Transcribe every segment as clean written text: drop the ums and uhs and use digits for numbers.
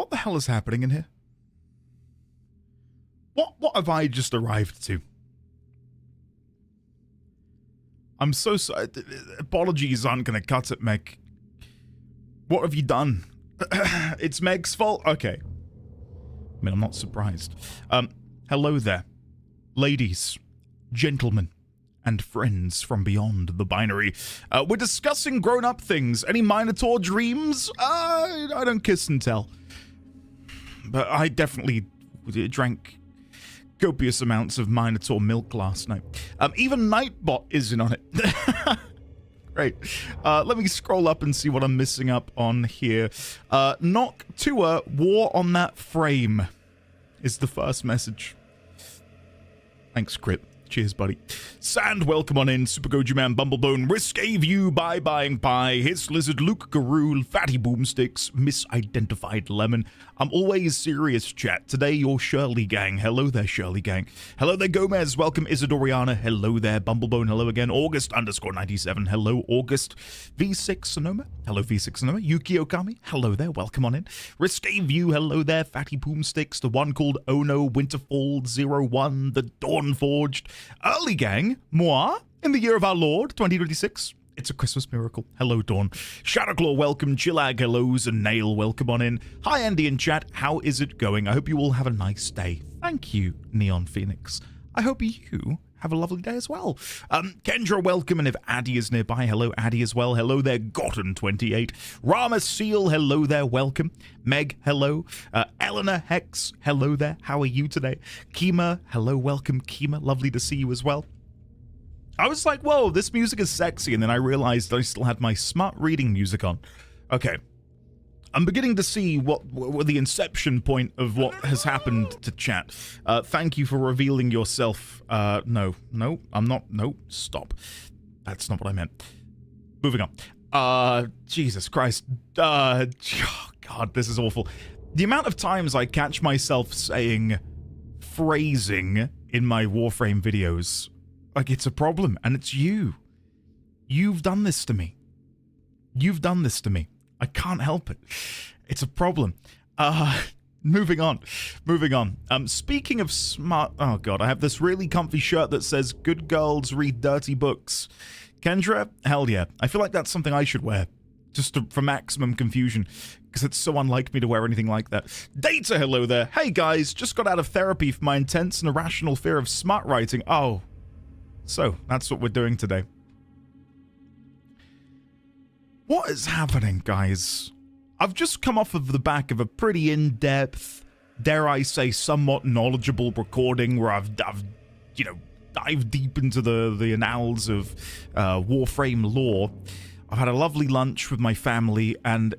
What the hell is happening in here? What have I just arrived to? I'm so sorry. Apologies aren't going to cut it, Meg. What have you done? It's Meg's fault? Okay. I mean, I'm not surprised. Hello there. Ladies, gentlemen, and friends from beyond the binary. We're discussing grown-up things. Any Minotaur dreams? I don't kiss and tell. But I definitely drank copious amounts of Minotaur milk last night. Even Nightbot isn't on it. Great. Let me scroll up and see what I'm missing up on here. Knock Tour, war on that frame is the first message. Thanks, Crit. Cheers, buddy. Sand, welcome on in. Super Goju Man, Bumblebone, Risque View, Bye Buying Pie, Hiss Lizard, Luke Garul, Fatty Boomsticks, Misidentified Lemon. I'm always serious, chat. Today, your Shirley Gang. Hello there, Shirley Gang. Hello there, Gomez. Welcome, Isadoriana. Hello there, Bumblebone. Hello again. August _97. Hello, August. V6 Sonoma. Hello, V6 Sonoma. Yuki Okami. Hello there. Welcome on in. Risque View. Hello there, Fatty Boomsticks. The one called Ono Winterfall 01. The Dawn Forged. Early Gang, moi, in the year of our Lord, 2026. It's a Christmas miracle. Hello, Dawn. Shadowclaw, welcome. Chillag, hellos, and Nail, welcome on in. Hi, Andy and chat. How is it going? I hope you all have a nice day. Thank you, Neon Phoenix. I hope you have a lovely day as well. Kendra, welcome, and if Addy is nearby, hello, Addy as well. Hello there, Gotten28. Rama Seal, hello there, welcome. Meg, hello. Eleanor Hex, hello there. How are you today? Kima, hello, welcome, Kima. Lovely to see you as well. I was like, whoa, this music is sexy, and then I realized I still had my smart reading music on. Okay. I'm beginning to see what the inception point of what has happened to chat. Thank you for revealing yourself. No, I'm not. No, stop. That's not what I meant. Moving on. Jesus Christ. Oh God, this is awful. The amount of times I catch myself saying phrasing in my Warframe videos, like it's a problem, and it's you. You've done this to me. You've done this to me. I can't help it. It's a problem. Moving on. Speaking of smart... Oh, God. I have this really comfy shirt that says, good girls read dirty books. Kendra? Hell yeah. I feel like that's something I should wear. Just for maximum confusion. Because it's so unlike me to wear anything like that. Data, hello there. Hey, guys. Just got out of therapy for my intense and irrational fear of smart writing. Oh. So, that's what we're doing today. What is happening, guys? I've just come off of the back of a pretty in-depth, dare I say, somewhat knowledgeable recording where I've dived deep into the annals of Warframe lore. I've had a lovely lunch with my family, and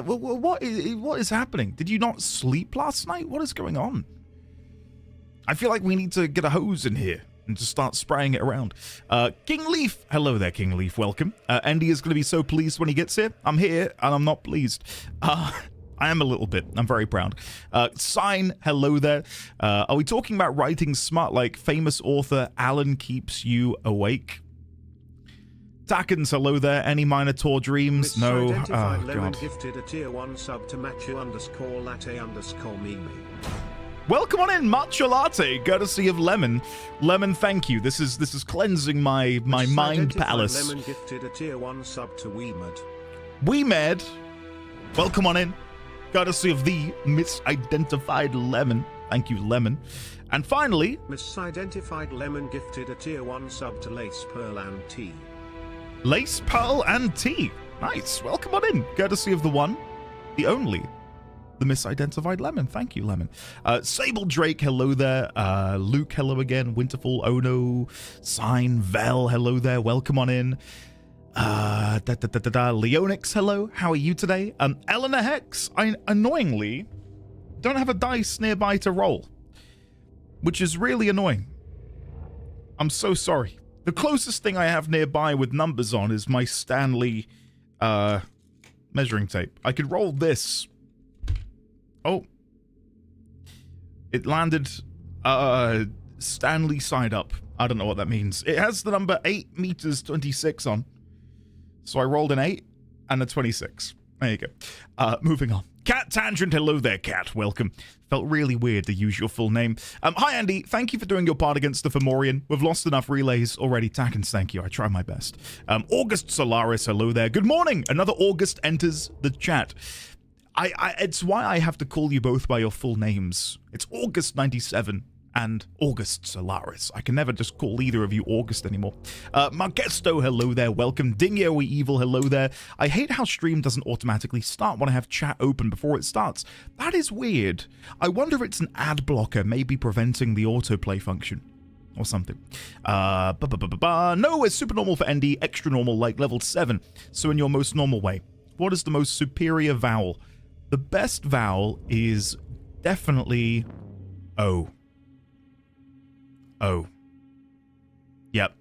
what is happening? Did you not sleep last night? What is going on? I feel like we need to get a hose in here and just start spraying it around. King Leaf. Hello there, King Leaf. Welcome. Andy is going to be so pleased when he gets here. I'm here, and I'm not pleased. I am a little bit. I'm very proud. Sign. Hello there. Are we talking about writing smart like famous author Alan Keeps You Awake? Tackens, hello there. Any Minotaur dreams? No. Oh, God. Gifted a tier 1 sub to Matthew_latte_meme. Welcome on in, Matcha Latte, courtesy of Lemon. Lemon, thank you. This is cleansing my mind palace. Lemon gifted a tier 1 sub to Weemed. Weemed, welcome on in, courtesy of the Misidentified Lemon. Thank you, Lemon. And finally, Misidentified Lemon gifted a tier 1 sub to Lace Pearl and Tea. Lace Pearl and Tea. Nice. Welcome on in, courtesy of the one, the only, the Misidentified Lemon. Thank you, Lemon. Sable Drake, hello there. Luke, hello again. Winterfall, Ono, Sign, Vel, hello there. Welcome on in. Leonix, hello. How are you today? Eleanor Hex, I annoyingly don't have a dice nearby to roll, which is really annoying. I'm so sorry. The closest thing I have nearby with numbers on is my Stanley measuring tape. I could roll this. Oh, it landed Stanley side up. I don't know what that means. It has the number 8 meters 26 on. So I rolled an 8 and a 26. There you go. Moving on. Cat Tangent, hello there, Cat. Welcome. Felt really weird to use your full name. Hi, Andy. Thank you for doing your part against the Fomorian. We've lost enough relays already. Tackins, thank you. I try my best. August Solaris, hello there. Good morning. Another August enters the chat. It's why I have to call you both by your full names. It's August 97 and August Solaris. I can never just call either of you August anymore. Margesto, hello there. Welcome. Dingo Evil, hello there. I hate how stream doesn't automatically start when I have chat open before it starts. That is weird. I wonder if it's an ad blocker, maybe preventing the autoplay function or something. No, it's super normal for ND, extra normal like level 7. So in your most normal way, what is the most superior vowel? The best vowel is definitely O. O. Yep.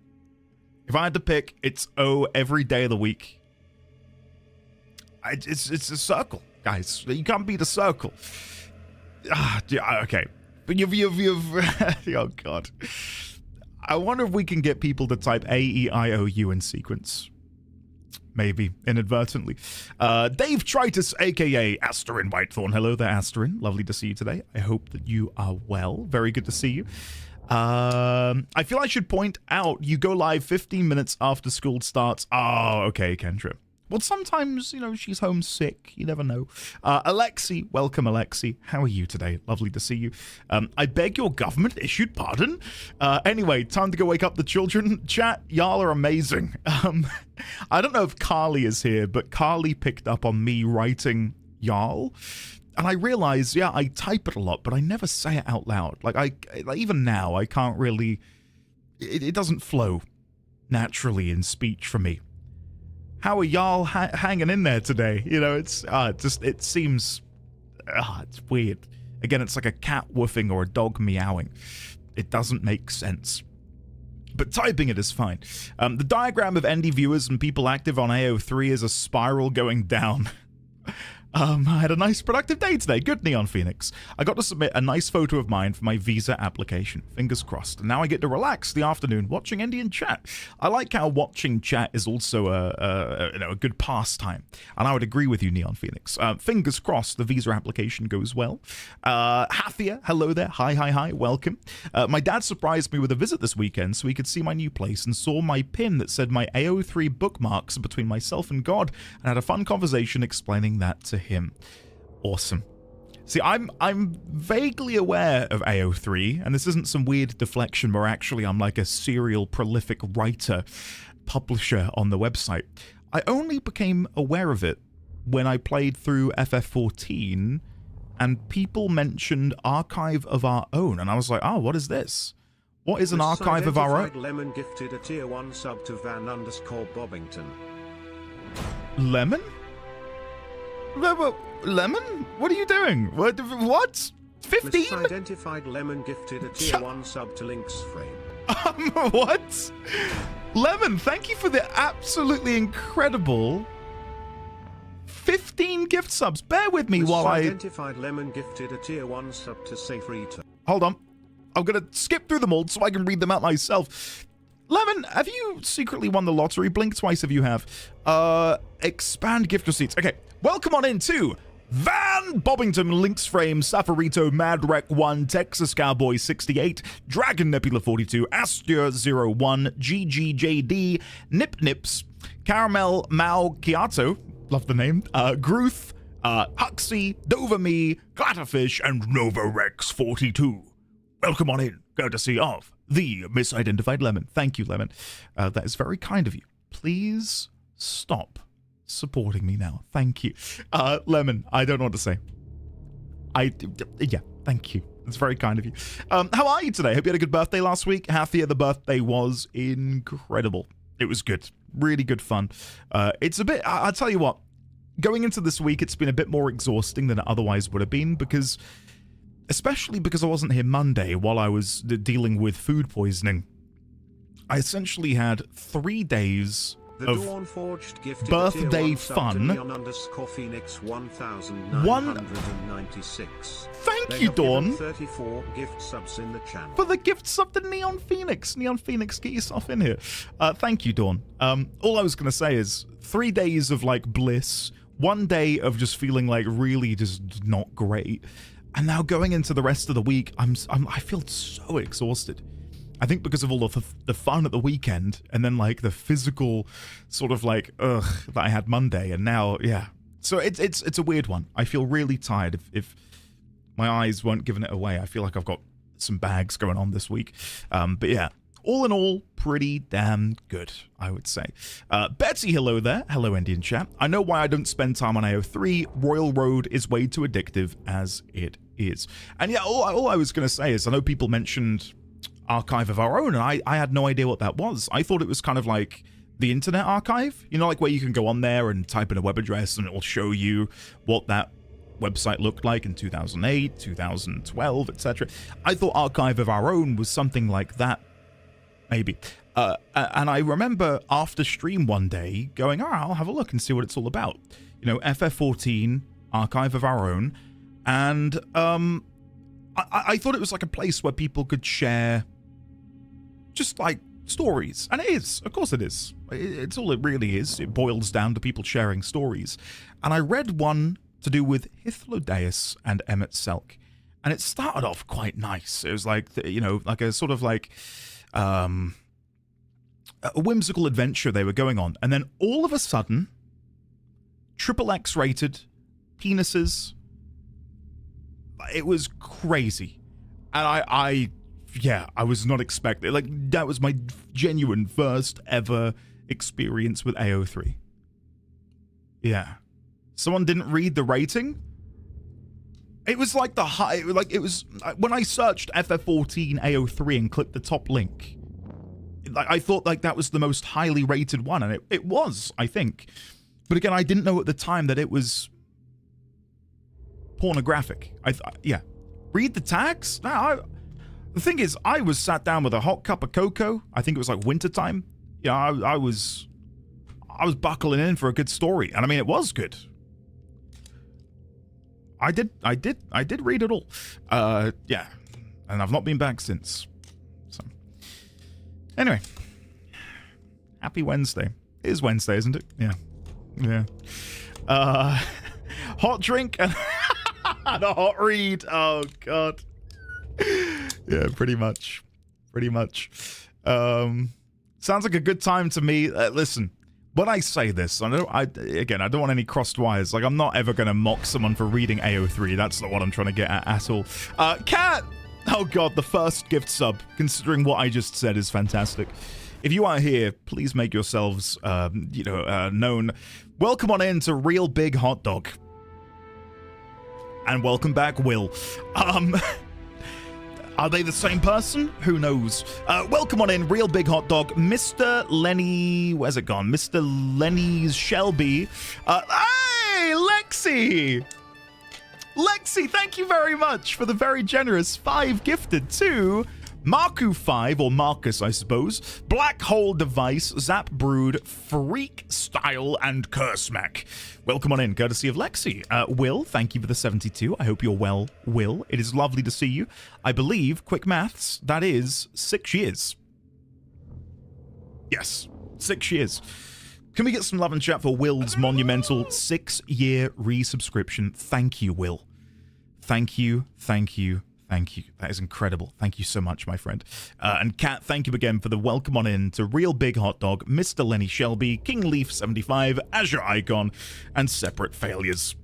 If I had to pick, it's O every day of the week. It's a circle, guys. You can't beat a circle. Okay. But you've oh god. I wonder if we can get people to type A-E-I-O-U in sequence. Maybe, inadvertently. Dave Tritus, aka Asterin Whitethorn. Hello there, Asterin. Lovely to see you today. I hope that you are well. Very good to see you. I feel I should point out you go live 15 minutes after school starts. Oh, okay, Kendra. Well, sometimes, you know, she's homesick. You never know. Alexi, welcome, Alexi. How are you today? Lovely to see you. I beg your government-issued pardon. Anyway, time to go wake up the children. Chat, y'all are amazing. I don't know if Carly is here, but Carly picked up on me writing y'all. And I realize, yeah, I type it a lot, but I never say it out loud. Like, even now, I can't really... It doesn't flow naturally in speech for me. How are y'all hanging in there today? You know, it seems... it's weird. Again, it's like a cat woofing or a dog meowing. It doesn't make sense. But typing it is fine. The diagram of ND viewers and people active on AO3 is a spiral going down. I had a nice productive day today. Good, Neon Phoenix. I got to submit a nice photo of mine for my visa application. Fingers crossed. And now I get to relax the afternoon watching Indian chat. I like how watching chat is also a good pastime. And I would agree with you, Neon Phoenix. Fingers crossed the visa application goes well. Hathia, hello there. Hi. Welcome. My dad surprised me with a visit this weekend so he could see my new place and saw my pin that said my AO3 bookmarks between myself and God and had a fun conversation explaining that to him. Awesome. See, I'm vaguely aware of AO3, and this isn't some weird deflection where actually I'm like a serial prolific writer, publisher on the website. I only became aware of it when I played through FF14 and people mentioned Archive of Our Own, and I was like, oh, what is this? What is an Archive of Our Own? Lemon gifted a tier 1 sub to Van_Bobbington. Lemon? Lemon? What are you doing? What? 15? Misidentified Lemon gifted a tier 1 sub to Link's Frame. What? Lemon, thank you for the absolutely incredible 15 gift subs. Bear with me while I... Misidentified Lemon gifted a tier 1 sub to Safe Return. Hold on. I'm going to skip through them all so I can read them out myself. Lemon, have you secretly won the lottery? Blink twice if you have. Expand gift receipts. Okay, welcome on in to Van Bobbington, Link's Frame, Safarito, Madrek 1, Texas Cowboy 68, Dragon Nebula 42, Astur 01, GGJD, Nip Nips, Caramel Mao Kiato, love the name, Gruth, Huxley, Doverme, Glatterfish, and Nova Rex 42. Welcome on in, courtesy of the misidentified Lemon. Thank you, Lemon. That is very kind of you. Please stop supporting me now. Thank you. Lemon, I don't know what to say. Yeah, thank you. It's very kind of you. How are you today? Hope you had a good birthday last week. Hathia, the birthday was incredible. It was good. Really good fun. It's a bit, I'll tell you what, going into this week, it's been a bit more exhausting than it otherwise would have been because... especially because I wasn't here Monday while I was dealing with food poisoning. I essentially had 3 days of birthday fun. Thank you, Dawn, 34 gift subs in the channel. for the gift sub to Neon Phoenix. Neon Phoenix, get yourself in here. Thank you, Dawn. All I was going to say is 3 days of like bliss one day of just feeling like really just not great, and now going into the rest of the week, I feel so exhausted. I think because of all of the fun at the weekend, and then like the physical sort of like that I had Monday, and now so it's a weird one. I feel really tired. If my eyes weren't giving it away, I feel like I've got some bags going on this week. But yeah, all in all, pretty damn good, I would say. Betsy, hello there. Hello, Indian chat. I know why I don't spend time on AO3. Royal Road is way too addictive as it is. And yeah, all I was going to say is I know people mentioned Archive of Our Own, and I had no idea what that was. I thought it was kind of like the Internet Archive, you know, like where you can go on there and type in a web address and it will show you what that website looked like in 2008, 2012, etc. I thought Archive of Our Own was something like that, maybe. And I remember after stream one day going, I'll have a look and see what it's all about. You know, FF14, Archive of Our Own, and I thought it was like a place where people could share just like stories. And it is, of course it is. It's all it really is. It boils down to people sharing stories. And I read one to do with Hythlodaeus and Emmett Selk. And it started off quite nice. It was like, you know, like a sort of like a whimsical adventure they were going on. And then all of a sudden, XXX rated, penises. It was crazy. And I was not expecting, like, that was my genuine first ever experience with AO3. Yeah. Someone didn't read the rating? It was like the high, like it was, when I searched FF14 AO3 and clicked the top link, like I thought like that was the most highly rated one, and it was, I think. But again, I didn't know at the time that it was pornographic. Yeah. Read the tags? No, the thing is, I was sat down with a hot cup of cocoa. I think it was like wintertime. Yeah, I was buckling in for a good story. And I mean, it was good. I did read it all. Yeah. And I've not been back since. So, anyway. Happy Wednesday. It is Wednesday, isn't it? Yeah. Yeah. Hot drink and a hot read. Oh, God. Yeah, pretty much. Sounds like a good time to me. Listen, when I say this, I don't want any crossed wires. Like, I'm not ever going to mock someone for reading AO3. That's not what I'm trying to get at all. Cat! Oh, God, the first gift sub, considering what I just said, is fantastic. If you are here, please make yourselves, known. Welcome on in to Real Big Hot Dog. And welcome back, Will. Are they the same person? Who knows? Welcome on in, Real Big Hot Dog, Mr. Lenny... Where's it gone? Mr. Lenny's Shelby. Hey, Lexi! Lexi, thank you very much for the very generous 5 gifted to Marku5, or Marcus, I suppose, Black Hole Device, Zap Brood, Freak Style, and Cursemac. Welcome on in, courtesy of Lexi. Will, thank you for the 72. I hope you're well, Will. It is lovely to see you. I believe, quick maths, that is 6 years. Yes, 6 years. Can we get some love and chat for Will's monumental 6-year resubscription? Thank you, Will. Thank you. That is incredible. Thank you so much, my friend. And Kat, thank you again for the welcome on in to Real Big Hot Dog, Mr. Lenny Shelby, King Leaf 75, Azure Icon, and Separate Failures.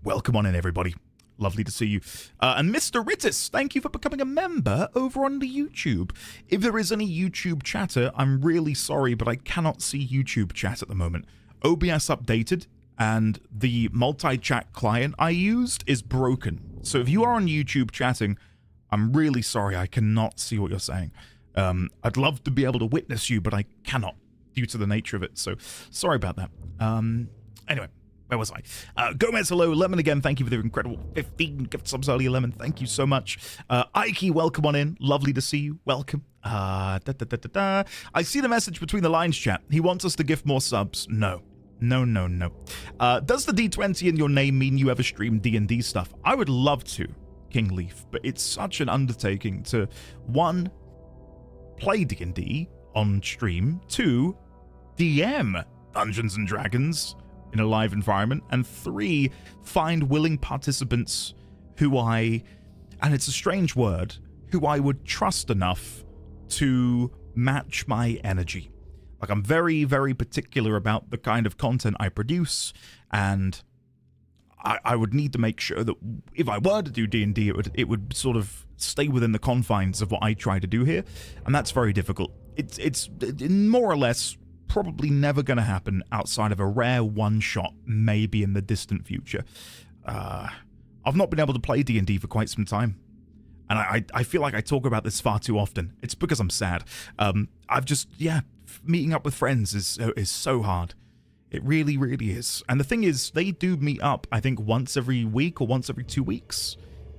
Welcome on in, everybody. Lovely to see you. And Mr. Rittis, thank you for becoming a member over on the YouTube. If there is any YouTube chatter, I'm really sorry, but I cannot see YouTube chat at the moment. OBS updated, and the multi-chat client I used is broken. So if you are on YouTube chatting, I'm really sorry, I cannot see what you're saying. I'd love to be able to witness you, but I cannot due to the nature of it. So sorry about that. Anyway, where was I? Gomez, hello. Lemon again, thank you for the incredible 15 gift subs earlier, Lemon. Thank you so much. Ike, welcome on in. Lovely to see you. Welcome. I see the message between the lines, chat. He wants us to gift more subs. No. Does the D20 in your name mean you ever stream D&D stuff? I would love to, King Leaf, but it's such an undertaking to, 1, play D&D on stream, 2, DM Dungeons & Dragons in a live environment, and 3, find willing participants who and it's a strange word, who I would trust enough to match my energy. Like, I'm very, very particular about the kind of content I produce, and I would need to make sure that if I were to do D&D, it would sort of stay within the confines of what I try to do here, and that's very difficult. It's more or less probably never going to happen outside of a rare one-shot, maybe in the distant future. I've not been able to play D&D for quite some time, and I feel like I talk about this far too often. It's because I'm sad. Meeting up with friends is so hard. It really, really is. And the thing is, they do meet up, I think, once every week or once every 2 weeks.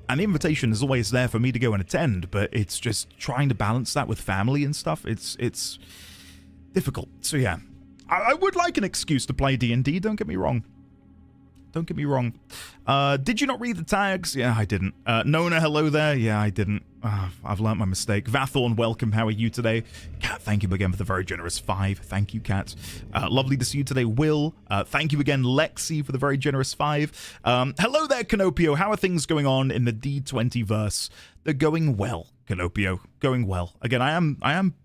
And the invitation is always there for me to go and attend, but it's just trying to balance that with family and stuff. It's difficult. So yeah, I would like an excuse to play D&D, don't get me wrong. Don't get me wrong. Did you not read the tags? Yeah, I didn't. Nona, hello there. Yeah, I didn't. I've learnt my mistake. Vathorn, welcome. How are you today? Kat, thank you again for the very generous 5. Thank you, Kat. Lovely to see you today, Will. Thank you again, Lexi, for the very generous 5. Hello there, Canopio. How are things going on in the D20 verse? They're going well, Canopio. Going well. Again, I'm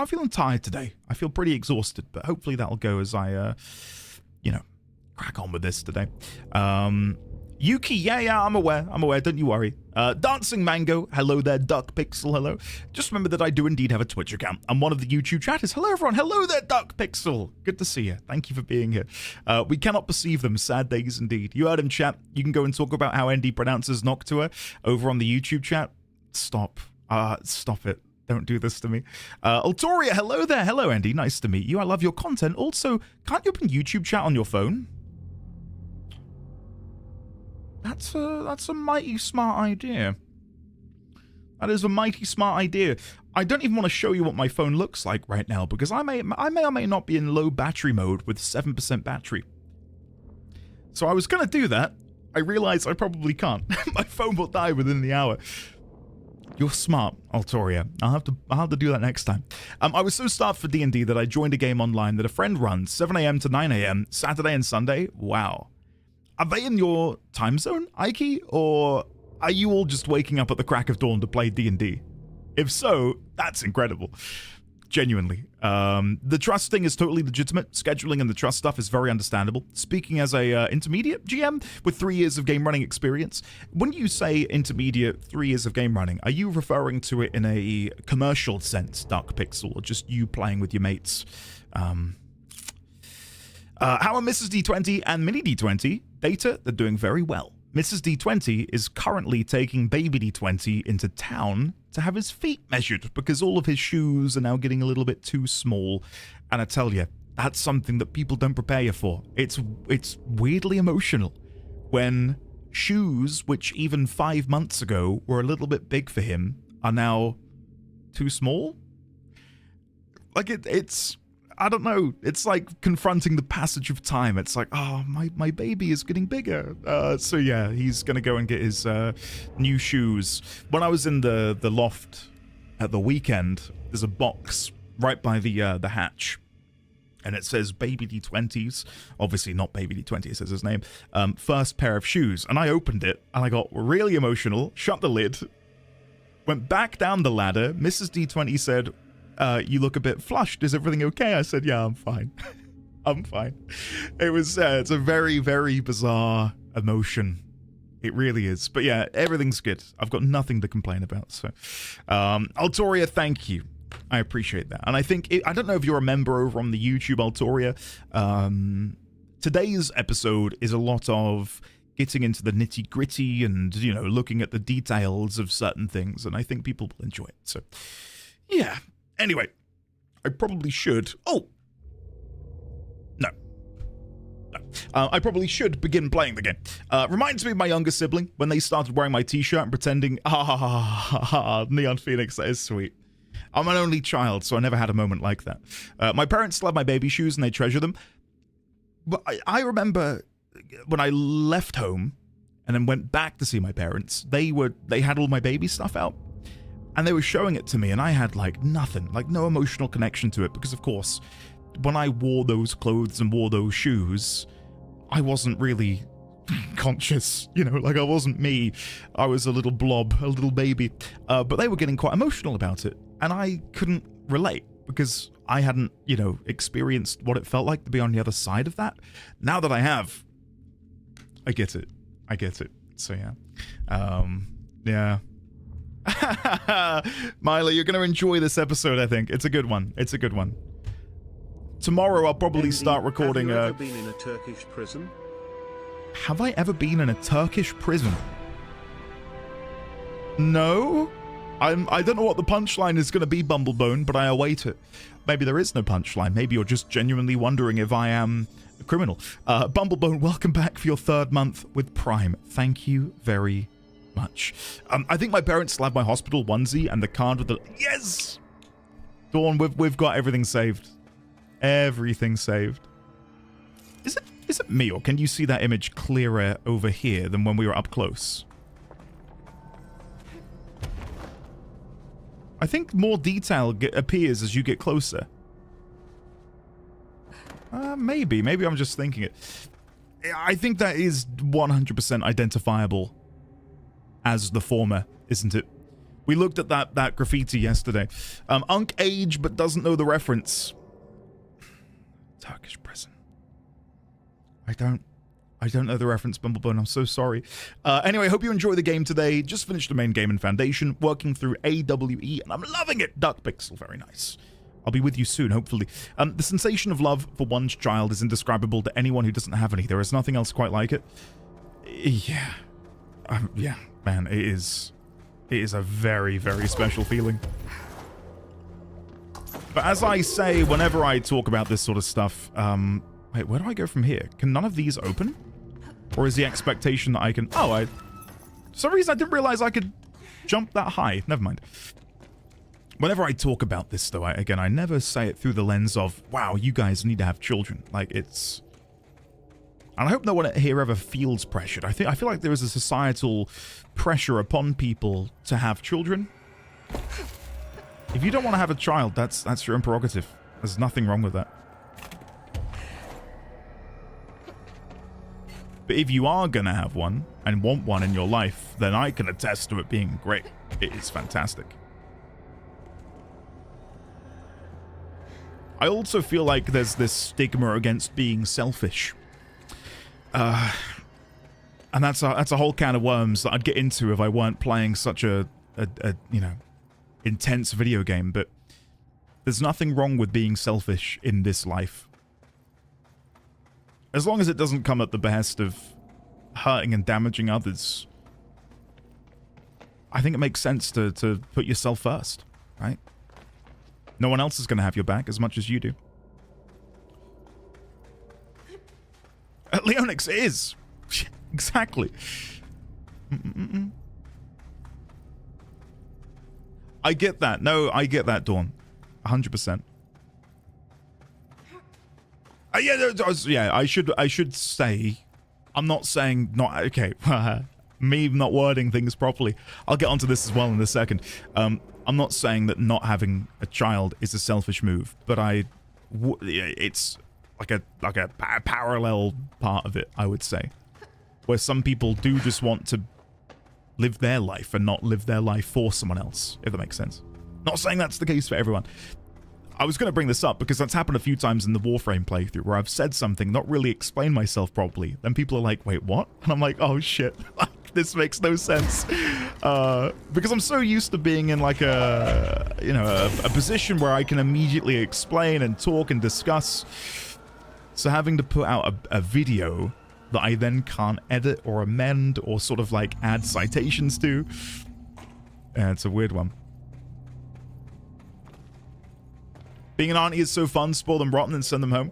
feeling tired today. I feel pretty exhausted, but hopefully that'll go as I, crack on with this today. Yuki, yeah, I'm aware, don't you worry. Dancing Mango, hello there. Duck Pixel, hello. Just remember that I do indeed have a Twitch account, and one of the YouTube chatters. Hello everyone, hello there, Duck Pixel. Good to see you, thank you for being here. We cannot perceive them, sad days indeed. You heard him, chat. You can go and talk about how Andy pronounces Noctua over on the YouTube chat. Stop it. Don't do this to me. Altoria, hello there. Hello, Andy. Nice to meet you. I love your content. Also, can't you open YouTube chat on your phone? That's a mighty smart idea. That is a mighty smart idea. I don't even want to show you what my phone looks like right now, because I may or may not be in low battery mode with 7% battery. So I was going to do that. I realized I probably can't. My phone will die within the hour. You're smart, Altoria. I'll have to do that next time. I was so starved for D&D that I joined a game online that a friend runs, 7 a.m. to 9 a.m., Saturday and Sunday. Wow. Are they in your time zone, Ike? Or are you all just waking up at the crack of dawn to play D&D? If so, that's incredible. Genuinely. The trust thing is totally legitimate. Scheduling and the trust stuff is very understandable. Speaking as a intermediate GM with 3 years of game running experience, when you say intermediate 3 years of game running, are you referring to it in a commercial sense, Dark Pixel, or just you playing with your mates? How are Mrs. D20 and Mini D20? Data, they're doing very well. Mrs. D20 is currently taking baby D20 into town to have his feet measured because all of his shoes are now getting a little bit too small. And I tell you, that's something that people don't prepare you for. It's weirdly emotional when shoes, which even 5 months ago were a little bit big for him, are now too small. Like it's I don't know. It's like confronting the passage of time. It's like, oh, my baby is getting bigger. So yeah, he's gonna go and get his new shoes. When I was in the loft at the weekend, there's a box right by the hatch, and it says Baby D20's. Obviously not Baby D20. It says his name. First pair of shoes, and I opened it and I got really emotional. Shut the lid. Went back down the ladder. Mrs. D20 said, you look a bit flushed. Is everything okay? I said, yeah, I'm fine. I'm fine. It was, it's a very, very bizarre emotion. It really is. But yeah, everything's good. I've got nothing to complain about. So, Altoria, thank you. I appreciate that. And I think, I don't know if you're a member over on the YouTube, Altoria. Today's episode is a lot of getting into the nitty gritty and, you know, looking at the details of certain things. And I think people will enjoy it. So, yeah. Anyway, I probably should... Oh! No. I probably should begin playing the game. Reminds me of my younger sibling when they started wearing my t-shirt and pretending, Neon Phoenix, that is sweet. I'm an only child, so I never had a moment like that. My parents still have my baby shoes and they treasure them. But I remember when I left home and then went back to see my parents, they had all my baby stuff out. And they were showing it to me, and I had, like, nothing, like, no emotional connection to it, because, of course, when I wore those clothes and wore those shoes, I wasn't really conscious, you know, like I wasn't me. I was a little blob, a little baby. But they were getting quite emotional about it, and I couldn't relate because I hadn't, you know, experienced what it felt like to be on the other side of that. Now that I have, I get it. I get it. So yeah. Yeah. Miley, you're going to enjoy this episode, I think. It's a good one. It's a good one. Tomorrow I'll probably start recording. Have you ever been in a Turkish prison? Have I ever been in a Turkish prison? No. I don't know what the punchline is going to be, Bumblebone, but I await it. Maybe there is no punchline. Maybe you're just genuinely wondering if I am a criminal. Bumblebone, welcome back for your 3rd month with Prime. Thank you very much. I think my parents still have my hospital onesie and the card with the... Yes! Dawn, we've got everything saved. Everything saved. Is it me, or can you see that image clearer over here than when we were up close? I think more detail appears as you get closer. Maybe I'm just thinking it. I think that is 100% identifiable as the former, isn't it? We looked at that graffiti yesterday. Unk age, but doesn't know the reference. Turkish prison. I don't know the reference, Bumblebone. I'm so sorry. Anyway, hope you enjoy the game today. Just finished the main game in Foundation, working through AWE, and I'm loving it. Duck Pixel, very nice. I'll be with you soon, hopefully. The sensation of love for one's child is indescribable to anyone who doesn't have any. There is nothing else quite like it. Yeah. Yeah, man, it is a very, very special feeling. But as I say, whenever I talk about this sort of stuff, wait, where do I go from here? Can none of these open? Or is the expectation that I can... Oh, for some reason I didn't realize I could jump that high. Never mind. Whenever I talk about this, though, I never say it through the lens of, wow, you guys need to have children. Like, it's... And I hope no one here ever feels pressured. I feel like there is a societal pressure upon people to have children. If you don't want to have a child, that's your own prerogative. There's nothing wrong with that. But if you are going to have one and want one in your life, then I can attest to it being great. It is fantastic. I also feel like there's this stigma against being selfish. And that's a whole can of worms that I'd get into if I weren't playing such a you know, intense video game. But there's nothing wrong with being selfish in this life. As long as it doesn't come at the behest of hurting and damaging others, I think it makes sense to put yourself first, right? No one else is going to have your back as much as you do. Leonix is. Exactly. I get that. No, I get that, Dawn. 100%. Yeah, I should say, I'm not saying not, okay, me not wording things properly. I'll get onto this as well in a second. I'm not saying that not having a child is a selfish move, but it's like a parallel part of it, I would say, where some people do just want to live their life and not live their life for someone else, if that makes sense. Not saying that's the case for everyone. I was going to bring this up because that's happened a few times in the Warframe playthrough where I've said something, not really explained myself properly. Then people are like, wait, what? And I'm like, oh shit, this makes no sense. Because I'm so used to being in like a, you know, a position where I can immediately explain and talk and discuss. So having to put out a video that I then can't edit or amend or sort of like add citations to, it's a weird one. Being an auntie is so fun. Spoil them rotten and send them home.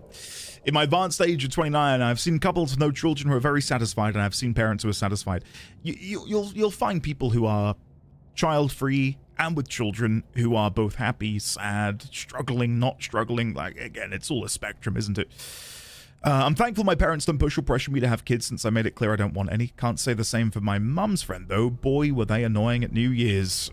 In my advanced age of 29, I've seen couples with no children who are very satisfied, and I've seen parents who are satisfied. You'll find people who are child-free and with children who are both happy, sad, struggling, not struggling. Like, again, it's all a spectrum, isn't it? I'm thankful my parents don't push or pressure me to have kids since I made it clear I don't want any. Can't say the same for my mum's friend, though. Boy, were they annoying at New Year's.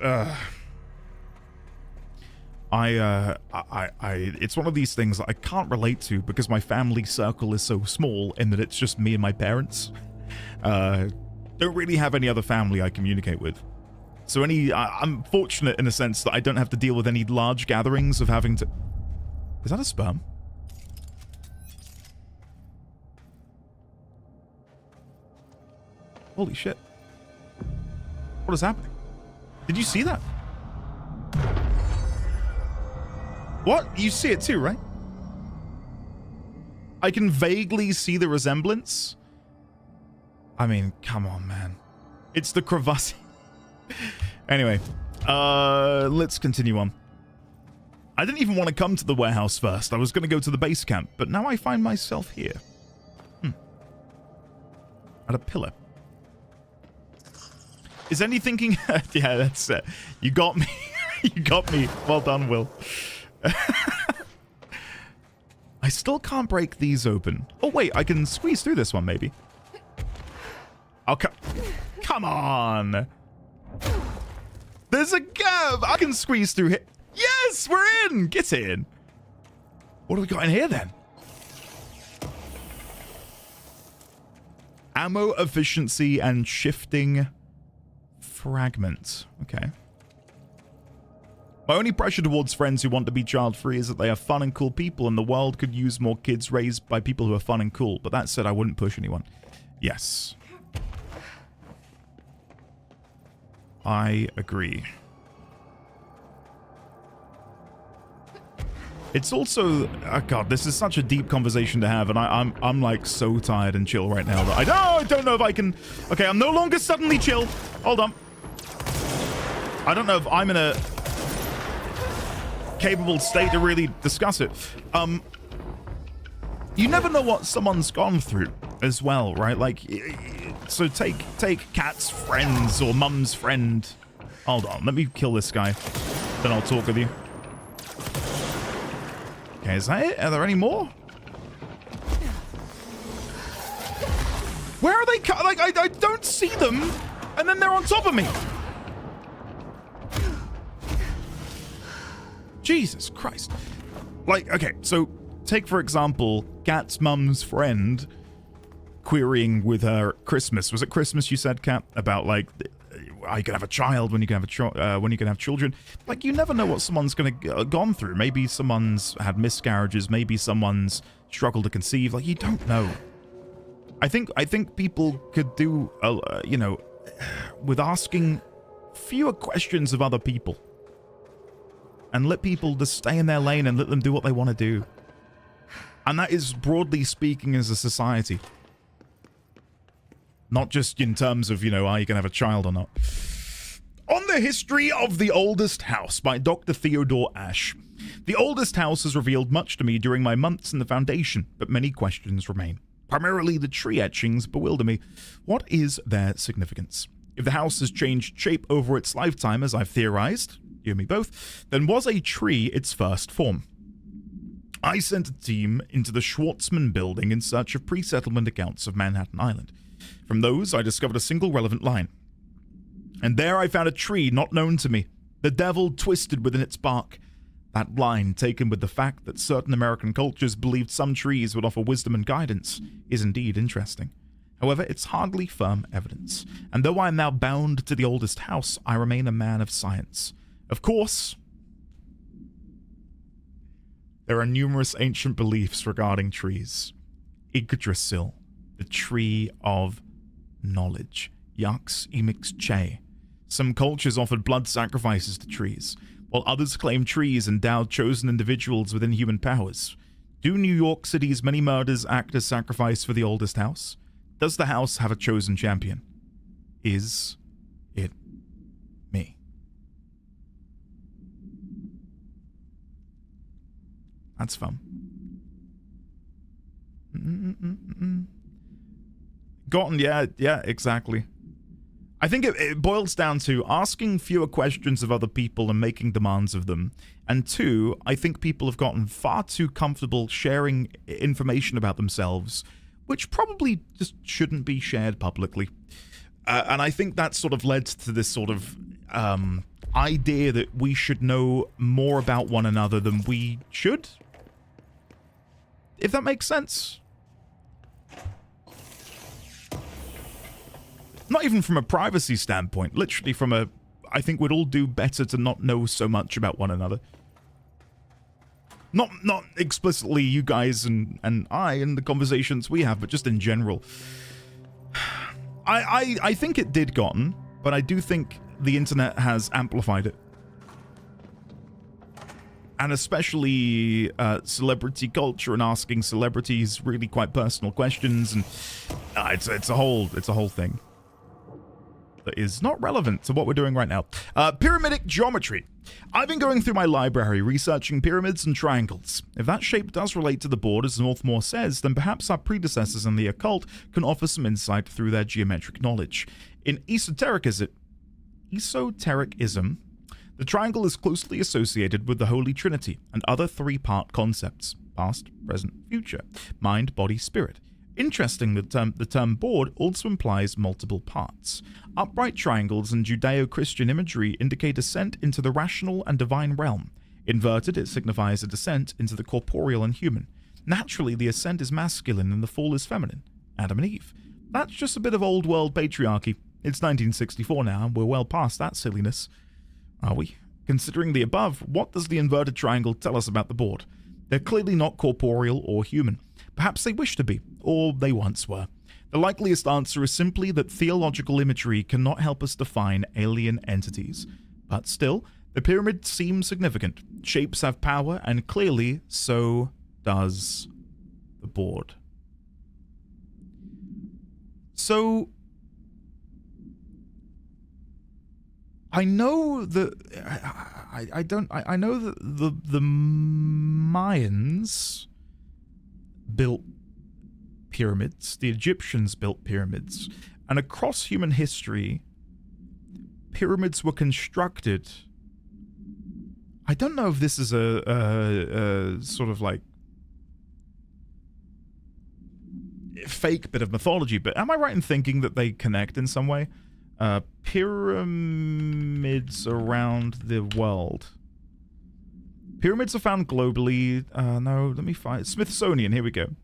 It's one of these things that I can't relate to because my family circle is so small in that it's just me and my parents. Don't really have any other family I communicate with. So I'm fortunate in a sense that I don't have to deal with any large gatherings of having to... Is that a sperm? Holy shit. What is happening? Did you see that? What? You see it too, right? I can vaguely see the resemblance. I mean, come on, man. It's the crevasse. Anyway, let's continue on. I didn't even want to come to the warehouse first. I was going to go to the base camp, but now I find myself here. At a pillar. Is any thinking... Yeah, that's it. You got me. You got me. Well done, Will. I still can't break these open. Oh, wait. I can squeeze through this one, maybe. Oh, come on. There's a gap. I can squeeze through here. Yes, we're in. Get in. What do we got in here, then? Ammo efficiency and shifting... fragments. Okay. My only pressure towards friends who want to be child-free is that they are fun and cool people, and the world could use more kids raised by people who are fun and cool. But that said, I wouldn't push anyone. Yes. I agree. It's also... Oh God, this is such a deep conversation to have, and I'm like so tired and chill right now that I don't know if I can... Okay, I'm no longer suddenly chill. Hold on. I don't know if I'm in a capable state to really discuss it. You never know what someone's gone through as well, right? Like, so take Cat's friends or Mum's friend. Hold on, let me kill this guy. Then I'll talk with you. Okay, is that it? Are there any more? Where are they? Like, I don't see them, and then they're on top of me. Jesus Christ. Like, okay, so take, for example, Kat's mum's friend querying with her at Christmas. Was it Christmas you said, Kat? About, like, you can have a child when you can have when you can have children. Like, you never know what someone's gone through. Maybe someone's had miscarriages. Maybe someone's struggled to conceive. Like, you don't know. I think people could do, you know, with asking fewer questions of other people. And let people just stay in their lane and let them do what they want to do. And that is broadly speaking as a society. Not just in terms of, you know, are you going to have a child or not. On the History of the Oldest House by Dr. Theodore Ashe. The oldest house has revealed much to me during my months in the Foundation, but many questions remain. Primarily the tree etchings bewilder me. What is their significance? If the house has changed shape over its lifetime, as I've theorized, you and me both, then was a tree its first form? I sent a team into the Schwartzman building in search of pre-settlement accounts of Manhattan Island. From those, I discovered a single relevant line. And there I found a tree not known to me, the devil twisted within its bark. That line, taken with the fact that certain American cultures believed some trees would offer wisdom and guidance, is indeed interesting. However, it's hardly firm evidence, and though I am now bound to the oldest house, I remain a man of science. Of course, there are numerous ancient beliefs regarding trees. Yggdrasil, the tree of knowledge. Yux Emix Che. Some cultures offered blood sacrifices to trees, while others claim trees endowed chosen individuals with inhuman powers. Do New York City's many murders act as sacrifice for the oldest house? Does the house have a chosen champion? Is it me? That's fun. Gotten, yeah, exactly. I think it boils down to asking fewer questions of other people and making demands of them. And two, I think people have gotten far too comfortable sharing information about themselves, which probably just shouldn't be shared publicly. And I think that sort of led to this sort of idea that we should know more about one another than we should. If that makes sense. Not even from a privacy standpoint, literally from a, I think we'd all do better to not know so much about one another. Not explicitly you guys and I in the conversations we have, but just in general. I think it did gotten, but I do think the internet has amplified it. And especially celebrity culture and asking celebrities really quite personal questions, and it's a whole thing that is not relevant to what we're doing right now. Pyramidic geometry. I've been going through my library researching pyramids and triangles. If that shape does relate to the board, as Northmore says, then perhaps our predecessors in the occult can offer some insight through their geometric knowledge. In esotericism, the triangle is closely associated with the Holy Trinity and other three-part concepts: past, present, future, mind, body, spirit. Interesting that the term board also implies multiple parts. Upright triangles in Judeo-Christian imagery indicate ascent into the rational and divine realm. Inverted, it signifies a descent into the corporeal and human. Naturally, the ascent is masculine and the fall is feminine. Adam and Eve. That's just a bit of old world patriarchy. It's 1964 now, and we're well past that silliness. Are we? Considering the above, what does the inverted triangle tell us about the board? They're clearly not corporeal or human. Perhaps they wish to be, or they once were. The likeliest answer is simply that theological imagery cannot help us define alien entities. But still, the pyramid seems significant. Shapes have power, and clearly so does the board. So I know that I know that the Mayans built pyramids, the Egyptians built pyramids, and across human history, pyramids were constructed. I don't know if this is a sort of like fake bit of mythology, but am I right in thinking that they connect in some way? Pyramids around the world. Pyramids are found globally. No, let me find Smithsonian. Here we go.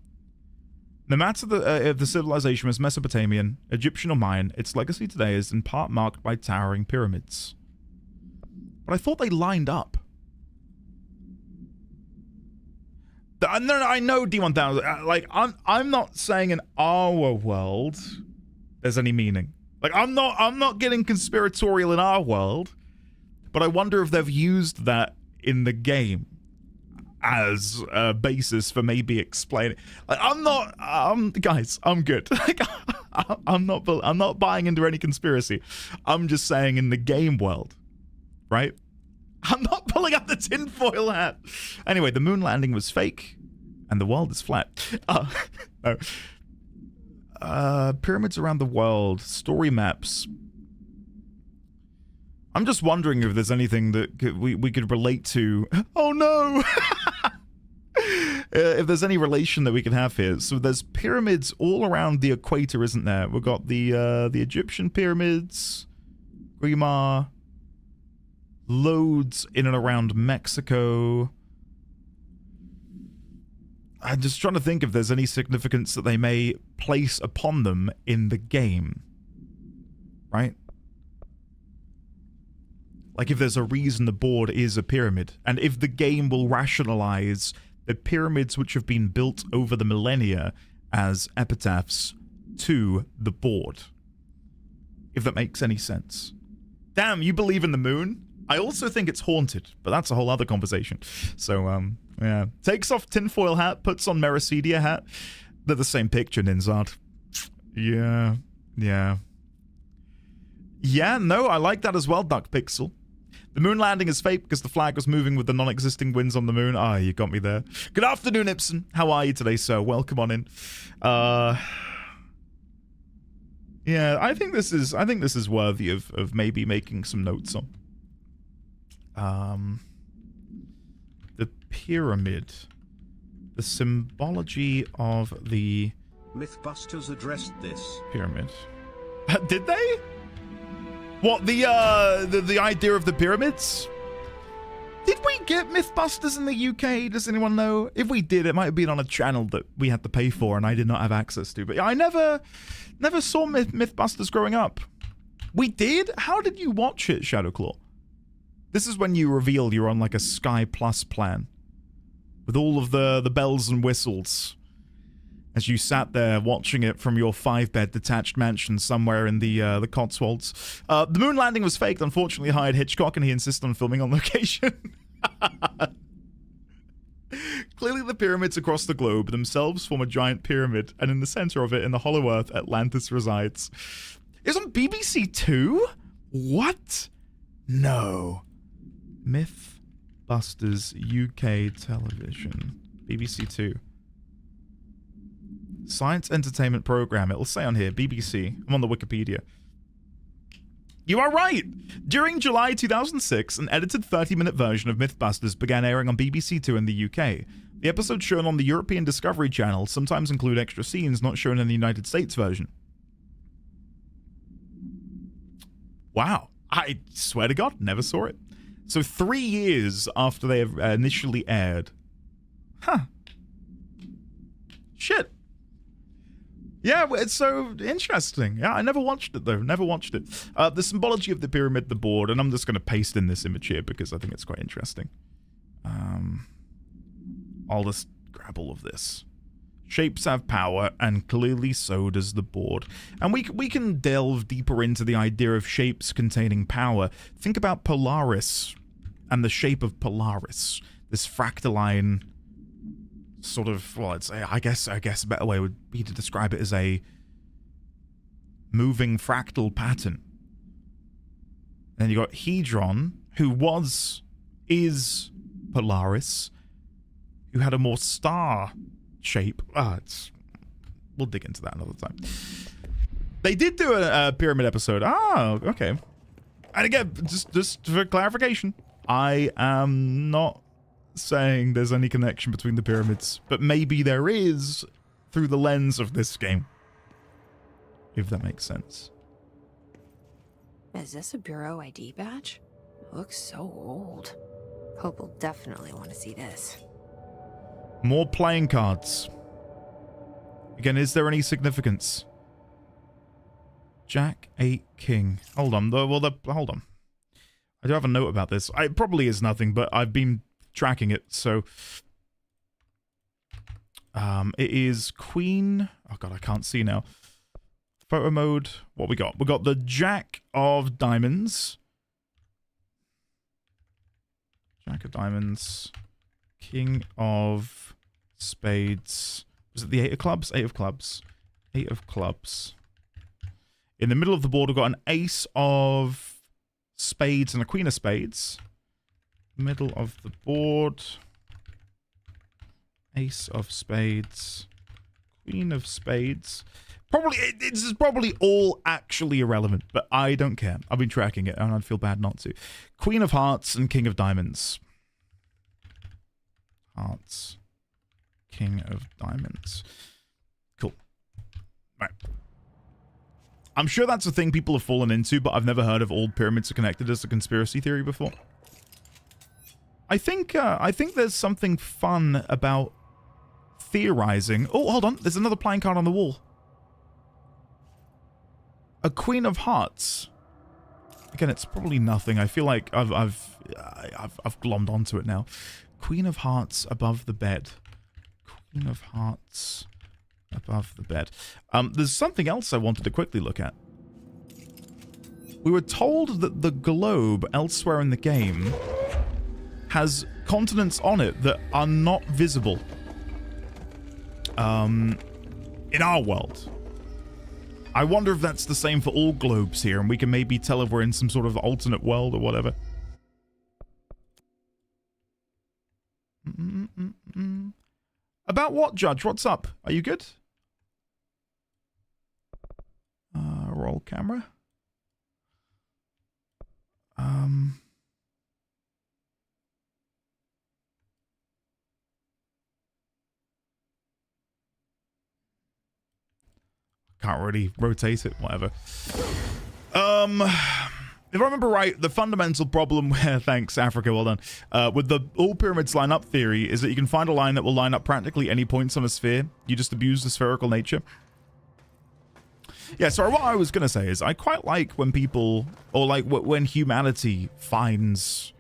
No matter if the civilization was Mesopotamian, Egyptian, or Mayan, its legacy today is in part marked by towering pyramids. But I thought they lined up. No, I know D1000. Like, I'm not saying in our world there's any meaning. Like, I'm not getting conspiratorial in our world, but I wonder if they've used that in the game as a basis for maybe explaining. Like, guys, I'm good. Like, I'm not buying into any conspiracy. I'm just saying in the game world, right? I'm not pulling up the tinfoil hat. Anyway, the moon landing was fake, and the world is flat. No. Pyramids around the world, story maps. I'm just wondering if there's anything that we could relate to. Oh no! If there's any relation that we can have here. So there's pyramids all around the equator, isn't there? We've got the Egyptian pyramids, Guimar, loads in and around Mexico. I'm just trying to think if there's any significance that they may place upon them in the game. Right? Like if there's a reason the board is a pyramid, and if the game will rationalize the pyramids which have been built over the millennia as epitaphs to the board. If that makes any sense. Damn, you believe in the moon? I also think it's haunted, but that's a whole other conversation. So, yeah. Takes off tinfoil hat, puts on Mericidia hat. They're the same picture, Ninzard. Yeah. Yeah, no, I like that as well, Duck Pixel. The moon landing is fake because the flag was moving with the non-existing winds on the moon. Ah, you got me there. Good afternoon, Ibsen. How are you today, sir? Welcome on in. Yeah, I think this is worthy of maybe making some notes on. The pyramid. The symbology of the Mythbusters addressed this. Pyramid. Did they? What, the idea of the pyramids? Did we get Mythbusters in the UK? Does anyone know? If we did, it might have been on a channel that we had to pay for and I did not have access to. But I never saw Mythbusters growing up. We did? How did you watch it, Shadowclaw? This is when you revealed you're on like a Sky Plus plan. With all of the bells and whistles. As you sat there watching it from your 5-bed detached mansion somewhere in the Cotswolds. The moon landing was faked. Unfortunately, hired Hitchcock and he insisted on filming on location. Clearly, the pyramids across the globe themselves form a giant pyramid, and in the center of it, in the hollow earth, Atlantis resides. It's on BBC Two? What? No. Mythbusters UK television. BBC Two. Science entertainment program. It'll say on here, BBC. I'm on the Wikipedia. You are right! During July 2006, an edited 30-minute version of Mythbusters began airing on BBC Two in the UK. The episodes shown on the European Discovery Channel sometimes include extra scenes not shown in the United States version. Wow. I swear to God, never saw it. So 3 years after they initially aired. Huh. Shit. Yeah, it's so interesting. Yeah, I never watched it, though. Never watched it. The symbology of the pyramid, the board, and I'm just going to paste in this image here because I think it's quite interesting. I'll just grab all of this. Shapes have power, and clearly so does the board. And we can delve deeper into the idea of shapes containing power. Think about Polaris and the shape of Polaris. This fractaline sort of, well, it's I guess a better way would be to describe it as a moving fractal pattern. Then you got Hedron, who is Polaris, who had a more star shape. We'll dig into that another time. They did do a pyramid episode. Oh, okay. And again, just for clarification, I am not saying there's any connection between the pyramids, but maybe there is through the lens of this game. If that makes sense. Is this a Bureau ID badge? It looks so old. Hope will definitely want to see this. More playing cards. Again, is there any significance? Jack 8 King. Hold on. Hold on. I do have a note about this. It probably is nothing, but I've been tracking it, so it is Queen. Oh god, I can't see now. Photo mode. What we got? We got the Jack of Diamonds. Jack of Diamonds. King of Spades. Was it the 8 of Clubs? 8 of Clubs. 8 of Clubs. In the middle of the board, we've got an Ace of Spades and a Queen of Spades. Middle of the board. Ace of Spades. Queen of Spades. Probably, this is probably all actually irrelevant, but I don't care. I've been tracking it, and I'd feel bad not to. Queen of Hearts and King of Diamonds. Hearts. King of Diamonds. Cool. Right. I'm sure that's a thing people have fallen into, but I've never heard of all pyramids are connected as a conspiracy theory before. I think there's something fun about theorizing. Oh, hold on. There's another playing card on the wall. A Queen of Hearts. Again, it's probably nothing. I feel like I've glommed onto it now. Queen of Hearts above the bed. Queen of Hearts above the bed. There's something else I wanted to quickly look at. We were told that the globe elsewhere in the game has continents on it that are not visible in our world. I wonder if that's the same for all globes here, and we can maybe tell if we're in some sort of alternate world or whatever. About what, Judge? What's up? Are you good? Roll camera. Can't really rotate it, whatever. If I remember right, the fundamental problem where, thanks Africa, well done, with the all pyramids line up theory is that you can find a line that will line up practically any points on a sphere. You just abuse the spherical nature. Yeah, sorry, what I was going to say is I quite like when people, or like when humanity finds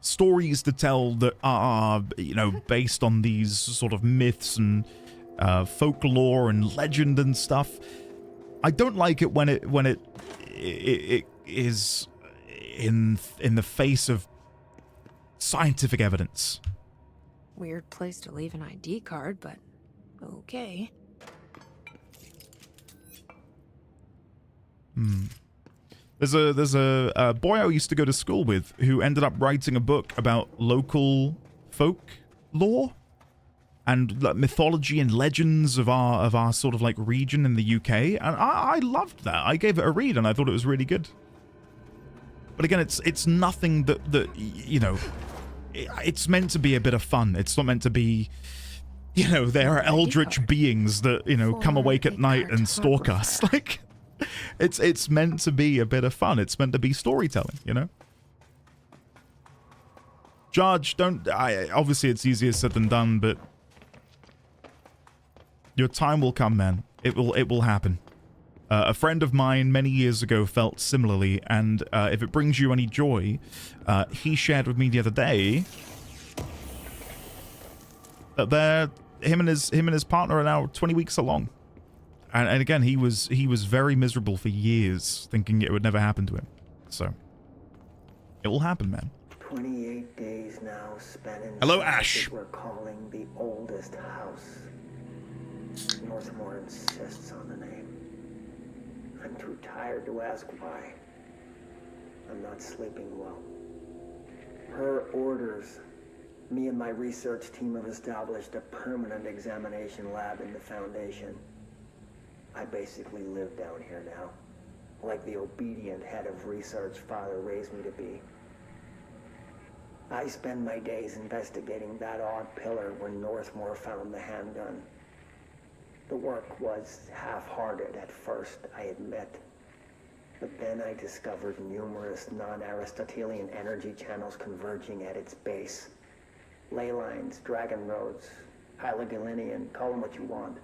stories to tell that are, you know, based on these sort of myths and folklore and legend and stuff. I don't like it when it is in the face of scientific evidence. Weird place to leave an ID card, but okay. There's a boy I used to go to school with who ended up writing a book about local folk lore and mythology and legends of our sort of like region in the UK, and I loved that. I gave it a read and I thought it was really good. But again, it's nothing that you know, it's meant to be a bit of fun. It's not meant to be, you know, there are eldritch beings that, you know, come awake at night and stalk us. Like, it's meant to be a bit of fun. It's meant to be storytelling, you know? Judge, obviously it's easier said than done, but your time will come, man. It will happen. A friend of mine many years ago felt similarly, and if it brings you any joy, he shared with me the other day that him and his partner are now 20 weeks along. And again, he was very miserable for years, thinking it would never happen to him. So, it will happen, man. 28 days now spent in Hello, Ash. we're calling the oldest house. Northmore insists on the name. I'm too tired to ask why. I'm not sleeping well. Her orders. Me and my research team have established a permanent examination lab in the Foundation. I basically live down here now, like the obedient head of research Father raised me to be. I spend my days investigating that odd pillar where Northmore found the handgun. The work was half-hearted at first, I admit. But then I discovered numerous non-Aristotelian energy channels converging at its base. Ley lines, dragon roads, Hyligalinian, call them what you want.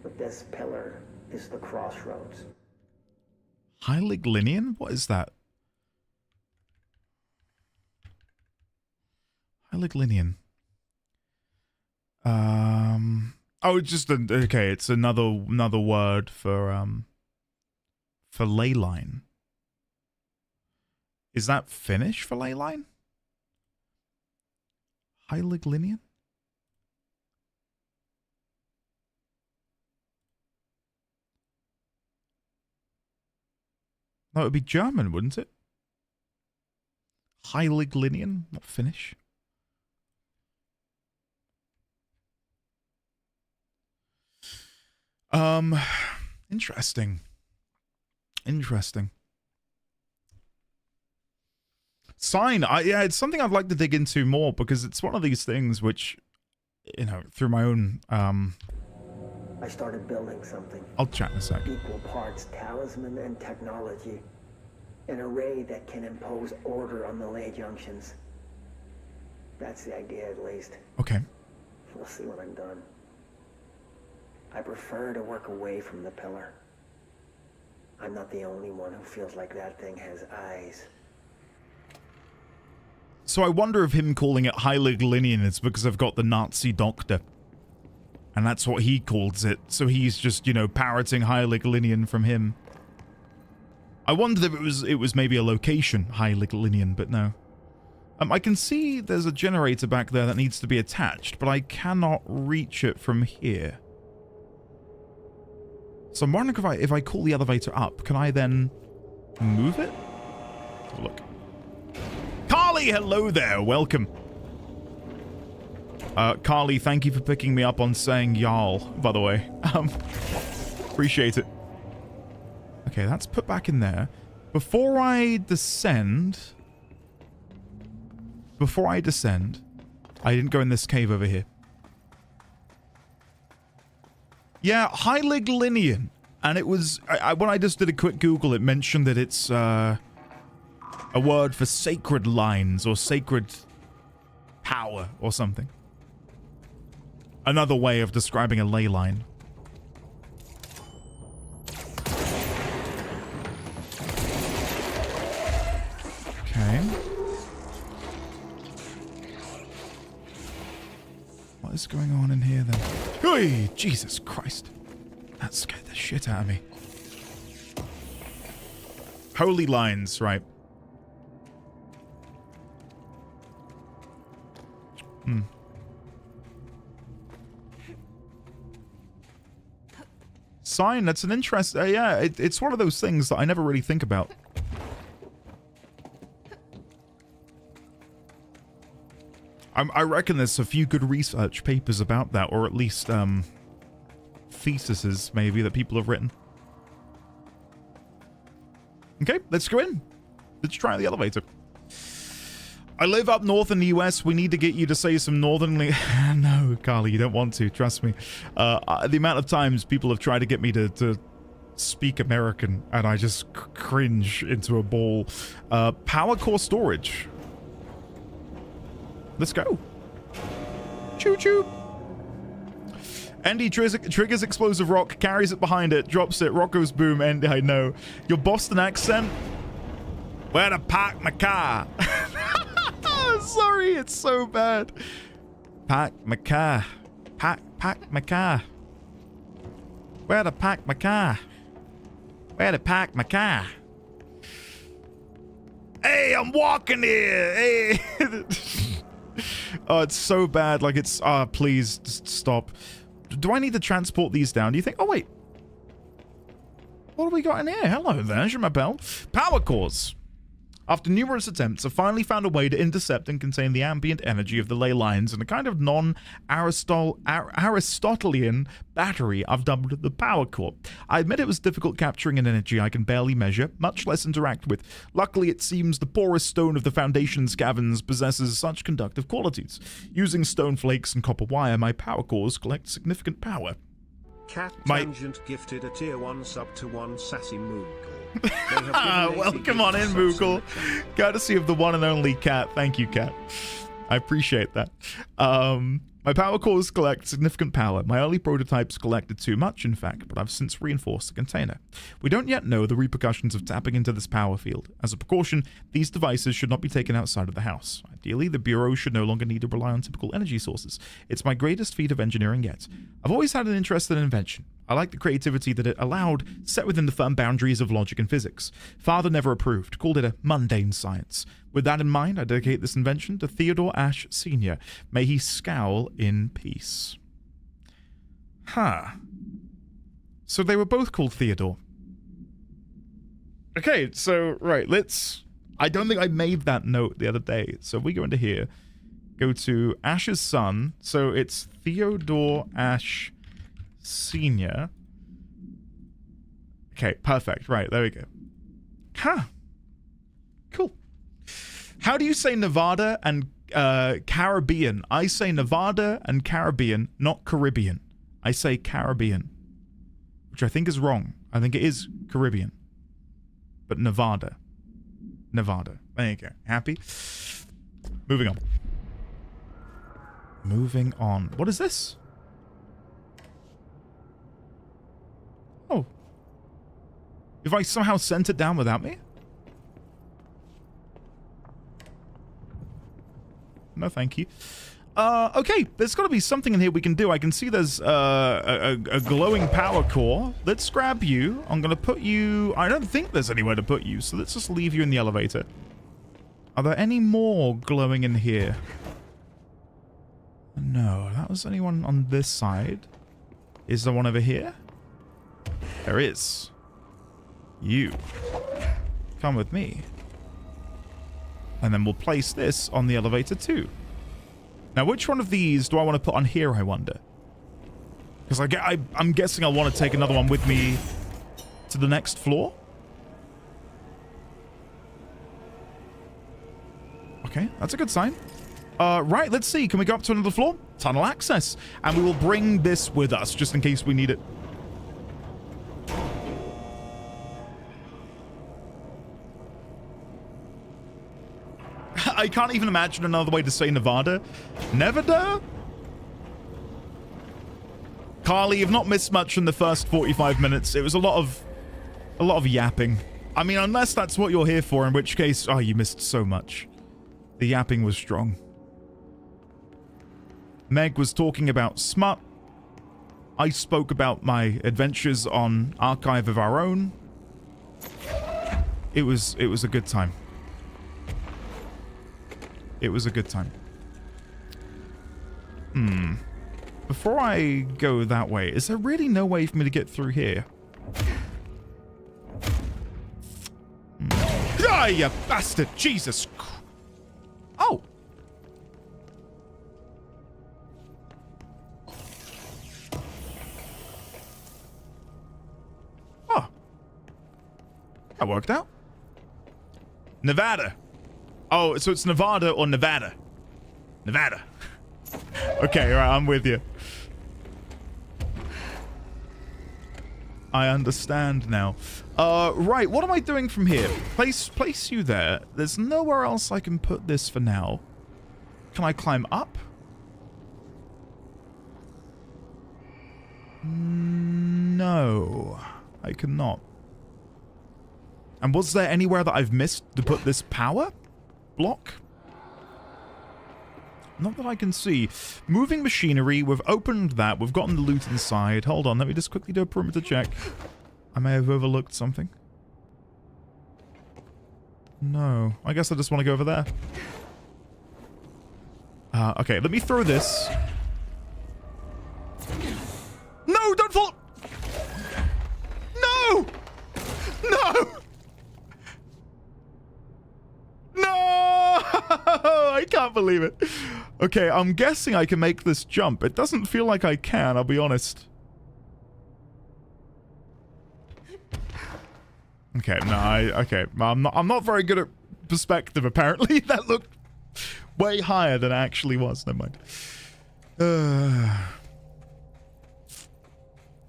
But this pillar is the crossroads. Hyligalinian? What is that? Hyligalinian. Oh, it's just okay. It's another word for ley line. Is that Finnish for ley line? Hyligalinian? No, it would be German, wouldn't it? Hyligalinian, not Finnish. Interesting. Sign. Yeah, it's something I'd like to dig into more because it's one of these things which, you know, through my own I started building something. I'll chat in a sec. Equal parts talisman and technology. An array that can impose order on the ley junctions. That's the idea, at least. Okay. We'll see when I'm done. I prefer to work away from the pillar. I'm not the only one who feels like that thing has eyes. So I wonder if him calling it Hyligalinian is because I've got the Nazi doctor. And that's what he calls it. So he's just, you know, parroting Hyligalinian from him. I wondered if it was maybe a location, Hyligalinian, but no. I can see there's a generator back there that needs to be attached, but I cannot reach it from here. So I'm wondering if I call the elevator up, can I then move it? Let's have a look. Carly, hello there, welcome. Carly, thank you for picking me up on saying y'all, by the way. Appreciate it. Okay, that's put back in there. Before I descend, I didn't go in this cave over here. Yeah, Hyligalinian. And it was, when I just did a quick Google, it mentioned that it's a word for sacred lines or sacred power or something. Another way of describing a ley line. Okay. What is going on in here then? Hey, Jesus Christ. That scared the shit out of me. Holy lines, right. Sign, that's an interest. Yeah, it's one of those things that I never really think about. I reckon there's a few good research papers about that, or at least theses maybe that people have written. Okay, let's go in. Let's try the elevator. I live up north in the US. We need to get you to say some northernly... No, Carly, you don't want to. Trust me. The amount of times people have tried to get me to speak American, and I just cringe into a ball. Power core storage. Let's go. Choo-choo. Andy triggers explosive rock, carries it behind it, drops it, rock goes boom, Andy, I know. Your Boston accent? Where to park my car? Sorry, it's so bad. Park my car. Park my car. Where to park my car? Where to park my car? Hey, I'm walking here. Hey. Oh, it's so bad. Like, it's... please, just stop. Do I need to transport these down? Do you think... Oh, wait. What have we got in here? Hello there, je m'appelle. Power cores. After numerous attempts, I finally found a way to intercept and contain the ambient energy of the ley lines in a kind of non-Aristotelian battery I've dubbed the power core. I admit it was difficult capturing an energy I can barely measure, much less interact with. Luckily, it seems the porous stone of the Foundation's caverns possesses such conductive qualities. Using stone flakes and copper wire, my power cores collect significant power. Cat Tangent gifted a tier 1 sub to one sassy Moogle. Welcome on in, Moogle. Courtesy of the one and only Cat. Thank you, Cat. I appreciate that. My power cores collect significant power. My early prototypes collected too much, in fact, but I've since reinforced the container. We don't yet know the repercussions of tapping into this power field. As a precaution, these devices should not be taken outside of the house. Ideally, the Bureau should no longer need to rely on typical energy sources. It's my greatest feat of engineering yet. I've always had an interest in invention. I like the creativity that it allowed, set within the firm boundaries of logic and physics. Father never approved, called it a mundane science. With that in mind, I dedicate this invention to Theodore Ashe Sr. May he scowl in peace. Huh. So they were both called Theodore. Okay, so, right, let's... I don't think I made that note the other day. So if we go into here, go to Ashe's son. So it's Theodore Ashe Senior. Okay, perfect. Right, there we go. Huh. Cool. How do you say Nevada and Caribbean? I say Nevada and Caribbean, not Caribbean. I say Caribbean, which I think is wrong. I think it is Caribbean. But Nevada. Nevada. There you go. Happy? Moving on. Moving on. What is this? Oh. If I somehow sent it down without me? No, thank you. Okay, there's got to be something in here we can do. I can see there's a glowing power core. Let's grab you. I'm going to put you... I don't think there's anywhere to put you, so let's just leave you in the elevator. Are there any more glowing in here? No, that was only one on this side. Is there one over here? There is. You. Come with me. And then we'll place this on the elevator too. Now, which one of these do I want to put on here, I wonder? Because I'm guessing I'll want to take another one with me to the next floor. Okay, that's a good sign. Right, let's see. Can we go up to another floor? Tunnel access. And we will bring this with us, just in case we need it. I can't even imagine another way to say Nevada. Nevada? Carly, you've not missed much in the first 45 minutes. It was a lot of yapping. I mean, unless that's what you're here for, in which case, oh, you missed so much. The yapping was strong. Meg was talking about smut. I spoke about my adventures on Archive of Our Own. It was a good time. It was a good time. Before I go that way, is there really no way for me to get through here? Ah, you bastard! Jesus. Oh. Oh. That worked out. Nevada. Oh, so it's Nevada or Nevada? Nevada. Okay, right, I'm with you. I understand now. Right, what am I doing from here? Place you there. There's nowhere else I can put this for now. Can I climb up? No, I cannot. And was there anywhere that I've missed to put this power block? Not that I can see. Moving machinery, we've opened that. We've gotten the loot inside. Hold on, let me just quickly do a perimeter check. I may have overlooked something. No, I guess I just want to go over there. Okay, let me throw this. No, don't fall! No! No! No! I can't believe it. Okay, I'm guessing I can make this jump. It doesn't feel like I can, I'll be honest. Okay, no, okay. I'm not very good at perspective, apparently. That looked way higher than it actually was. Never mind.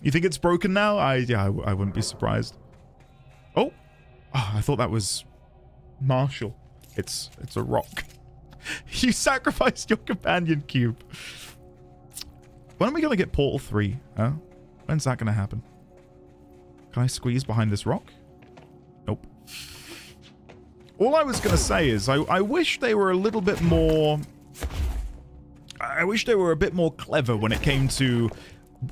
You think it's broken now? Yeah, I wouldn't be surprised. Oh, I thought that was Marshall. It's a rock. You sacrificed your companion cube. When are we gonna get Portal 3? Huh? When's that gonna happen? Can I squeeze behind this rock? Nope. All I was gonna say is I wish they were a little bit more... I wish they were a bit more clever when it came to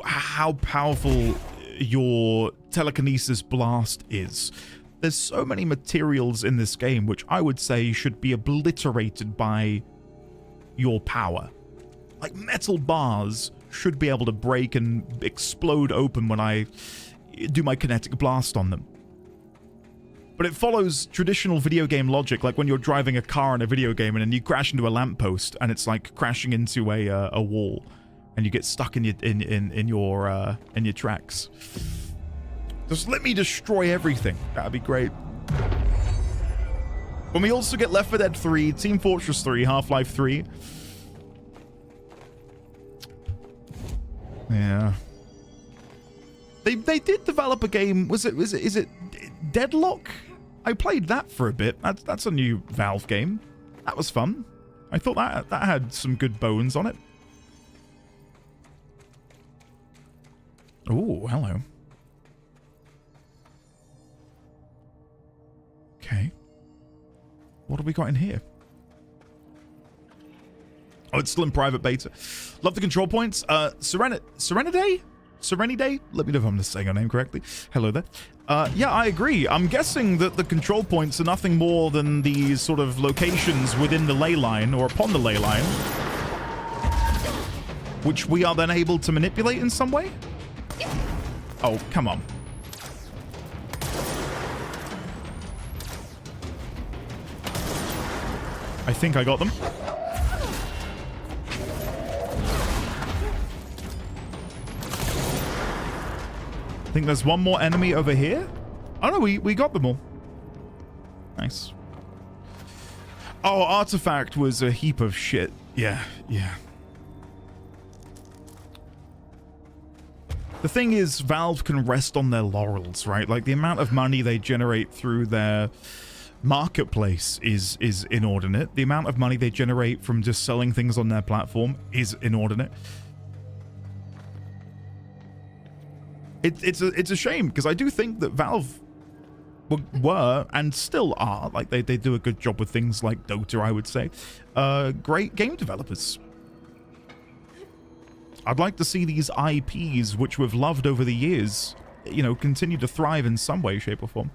how powerful your telekinesis blast is. There's so many materials in this game which I would say should be obliterated by your power. Like metal bars should be able to break and explode open when I do my kinetic blast on them. But it follows traditional video game logic, like when you're driving a car in a video game and then you crash into a lamppost and it's like crashing into a wall and you get stuck in your tracks. Just let me destroy everything. That'd be great. When we also get Left 4 Dead 3, Team Fortress 3, Half-Life 3. Yeah. They did develop a game. Is it Deadlock? I played that for a bit. That's a new Valve game. That was fun. I thought that had some good bones on it. Oh, hello. Okay. What have we got in here? Oh, it's still in private beta. Love the control points. Serenity? Let me know if I'm just saying her name correctly. Hello there. Yeah, I agree. I'm guessing that the control points are nothing more than these sort of locations within the ley line or upon the ley line, which we are then able to manipulate in some way. Oh, come on. I think I got them. I think there's one more enemy over here. Oh no, we got them all. Nice. Oh, Artifact was a heap of shit. Yeah. The thing is, Valve can rest on their laurels, right? Like, the amount of money they generate through their marketplace is inordinate. The amount of money they generate from just selling things on their platform is inordinate. It's a shame, because I do think that Valve were and still are, like, they do a good job with things like Dota, I would say. Great game developers. I'd like to see these IPs, which we've loved over the years, you know, continue to thrive in some way, shape, or form.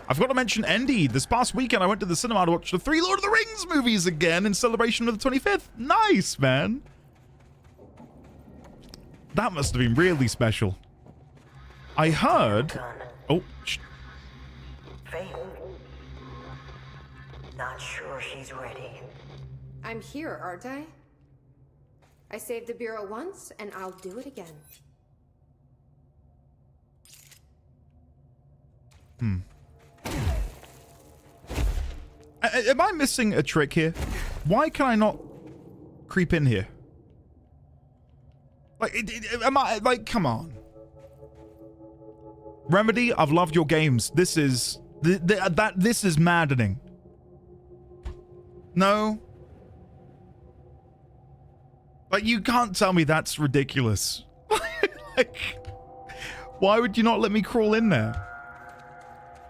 I've got to mention Endy. This past weekend, I went to the cinema to watch the 3 Lord of the Rings movies again in celebration of the 25th. Nice, man. That must have been really special. I heard... Oh, Faith. Not sure she's ready. I'm here, aren't I? I saved the Bureau once, and I'll do it again. Am I missing a trick here? Why can I not creep in here? Like, am I... Like, come on. Remedy, I've loved your games. This is... This is maddening. No? Like, you can't tell me that's ridiculous. Like, why would you not let me crawl in there?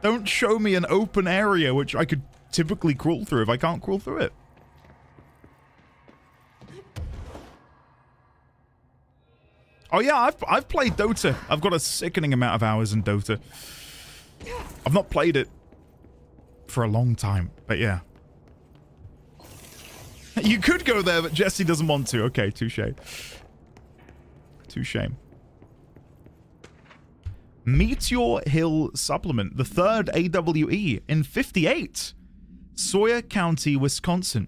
Don't show me an open area which I could typically crawl through if I can't crawl through it. Oh yeah, I've played Dota. I've got a sickening amount of hours in Dota. I've not played it for a long time, but yeah. You could go there, but Jesse doesn't want to. Okay, touche. Touche. Meteor Hill Supplement, the 3rd AWE in 58. Sawyer County, Wisconsin.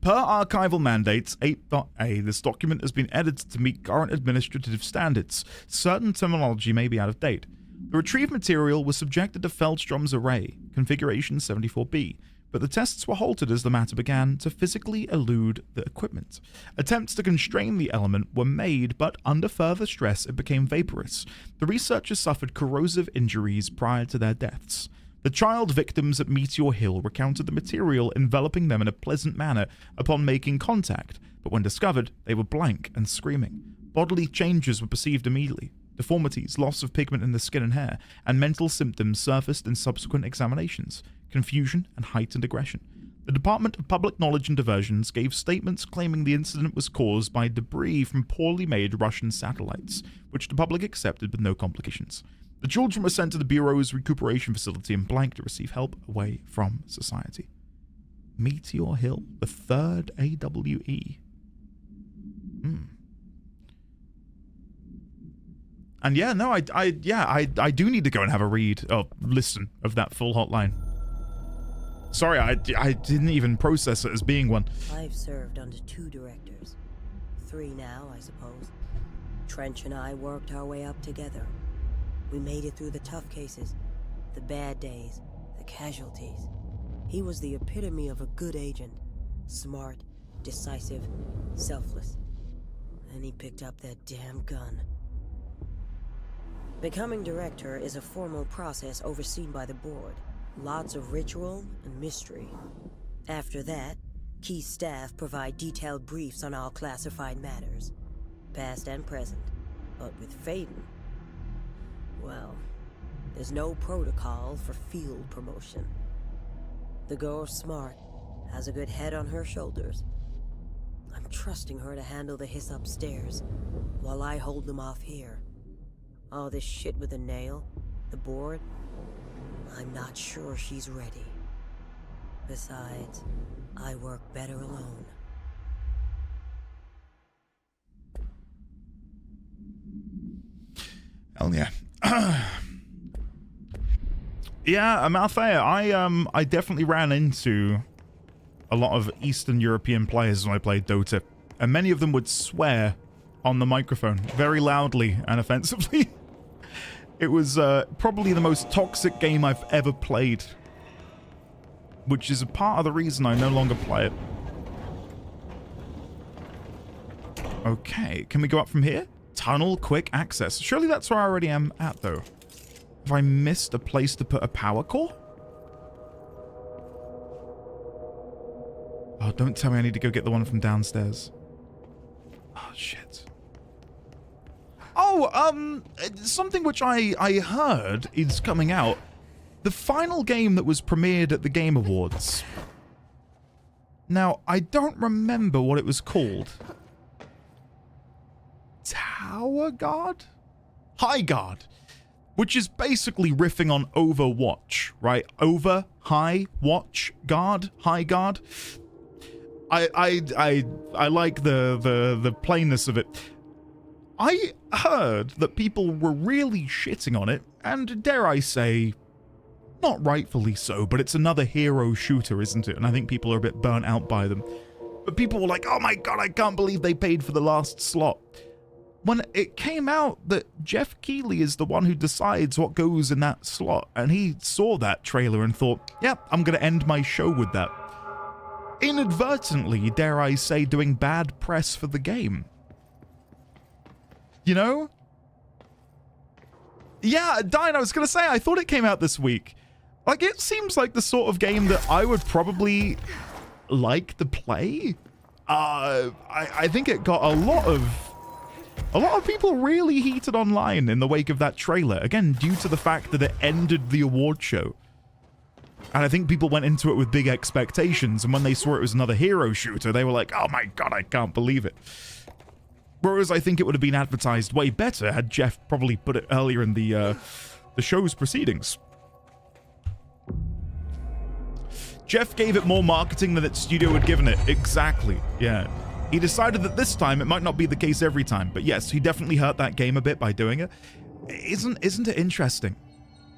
Per archival mandates 8.A, this document has been edited to meet current administrative standards. Certain terminology may be out of date. The retrieved material was subjected to Feldstrom's array, configuration 74B, but the tests were halted as the matter began to physically elude the equipment. Attempts to constrain the element were made, but under further stress it became vaporous. The researchers suffered corrosive injuries prior to their deaths. The child victims at Meteor Hill recounted the material enveloping them in a pleasant manner upon making contact, but when discovered, they were blank and screaming. Bodily changes were perceived immediately. Deformities, loss of pigment in the skin and hair, and mental symptoms surfaced in subsequent examinations. Confusion and heightened aggression. The Department of Public Knowledge and Diversions gave statements claiming the incident was caused by debris from poorly made Russian satellites, which the public accepted with no complications. The children were sent to the Bureau's recuperation facility in Blank to receive help away from society. Meteor Hill, the 3rd AWE. And yeah, no, I do need to go and have a read or listen of that full hotline. Sorry, I didn't even process it as being one. I've served under 2 directors. 3 now, I suppose. Trench and I worked our way up together. We made it through the tough cases, the bad days, the casualties. He was the epitome of a good agent. Smart, decisive, selfless. And he picked up that damn gun. Becoming director is a formal process overseen by the board. Lots of ritual and mystery. After that, key staff provide detailed briefs on all classified matters, past and present. But with Faden, well, there's no protocol for field promotion. The girl's smart, has a good head on her shoulders. I'm trusting her to handle the hiss upstairs, while I hold them off here. All this shit with the nail, the board, I'm not sure she's ready. Besides, I work better alone. Hell yeah. Yeah, Malthea, I definitely ran into a lot of Eastern European players when I played Dota, and many of them would swear on the microphone very loudly and offensively. It was probably the most toxic game I've ever played, which is a part of the reason I no longer play it. Okay, can we go up from here? Tunnel quick access. Surely that's where I already am at, though. Have I missed a place to put a power core? Oh, don't tell me I need to go get the one from downstairs. Oh, shit. Oh, something which I heard is coming out. The final game that was premiered at the Game Awards. Now, I don't remember what it was called. Tower Guard? High Guard. Which is basically riffing on Overwatch, right? Over, high, watch, guard, high guard. I like the plainness of it. I heard that people were really shitting on it, and dare I say, not rightfully so, but it's another hero shooter, isn't it? And I think people are a bit burnt out by them. But people were like, oh my god, I can't believe they paid for the last slot. When it came out that Jeff Keighley is the one who decides what goes in that slot, and he saw that trailer and thought, yeah, I'm going to end my show with that. Inadvertently, dare I say, doing bad press for the game. You know? Yeah, Dine, I was going to say, I thought it came out this week. Like, it seems like the sort of game that I would probably like to play. I think it got a lot of people really heated online in the wake of that trailer. Again, due to the fact that it ended the award show. And I think people went into it with big expectations, and when they saw it was another hero shooter, they were like, oh my god, I can't believe it. Whereas I think it would have been advertised way better had Jeff probably put it earlier in the show's proceedings. Jeff gave it more marketing than its studio had given it. Exactly, yeah. He decided that this time it might not be the case every time, but yes, he definitely hurt that game a bit by doing it. Isn't it interesting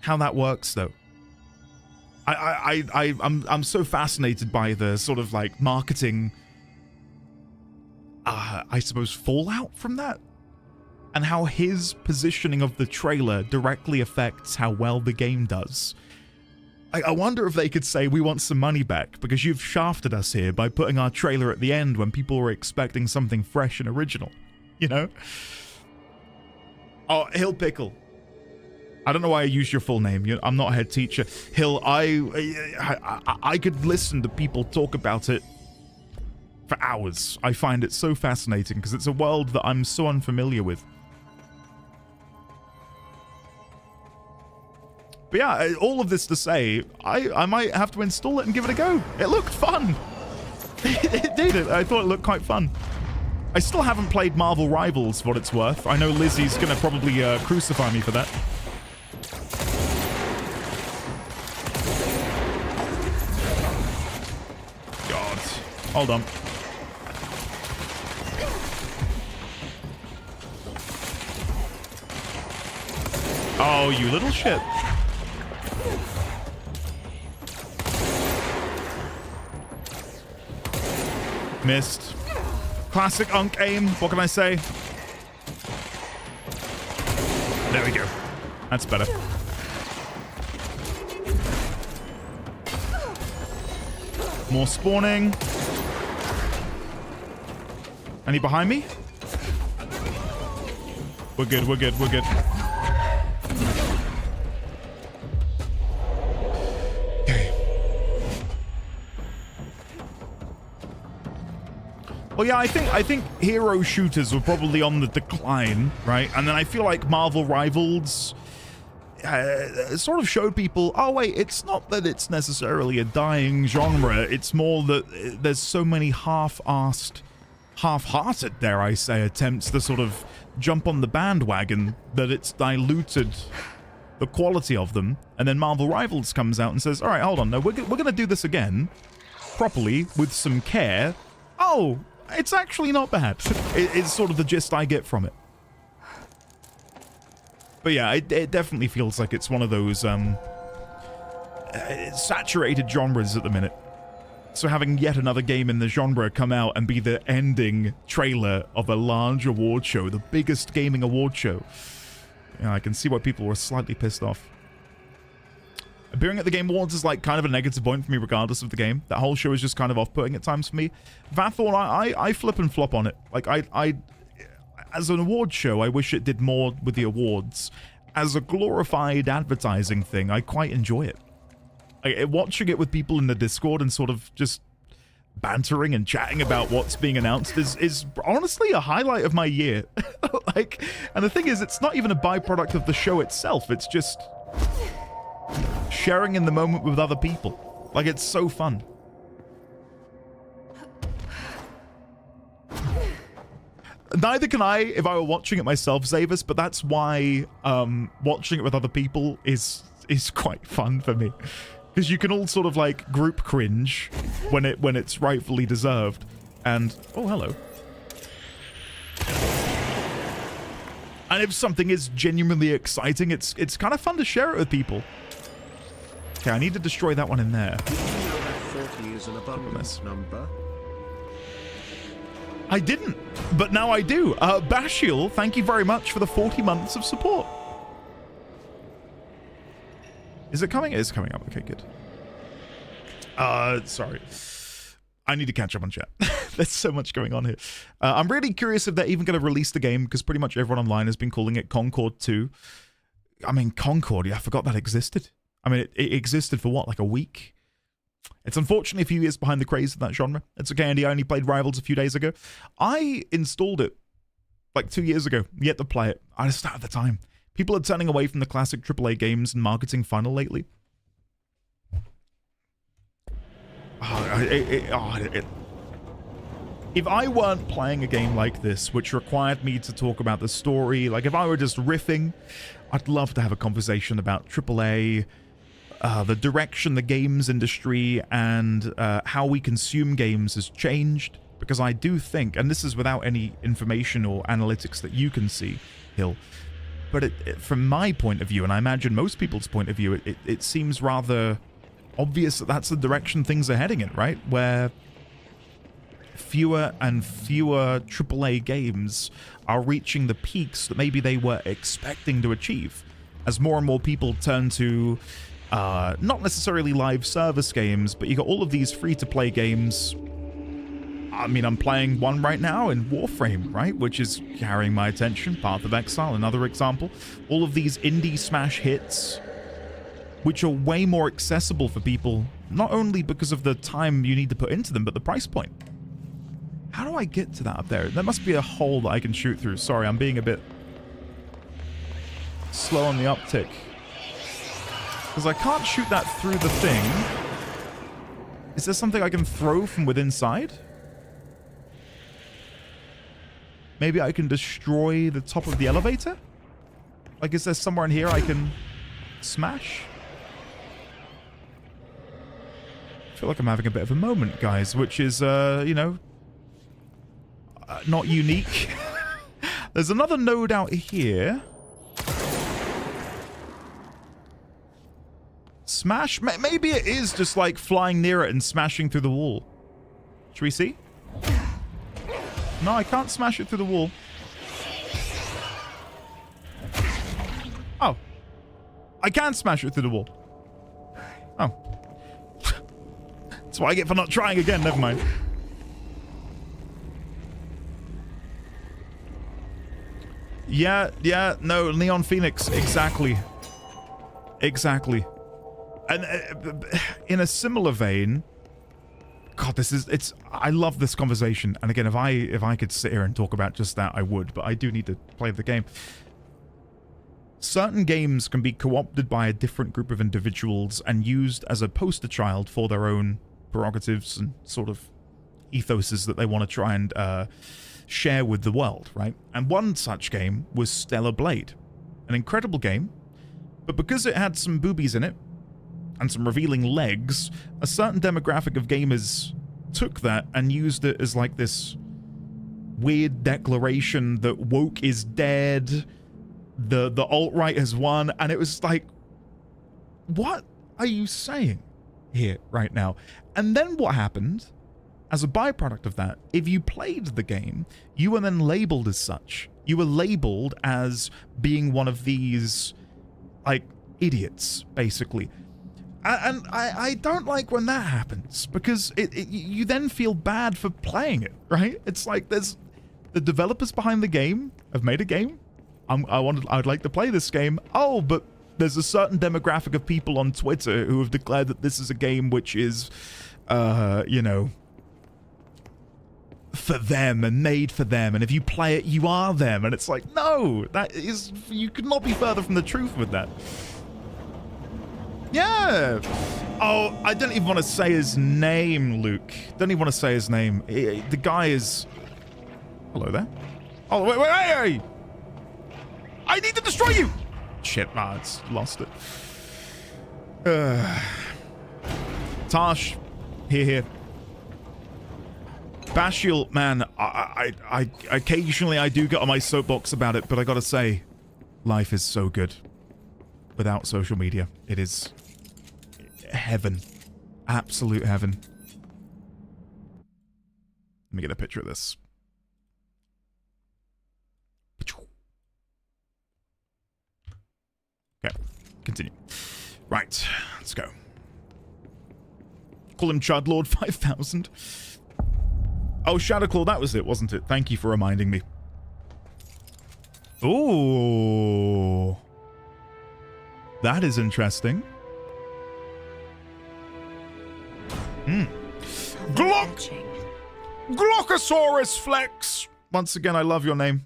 how that works, though? I'm so fascinated by the sort of like marketing, I suppose, fallout from that, and how his positioning of the trailer directly affects how well the game does. I wonder if they could say, we want some money back because you've shafted us here by putting our trailer at the end when people were expecting something fresh and original, you know? Oh, Hill Pickle. I don't know why I used your full name. I'm not a head teacher. Hill, I could listen to people talk about it for hours. I find it so fascinating because it's a world that I'm so unfamiliar with. But yeah, all of this to say, I might have to install it and give it a go. It looked fun. It did. I thought it looked quite fun. I still haven't played Marvel Rivals for what it's worth. I know Lizzie's going to probably crucify me for that. God. Hold on. Oh, you little shit. Missed. Classic Unk aim. What can I say? There we go. That's better. More spawning. Any behind me? We're good, we're good, we're good. Well, yeah, I think hero shooters were probably on the decline, right? And then I feel like Marvel Rivals sort of showed people, oh wait, it's not that it's necessarily a dying genre. It's more that there's so many half-assed, half-hearted, dare I say, attempts to sort of jump on the bandwagon that it's diluted the quality of them. And then Marvel Rivals comes out and says, all right, hold on, no, we're going to do this again properly with some care. Oh, it's actually not bad. It's sort of the gist I get from it. But yeah, it definitely feels like it's one of those saturated genres at the minute. So having yet another game in the genre come out and be the ending trailer of a large award show, the biggest gaming award show, yeah, I can see why people were slightly pissed off. Appearing at the Game Awards is like kind of a negative point for me regardless of the game. That whole show is just kind of off-putting at times for me. Vathorn, I flip and flop on it. Like, I as an award show, I wish it did more with the awards. as a glorified advertising thing, I quite enjoy it. Watching it with people in the Discord and sort of just bantering and chatting about what's being announced is honestly a highlight of my year. Like, and the thing is, it's not even a byproduct of the show itself. It's just sharing in the moment with other people. Like, it's so fun. Neither can I if I were watching it myself, Zavis, but that's why watching it with other people is quite fun for me. Because you can all sort of like group cringe when it's rightfully deserved. And oh, hello. And if something is genuinely exciting, it's kind of fun to share it with people. Okay, I need to destroy that one in there. Did you know that 40 is an abundance number? I didn't, but now I do. Bashiel, thank you very much for the 40 months of support. Is it coming? It is coming up. Okay, good. Sorry. I need to catch up on chat. There's so much going on here. I'm really curious if they're even going to release the game, because pretty much everyone online has been calling it Concord 2. I mean, Concord, yeah, I forgot that existed. I mean, it existed for what, like a week? It's unfortunately a few years behind the craze of that genre. It's okay, Andy. I only played Rivals a few days ago. I installed it like 2 years ago, yet to play it. I just don't have the time. People are turning away from the classic AAA games and marketing funnel lately. If I weren't playing a game like this, which required me to talk about the story, like if I were just riffing, I'd love to have a conversation about AAA, the direction the games industry and how we consume games has changed. Because I do think, and this is without any information or analytics that you can see, Hill, but from my point of view, and I imagine most people's point of view, it seems rather obvious that that's the direction things are heading in, right? Where fewer and fewer AAA games are reaching the peaks that maybe they were expecting to achieve, as more and more people turn to not necessarily live service games, but you got all of these free-to-play games. I mean, I'm playing one right now in Warframe, right? Which is carrying my attention. Path of Exile, another example. All of these indie smash hits, which are way more accessible for people, not only because of the time you need to put into them, but the price point. How do I get to that up there? There must be a hole that I can shoot through. Sorry, I'm being a bit slow on the uptick. Because I can't shoot that through the thing. Is there something I can throw from within inside? Maybe I can destroy the top of the elevator? Like, is there somewhere in here I can smash? I feel like I'm having a bit of a moment, guys, which is, you know, not unique. There's another node out here. Smash? Maybe it is just like flying near it and smashing through the wall. Should we see? No, I can't smash it through the wall. Oh. I can smash it through the wall. Oh. That's what I get for not trying again. Never mind. Yeah, no, Neon Phoenix. Exactly. Exactly. And in a similar vein... God, I love this conversation. And again, if I could sit here and talk about just that, I would. But I do need to play the game. Certain games can be co-opted by a different group of individuals and used as a poster child for their own prerogatives and sort of ethoses that they want to try and share with the world, right? And one such game was Stellar Blade. An incredible game, but because it had some boobies in it, and some revealing legs, a certain demographic of gamers took that and used it as like this weird declaration that woke is dead, the alt-right has won, and it was like, what are you saying here right now? And then what happened, as a byproduct of that, if you played the game, you were then labeled as such. You were labeled as being one of these, like, idiots, basically. And I don't like when that happens, because you then feel bad for playing it, right? It's like there's the developers behind the game have made a game, I'd like to play this game. Oh, but there's a certain demographic of people on Twitter who have declared that this is a game which is, you know, for them and made for them, and if you play it, you are them. And it's like, no, you could not be further from the truth with that. Yeah. Oh, I don't even want to say his name, Luke. Don't even want to say his name. The guy is... Hello there. Oh, wait. I need to destroy you. Shit, it's lost it. Tosh, here. Bashiel, man, I occasionally I do get on my soapbox about it, but I gotta say, life is so good without social media. It is heaven. Absolute heaven. Let me get a picture of this. Okay, continue. Right, let's go. Call him Chudlord 5000. Oh, Shadowclaw, that was it, wasn't it? Thank you for reminding me. Ooh. That is interesting. Glockosaurus Flex! Once again, I love your name.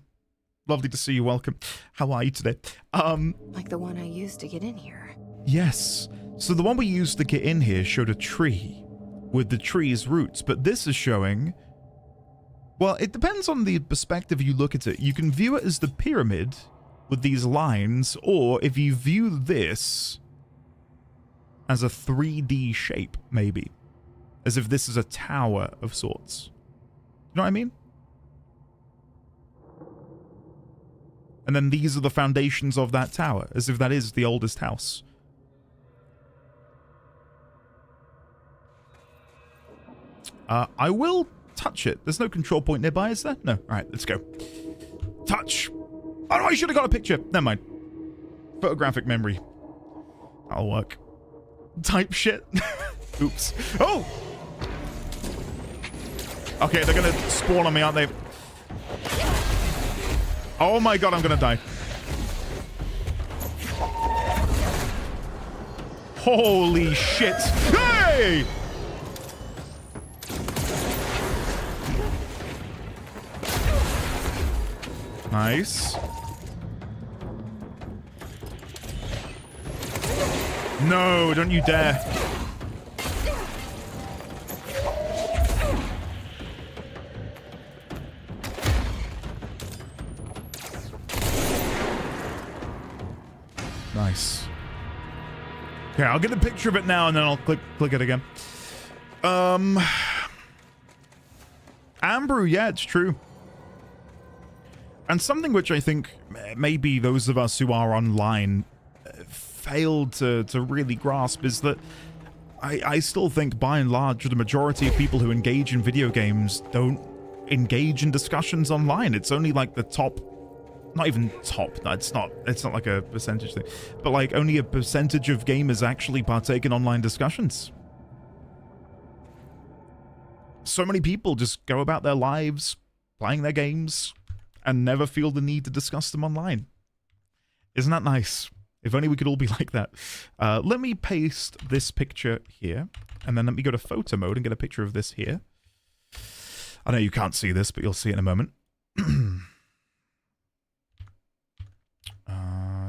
Lovely to see you. Welcome. How are you today? Like the one I used to get in here. Yes. So the one we used to get in here showed a tree with the tree's roots, but this is showing... Well, it depends on the perspective you look at it. You can view it as the pyramid with these lines, or if you view this as a 3D shape, maybe. As if this is a tower of sorts. You know what I mean? And then these are the foundations of that tower, as if that is the oldest house. I will touch it. There's no control point nearby, is there? No. Alright, let's go. Touch! Oh no, I should have got a picture. Never mind. Photographic memory. That'll work. Type shit. Oops. Oh! Okay, they're gonna spawn on me, aren't they? Oh my god, I'm gonna die. Holy shit. Hey! Nice. No, don't you dare. Nice. Okay, I'll get a picture of it now and then I'll click it again. Ambrew, yeah, it's true. And something which I think maybe those of us who are online failed to really grasp is that I still think by and large the majority of people who engage in video games don't engage in discussions online. It's only like the top, not even top, it's not like a percentage thing, but like only a percentage of gamers actually partake in online discussions. So many people just go about their lives playing their games and never feel the need to discuss them online. Isn't that nice? If only we could all be like that. Let me paste this picture here, and then let me go to photo mode and get a picture of this here. I know you can't see this, but you'll see it in a moment.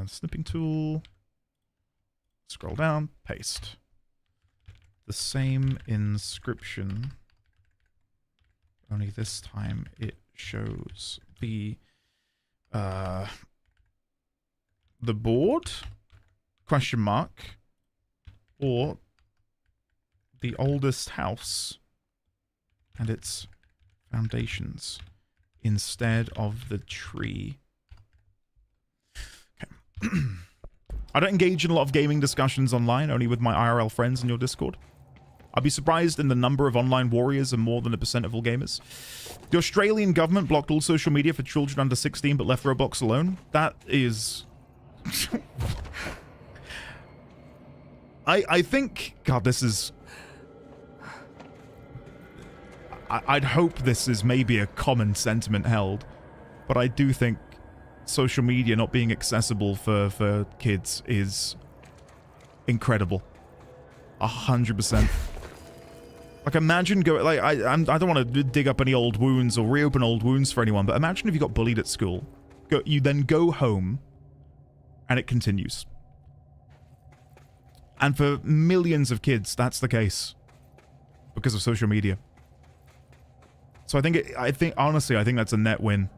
Snipping tool. Scroll down, paste. The same inscription, only this time it shows the board, question mark, or the oldest house and its foundations instead of the tree. Okay. I don't engage in a lot of gaming discussions online, only with my IRL friends in your Discord. I'd be surprised in the number of online warriors are more than 1% of all gamers. The Australian government blocked all social media for children under 16 but left Roblox alone. That is... I think... God, this is... I'd hope this is maybe a common sentiment held, but I do think social media not being accessible for kids is incredible. 100%. Like, imagine go like I don't want to dig up any old wounds or reopen old wounds for anyone, but imagine if you got bullied at school. You then go home, and it continues. And for millions of kids, that's the case because of social media. So I think honestly, I think that's a net win.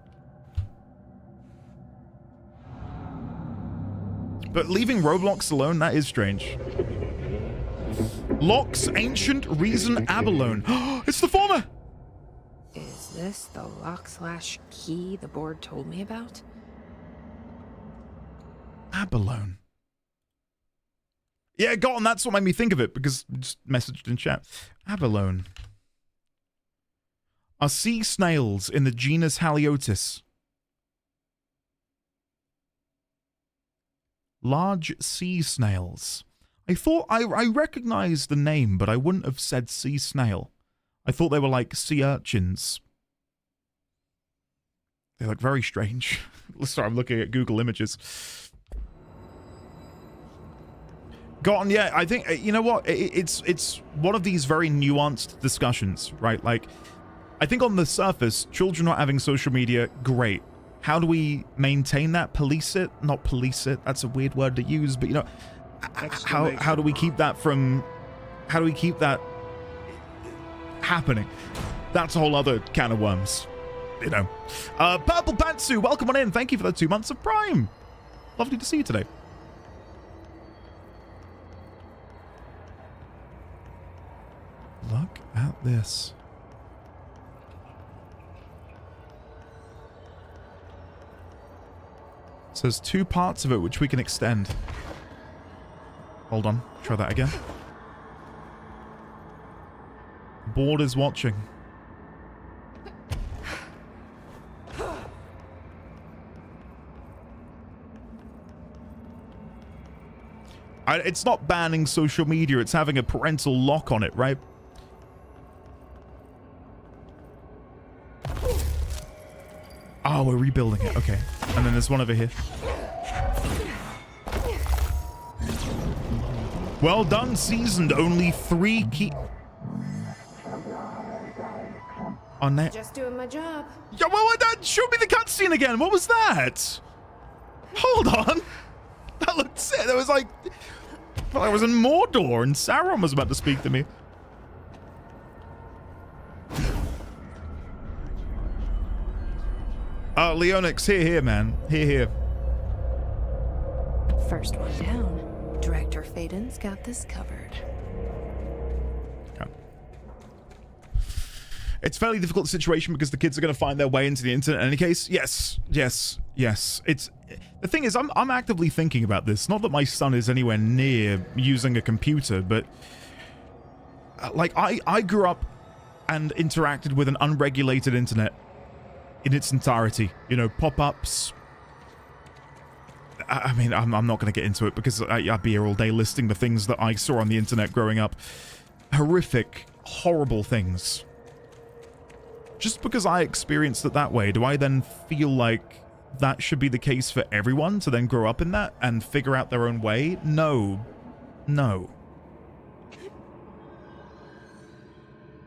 But leaving Roblox alone, that is strange. Locke's Ancient Reason Abalone. It's the former! Is this the lock/key the board told me about? Abalone. Yeah, got on. That's what made me think of it, because I just messaged in chat. Abalone. Are sea snails in the genus Haliotis. Large sea snails. I thought I recognized the name, but I wouldn't have said sea snail. I thought they were like sea urchins. They look very strange. Sorry, I'm looking at Google Images. Got on, yeah, I think, you know what? It's one of these very nuanced discussions, right? Like, I think on the surface, children not having social media, great. How do we maintain that? Police it? Not police it. That's a weird word to use, but you know, how do we keep that from, how do we keep that happening? That's a whole other can of worms, you know. Purple Pantsu, welcome on in. Thank you for the 2 months of Prime. Lovely to see you today. Look at this. So there's 2 parts of it which we can extend. Hold on, try that again. Board is watching. It's not banning social media, it's having a parental lock on it, right? Oh, we're rebuilding it. Okay. And then there's one over here. Well done, seasoned. Only 3 key... On that. Just doing my job. Yeah, well, show me the cutscene again. What was that? Hold on. That looked sick. That was like... Well, I was in Mordor and Sauron was about to speak to me. Leonix, here, man. Here. First one down. Director Faden's got this covered. Okay. It's a fairly difficult situation because the kids are going to find their way into the internet in any case. Yes. It's the thing is, I'm actively thinking about this. Not that my son is anywhere near using a computer, but like I grew up and interacted with an unregulated internet in its entirety. You know, pop-ups. I mean, I'm not going to get into it because I'd be here all day listing the things that I saw on the internet growing up. Horrific, horrible things. Just because I experienced it that way, do I then feel like that should be the case for everyone to then grow up in that and figure out their own way? No.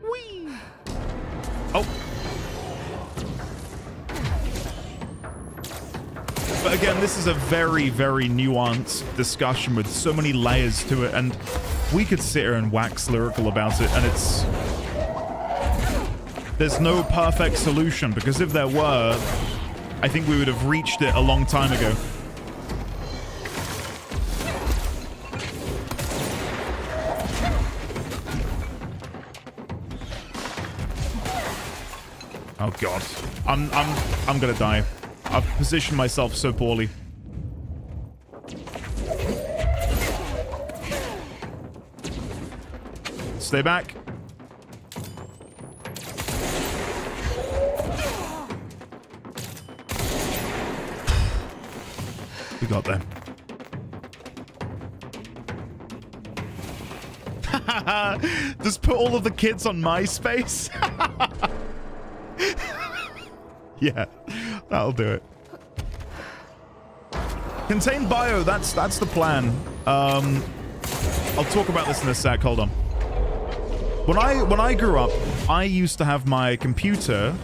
Whee! Oh. But again, this is a very, very nuanced discussion with so many layers to it, and we could sit here and wax lyrical about it, and it's... There's no perfect solution, because if there were, I think we would have reached it a long time ago. Oh god. I'm gonna die. I've positioned myself so poorly. Stay back. We got them. Just put all of the kids on MySpace. Yeah, that'll do it. Contain bio, that's the plan. I'll talk about this in a sec, hold on. When I grew up, I used to have my computer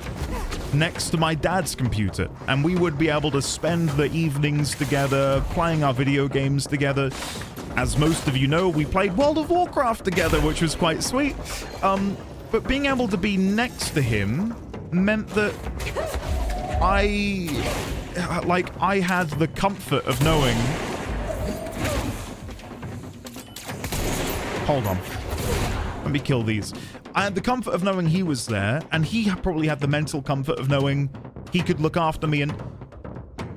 next to my dad's computer, and we would be able to spend the evenings together playing our video games together. As most of you know, we played World of Warcraft together, which was quite sweet. But being able to be next to him meant that I had the comfort of knowing... Hold on. Let me kill these. I had the comfort of knowing he was there, and he probably had the mental comfort of knowing he could look after me and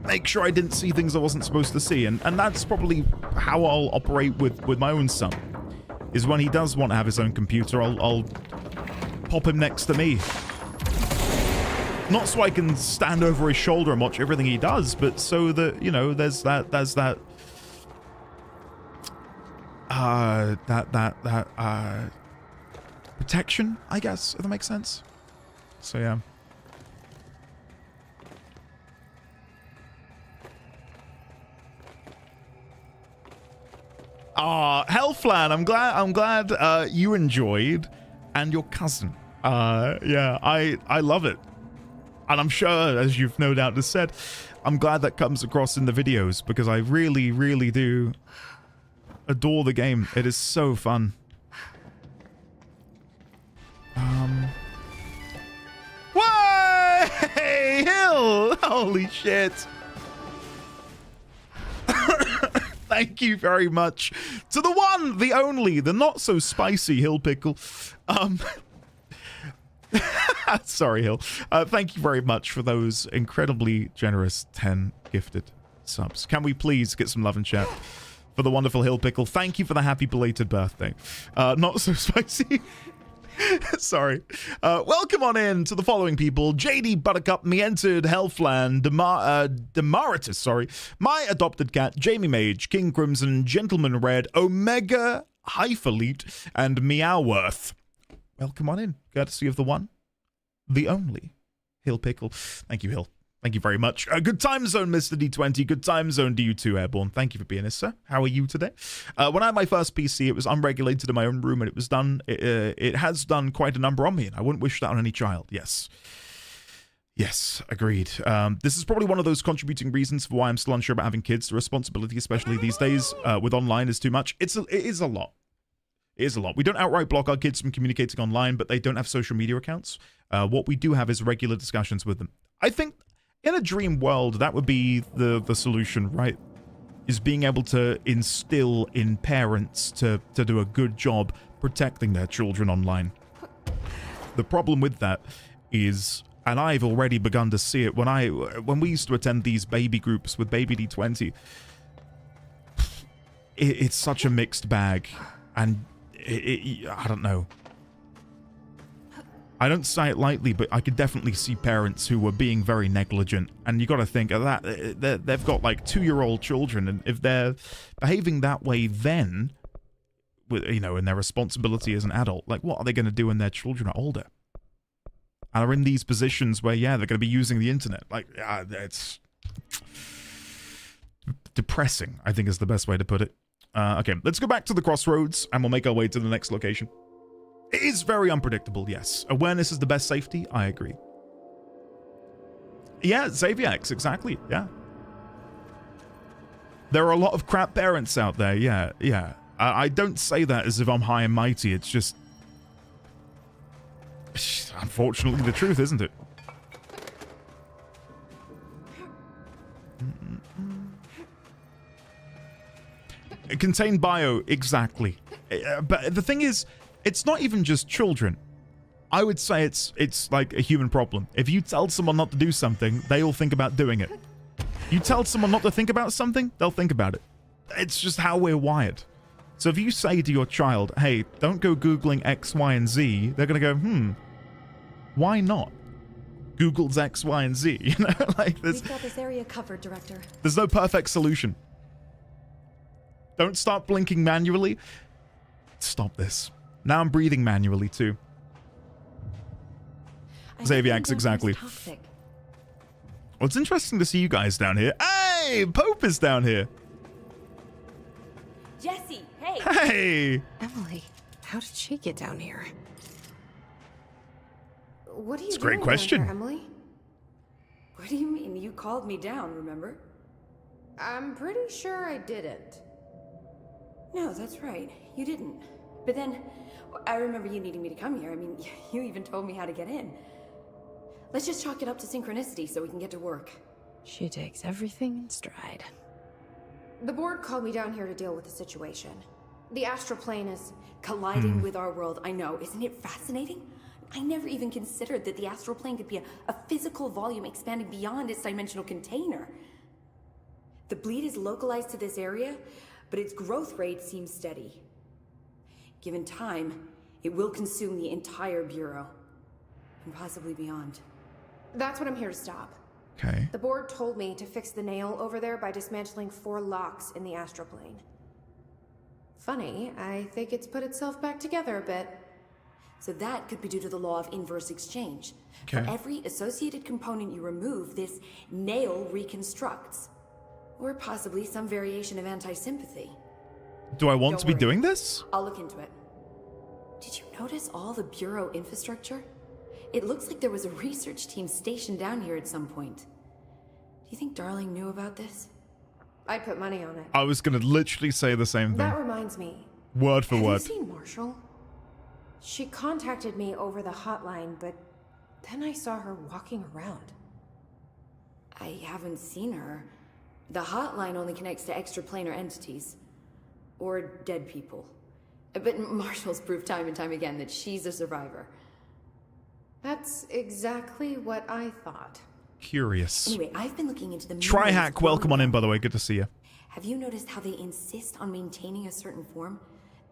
make sure I didn't see things I wasn't supposed to see. And that's probably how I'll operate with my own son, is when he does want to have his own computer, I'll pop him next to me. Not so I can stand over his shoulder and watch everything he does, but so that, you know, there's that protection, I guess, if that makes sense. So yeah. Hellflan, I'm glad you enjoyed, and your cousin. Yeah, I love it. And I'm sure, as you've no doubt just said, I'm glad that comes across in the videos, because I really, really do adore the game. It is so fun. Way! Hill! Holy shit. Thank you very much to the one, the only, the not so spicy Hill Pickle. Sorry, Hill. Thank you very much for those incredibly generous 10 gifted subs. Can we please get some love and chat for the wonderful Hill Pickle? Thank you for the happy belated birthday. Not so spicy. Sorry. Welcome on in to the following people: JD Buttercup, Me Entered, Hellflan, Demaritus, sorry, My Adopted Cat, Jamie Mage, King Crimson, Gentleman Red, Omega Hyphalete, and Meowworth. Welcome on in, courtesy of the one, the only, Hill Pickle. Thank you, Hill. Thank you very much. Good time zone, Mr. D20. Good time zone to you too, Airborne. Thank you for being here, sir. How are you today? When I had my first PC, it was unregulated in my own room, and it was done. It has done quite a number on me, and I wouldn't wish that on any child. Yes. Yes, agreed. This is probably one of those contributing reasons for why I'm still unsure about having kids. The responsibility, especially these days, with online is too much. It is a lot. It is a lot. We don't outright block our kids from communicating online, but they don't have social media accounts. What we do have is regular discussions with them. I think in a dream world, that would be the solution, right? Is being able to instill in parents to do a good job protecting their children online. The problem with that is, and I've already begun to see it, when we used to attend these baby groups with Baby D20, it's such a mixed bag, and I don't know. I don't say it lightly, but I could definitely see parents who were being very negligent. And you got to think of that. They've got like 2-year-old children, and if they're behaving that way, then, you know, in their responsibility as an adult, like what are they going to do when their children are older? And are in these positions where, yeah, they're going to be using the internet. Like, it's depressing, I think is the best way to put it. Okay, let's go back to the crossroads, and we'll make our way to the next location. It is very unpredictable, yes. Awareness is the best safety, I agree. Yeah, Xavierx, exactly, yeah. There are a lot of crap parents out there, yeah. I don't say that as if I'm high and mighty, it's just... unfortunately the truth, isn't it? It contained bio, exactly. But the thing is, it's not even just children. I would say it's like a human problem. If you tell someone not to do something, they'll think about doing it. You tell someone not to think about something, they'll think about it. It's just how we're wired. So if you say to your child, hey, don't go Googling X, Y, and Z, they're going to go, why not? Google's X, Y, and Z, you know? Like, We've got this area covered, Director. There's no perfect solution. Don't start blinking manually. Stop this. Now I'm breathing manually, too. Xavierx, exactly. Well, it's interesting to see you guys down here. Hey! Hey, Pope is down here. Jesse, hey! Hey! Emily, how did she get down here? What are you It's a great doing down question. here, Emily? What do you mean? You called me down, remember? I'm pretty sure I didn't. No, that's right. You didn't. But then, I remember you needing me to come here. I mean, you even told me how to get in. Let's just chalk it up to synchronicity so we can get to work. She takes everything in stride. The board called me down here to deal with the situation. The astral plane is... Colliding with our world, I know. Isn't it fascinating? I never even considered that the astral plane could be a physical volume expanding beyond its dimensional container. The bleed is localized to this area, but its growth rate seems steady. Given time, it will consume the entire Bureau, and possibly beyond. That's what I'm here to stop. Okay. The board told me to fix the nail over there by dismantling 4 locks in the astral plane. Funny, I think it's put itself back together a bit. So that could be due to the law of inverse exchange. Okay. For every associated component you remove, this nail reconstructs. Or possibly some variation of anti-sympathy. Do I want Don't to be worry. doing this? I'll look into it. Did you notice all the Bureau infrastructure? It looks like there was a research team stationed down here at some point. Do you think Darling knew about this? I'd put money on it. I was going to literally say the same thing. That reminds me. Word for Have you word. seen Marshall? She contacted me over the hotline, but then I saw her walking around. I haven't seen her. The hotline only connects to extraplanar entities. Or dead people. But Marshall's proved time and time again that she's a survivor. That's exactly what I thought. Curious. Anyway, I've been looking into the... Trihack, welcome on in, by the way. Good to see you. Have you noticed how they insist on maintaining a certain form?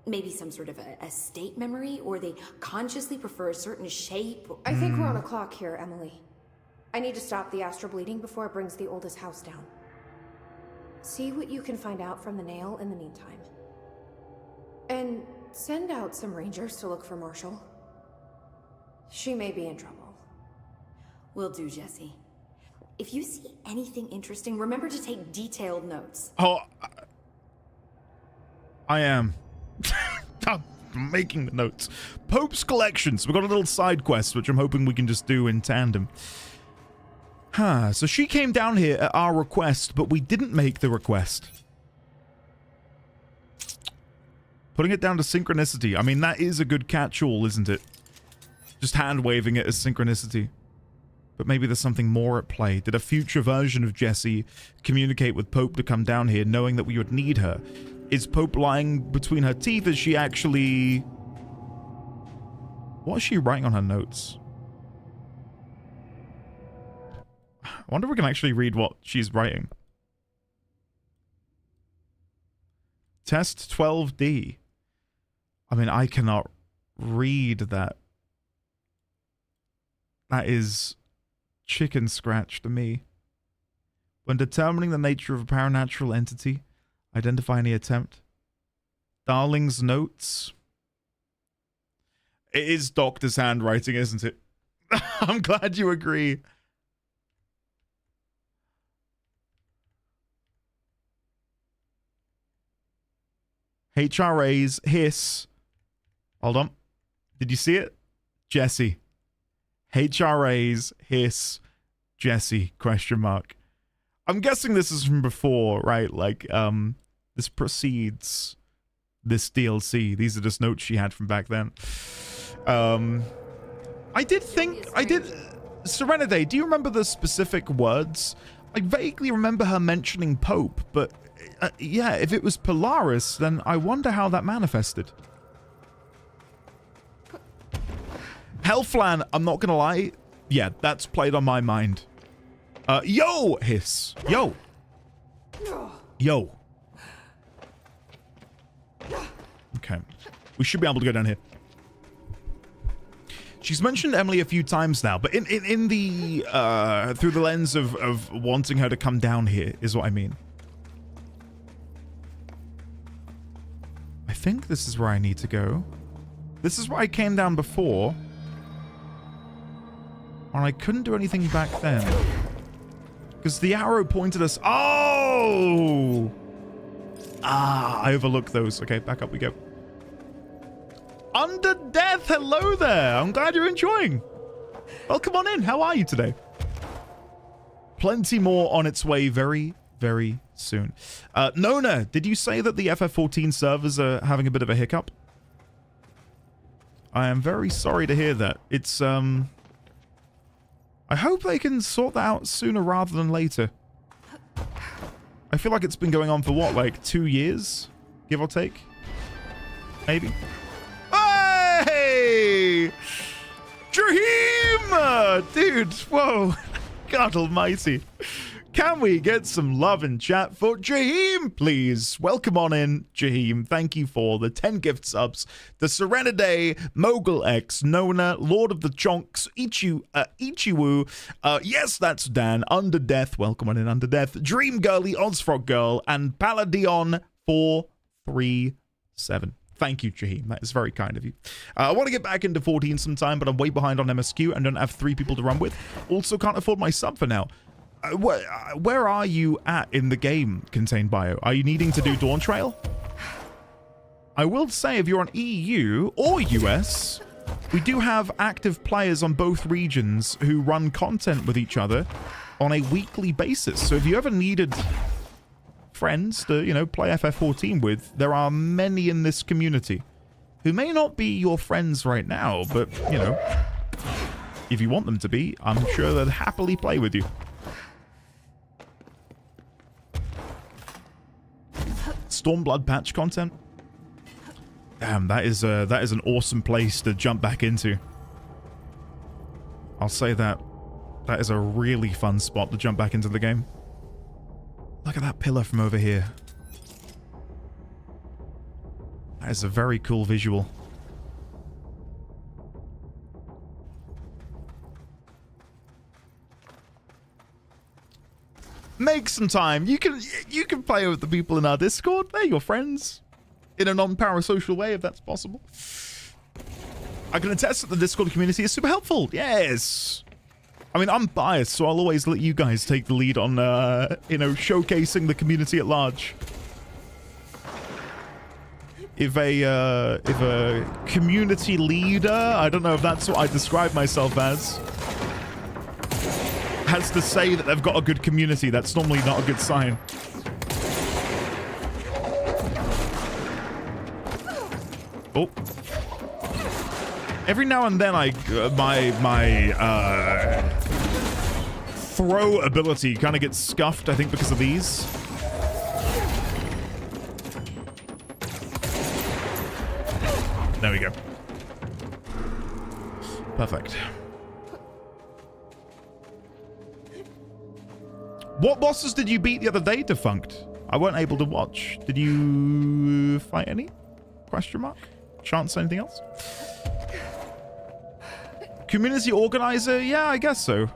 Maybe some sort of a state memory, or they consciously prefer a certain shape? I think we're on a clock here, Emily. I need to stop the astral bleeding before it brings the oldest house down. See what you can find out from the nail in the meantime. And send out some rangers to look for Marshall. She may be in trouble. Will do, Jesse. If you see anything interesting, remember to take detailed notes. Oh, I am. I'm making the notes. Pope's Collections. We've got a little side quest, which I'm hoping we can just do in tandem. So she came down here at our request, but we didn't make the request. Putting it down to synchronicity. I mean, that is a good catch-all, isn't it? Just hand-waving it as synchronicity. But maybe there's something more at play. Did a future version of Jessie communicate with Pope to come down here, knowing that we would need her? Is Pope lying between her teeth? Is she actually... What is she writing on her notes? I wonder if we can actually read what she's writing. Test 12D. I mean, I cannot read that. That is chicken scratch to me. When determining the nature of a paranatural entity, identify any attempt. Darling's notes. It is Doctor's handwriting, isn't it? I'm glad you agree. HRA's hiss. Hold on. Did you see it? Jesse. HRA's hiss. Jesse, question mark. I'm guessing this is from before, right? Like, this precedes this DLC. These are just notes she had from back then. I did... Serenade, do you remember the specific words? I vaguely remember her mentioning Pope, but yeah, if it was Polaris, then I wonder how that manifested. Hellflan, I'm not gonna lie. Yeah, that's played on my mind. Yo, hiss. Yo. Yo. Okay. We should be able to go down here. She's mentioned Emily a few times now, but in the through the lens of wanting her to come down here is what I mean. I think this is where I need to go. This is where I came down before. And I couldn't do anything back then. Because the arrow pointed us. Oh! I overlooked those. Okay, back up we go. Under Death, hello there. I'm glad you're enjoying. Well, come on in. How are you today? Plenty more on its way very, very soon. Nona, did you say that the FF14 servers are having a bit of a hiccup? I am very sorry to hear that. It's, I hope they can sort that out sooner rather than later. I feel like it's been going on for what, like 2 years? Give or take? Maybe? Hey! Jaheim! Dude, whoa. God almighty. Can we get some love in chat for Jaheim, please? Welcome on in, Jaheim. Thank you for the 10 gift subs. The Serenade, Mogul X, Nona, Lord of the Chonks, Ichiwu. Yes, that's Dan. Under Death. Welcome on in, Under Death. Dream Girly, Ozfrog Girl, and Paladion 437. Thank you, Jaheim. That is very kind of you. I want to get back into 14 sometime, but I'm way behind on MSQ and don't have 3 people to run with. Also can't afford my sub for now. Where are you at in the game, Contained Bio? Are you needing to do Dawn Trail? I will say if you're on EU or US, we do have active players on both regions who run content with each other on a weekly basis. So if you ever needed friends to, you know, play FF14 with, there are many in this community who may not be your friends right now, but, you know, if you want them to be, I'm sure they'd happily play with you. Stormblood patch content. Damn, that is an awesome place to jump back into. I'll say that. That is a really fun spot to jump back into the game. Look at that pillar from over here. That is a very cool visual. Make some time. You can play with the people in our Discord. They're your friends. In a non-parasocial way, if that's possible. I can attest that the Discord community is super helpful. Yes. I mean, I'm biased, so I'll always let you guys take the lead on, you know, showcasing the community at large. If a community leader, I don't know if that's what I describe myself as, has to say that they've got a good community, that's normally not a good sign. Oh. Every now and then my throw ability kind of gets scuffed, I think, because of these. There we go. Perfect. What bosses did you beat the other day, Defunct? I weren't able to watch. Did you fight any? Question mark? Chance anything else? Community organizer? Yeah, I guess so.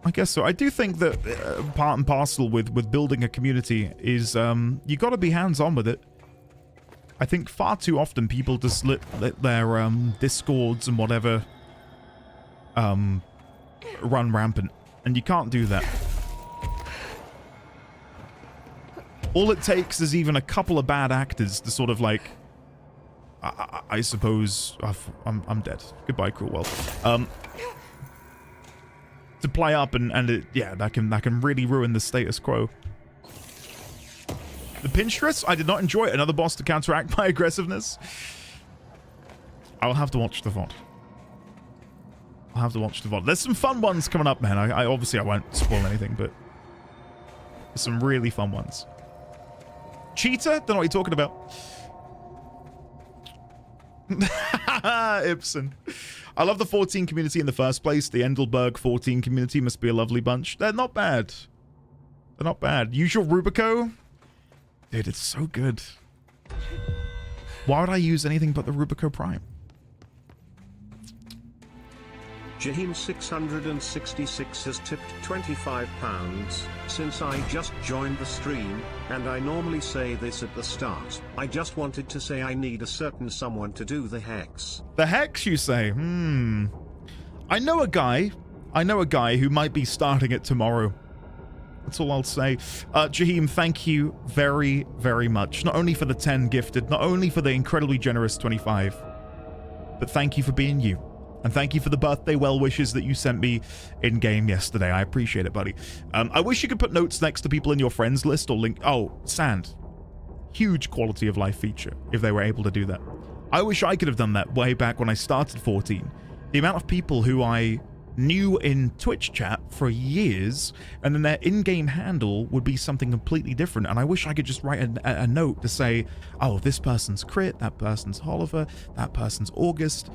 I guess so. I do think that part and parcel with building a community is you got to be hands-on with it. I think far too often people just let their discords and whatever run rampant, and you can't do that. All it takes is even a couple of bad actors to sort of like, I suppose, I'm dead. Goodbye, cruel world. To play up and it, yeah, that can really ruin the status quo. The Pinstress, I did not enjoy it. Another boss to counteract my aggressiveness. I'll have to watch the VOD. I'll have to watch the VOD. There's some fun ones coming up, man. I obviously I won't spoil anything, but there's some really fun ones. Cheetah? Don't know what you're talking about. Ibsen. I love the 14 community in the first place. The Endelberg 14 community must be a lovely bunch. They're not bad. They're not bad. Usual Rubico? Dude, it's so good. Why would I use anything but the Rubico Prime? Jaheim 666 has tipped £25 since I just joined the stream, and I normally say this at the start. I just wanted to say I need a certain someone to do the hex. The hex, you say? I know a guy I know a guy who might be starting it tomorrow. That's all I'll say. Jaheim, thank you very, very much. Not only for the 10 gifted, not only for the incredibly generous 25, but thank you for being you. And thank you for the birthday well wishes that you sent me in-game yesterday. I appreciate it, buddy. I wish you could put notes next to people in your friends list or link... Oh, Sand. Huge quality of life feature, if they were able to do that. I wish I could have done that way back when I started 14. The amount of people who I knew in Twitch chat for years, and then their in-game handle would be something completely different, and I wish I could just write a note to say, oh, this person's Crit, that person's Oliver, that person's August.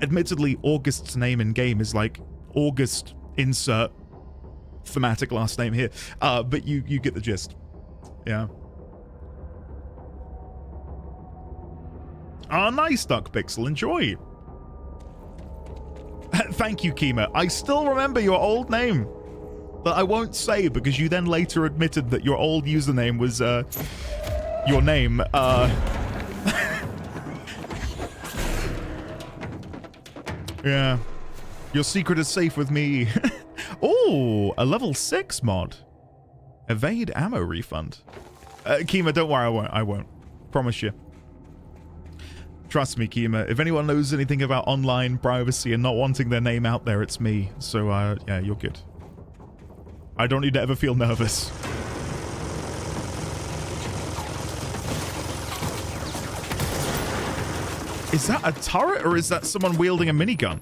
Admittedly, August's name in-game is like August insert thematic last name here, but you get the gist. Yeah. Ah, nice, Duck Pixel. Enjoy. Thank you, Kima. I still remember your old name. But I won't say because you then later admitted that your old username was, your name. Yeah. Your secret is safe with me. Oh, a level 6 mod. Evade ammo refund. Kima, don't worry, I won't. Promise you. Trust me, Kima. If anyone knows anything about online privacy and not wanting their name out there, it's me. So, yeah, you're good. I don't need to ever feel nervous. Is that a turret or is that someone wielding a minigun?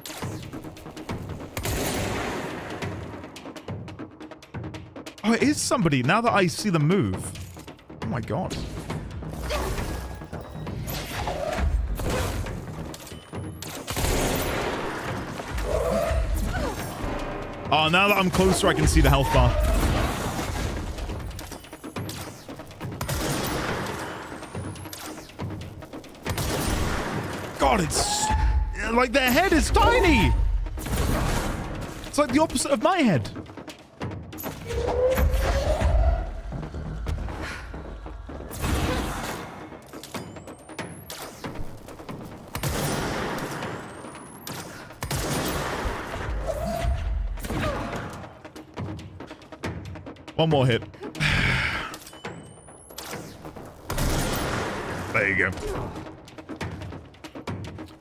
Oh, it is somebody now that I see them move. Oh my god. Oh, now that I'm closer, I can see the health bar. God, it's like their head is tiny. It's like the opposite of my head. One more hit. There you go.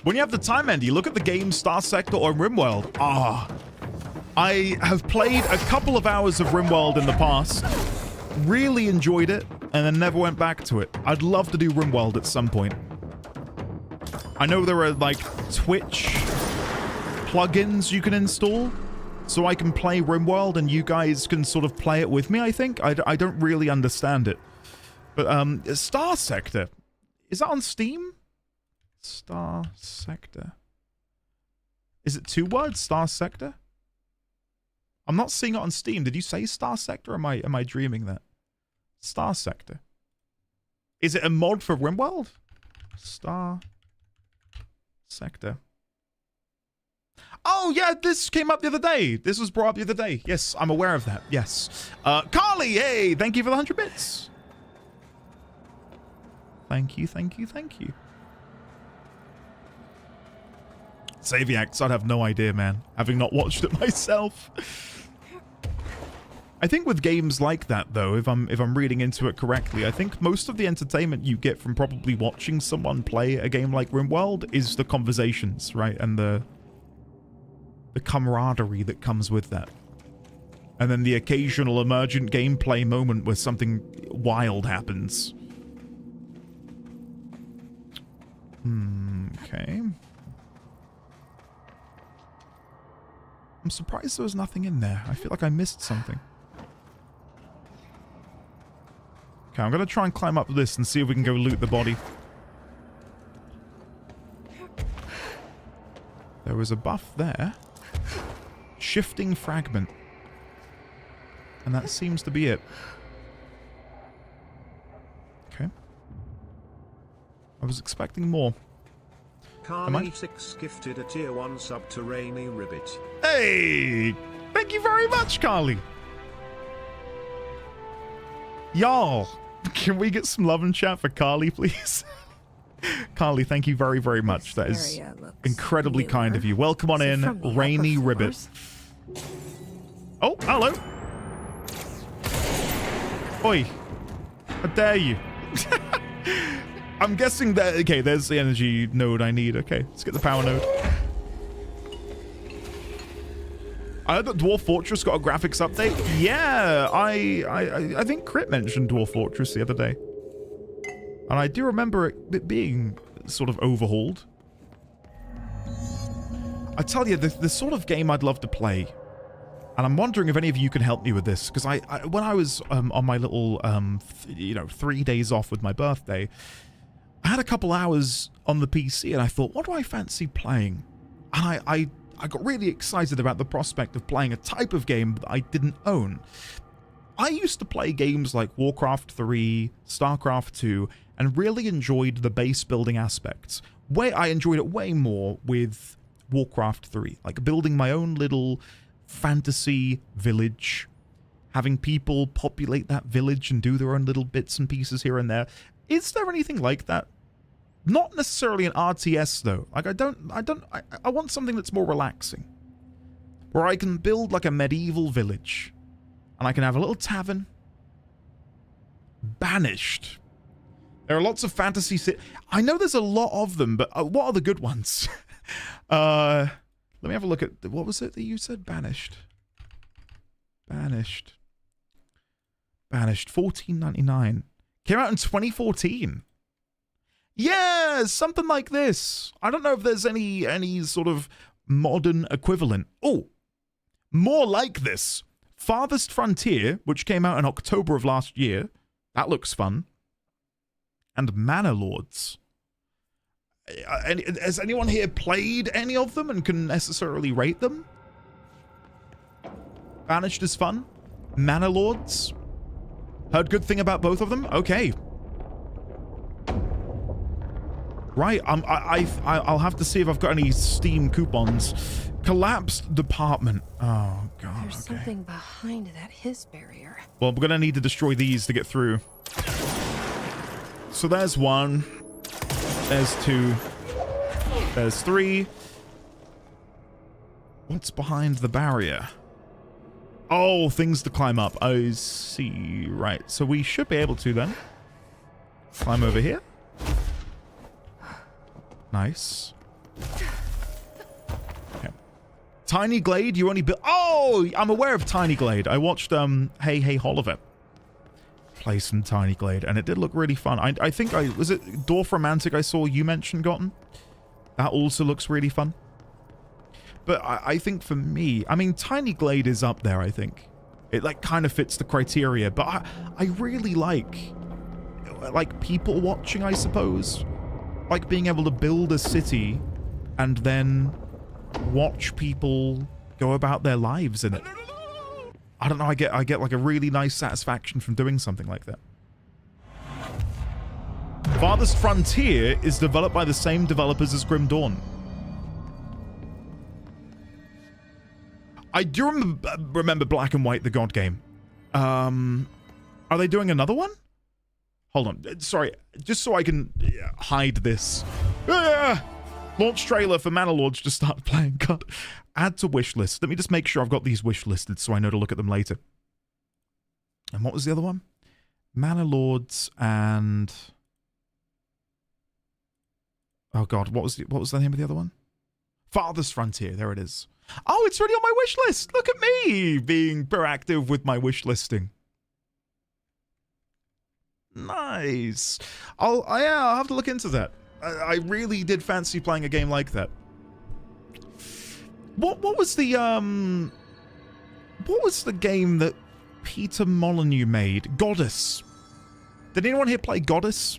When you have the time, Andy, look at the game Star Sector or RimWorld. Ah. I have played a couple of hours of RimWorld in the past. Really enjoyed it, and then never went back to it. I'd love to do RimWorld at some point. I know there are, like, Twitch plugins you can install. So I can play RimWorld and you guys can sort of play it with me, I think. I don't really understand it. But, Star Sector. Is that on Steam? Star Sector. Is it 2 words? Star Sector? I'm not seeing it on Steam. Did you say Star Sector or am I dreaming that? Star Sector. Is it a mod for RimWorld? Star Sector. Oh, yeah, this came up the other day. This was brought up the other day. Yes, I'm aware of that. Yes. Carly, hey, thank you for the 100 bits. Thank you, thank you, thank you. Saviacs, I'd have no idea, man. Having not watched it myself. I think with games like that, though, if I'm reading into it correctly, I think most of the entertainment you get from probably watching someone play a game like RimWorld is the conversations, right? And the camaraderie that comes with that. And then the occasional emergent gameplay moment where something wild happens. Okay. I'm surprised there was nothing in there. I feel like I missed something. Okay, I'm gonna try and climb up this and see if we can go loot the body. There was a buff there. Shifting fragment. And that seems to be it. Okay. I was expecting more. Carly 6 gifted a tier 1 sub to Rainy Ribbit. Hey! Thank you very much, Carly. Y'all, can we get some love and chat for Carly, please? Carly, thank you very, very much. That is incredibly kind of you. Welcome on in, Rainy Ribbit. Oh, hello. Oi. How dare you? I'm guessing that... Okay, there's the energy node I need. Okay, let's get the power node. I heard that Dwarf Fortress got a graphics update. Yeah, I think Crit mentioned Dwarf Fortress the other day. And I do remember it being sort of overhauled. I tell you, the sort of game I'd love to play... And I'm wondering if any of you can help me with this, because when I was on my little, 3 days off with my birthday, I had a couple hours on the PC, and I thought, what do I fancy playing? And I got really excited about the prospect of playing a type of game that I didn't own. I used to play games like Warcraft 3, StarCraft 2, and really enjoyed the base building aspects. I enjoyed it way more with Warcraft 3, like building my own little... fantasy village, having people populate that village and do their own little bits and pieces here and there. Is there anything like that? Not necessarily an RTS though. Like I want something that's more relaxing, where I can build like a medieval village and I can have a little tavern. Banished. There are lots of fantasy I know there's a lot of them, but what are the good ones? Let me have a look at... What was it that you said? Banished. Banished. Banished. $14.99. Came out in 2014. Yeah, something like this. I don't know if there's any sort of modern equivalent. Oh, more like this. Farthest Frontier, which came out in October of last year. That looks fun. And Manor Lords. Has anyone here played any of them and can necessarily rate them? Banished is fun. Manor Lords. Heard good thing about both of them? Okay. Right, I'll have to see if I've got any Steam coupons. Collapsed department. Oh, God. There's something behind that his barrier. Well, we're going to need to destroy these to get through. So there's one. There's 2. There's 3. What's behind the barrier? Oh, things to climb up. I see. Right. So we should be able to then. Climb over here. Nice. Okay. Tiny Glade, you only built... Oh, I'm aware of Tiny Glade. I watched Hey Hey Holiver play some Tiny Glade, and it did look really fun. I think was it Dwarf Romantic I saw you mention, Gotten? That also looks really fun. But I think for me, I mean, Tiny Glade is up there, I think. It like kind of fits the criteria, but I really like people watching, I suppose. Like being able to build a city and then watch people go about their lives in it. I don't know, I get like a really nice satisfaction from doing something like that. Farthest Frontier is developed by the same developers as Grim Dawn. I do remember Black and White, the God game. Are they doing another one? Hold on, sorry, just so I can hide this. Launch trailer for Manor Lords to start playing. God. Add to wish list. Let me just make sure I've got these wish listed so I know to look at them later. And what was the other one? Manor Lords and... Oh God, what was the name of the other one? Farthest Frontier, there it is. Oh, it's already on my wish list. Look at me being proactive with my wish listing. Nice. I'll have to look into that. I really did fancy playing a game like that. What was the game that Peter Molyneux made? Goddess. Did anyone here play Goddess?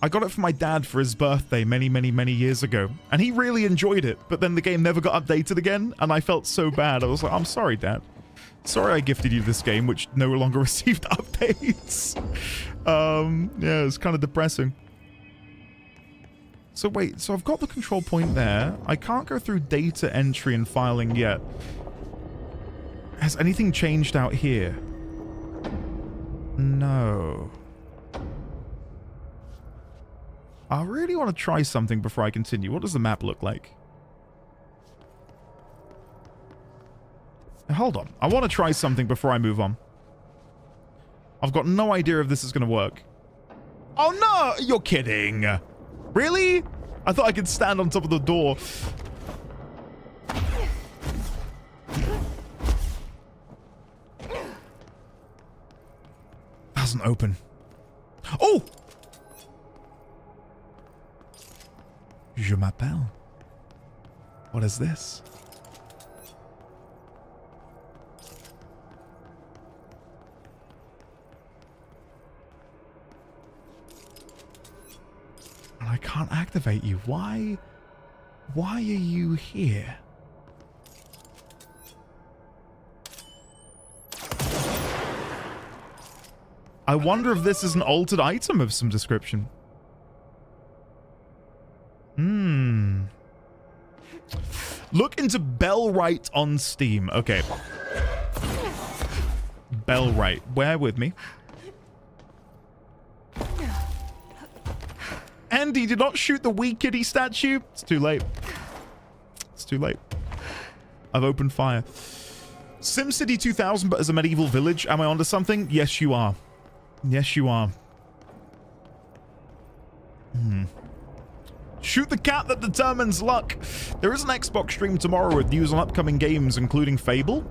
I got it for my dad for his birthday many, many, many years ago, and he really enjoyed it, but then the game never got updated again, and I felt so bad. I was like, I'm sorry, Dad. Sorry I gifted you this game, which no longer received updates. Yeah, it's kind of depressing. So wait, so I've got the control point there. I can't go through data entry and filing yet. Has anything changed out here? No. I really want to try something before I continue. What does the map look like? Hold on. I want to try something before I move on. I've got no idea if this is going to work. Oh, no! You're kidding. Really? I thought I could stand on top of the door. Doesn't open. Oh! Je m'appelle. What is this? And I can't activate you. Why? Why are you here? I wonder if this is an altered item of some description. Look into Bellwright on Steam. Okay. Bellwright. Bear with me. Andy, did not shoot the wee kitty statue. It's too late. It's too late. I've opened fire. SimCity 2000, but as a medieval village. Am I onto something? Yes, you are. Yes, you are. Shoot the cat that determines luck. There is an Xbox stream tomorrow with news on upcoming games, including Fable.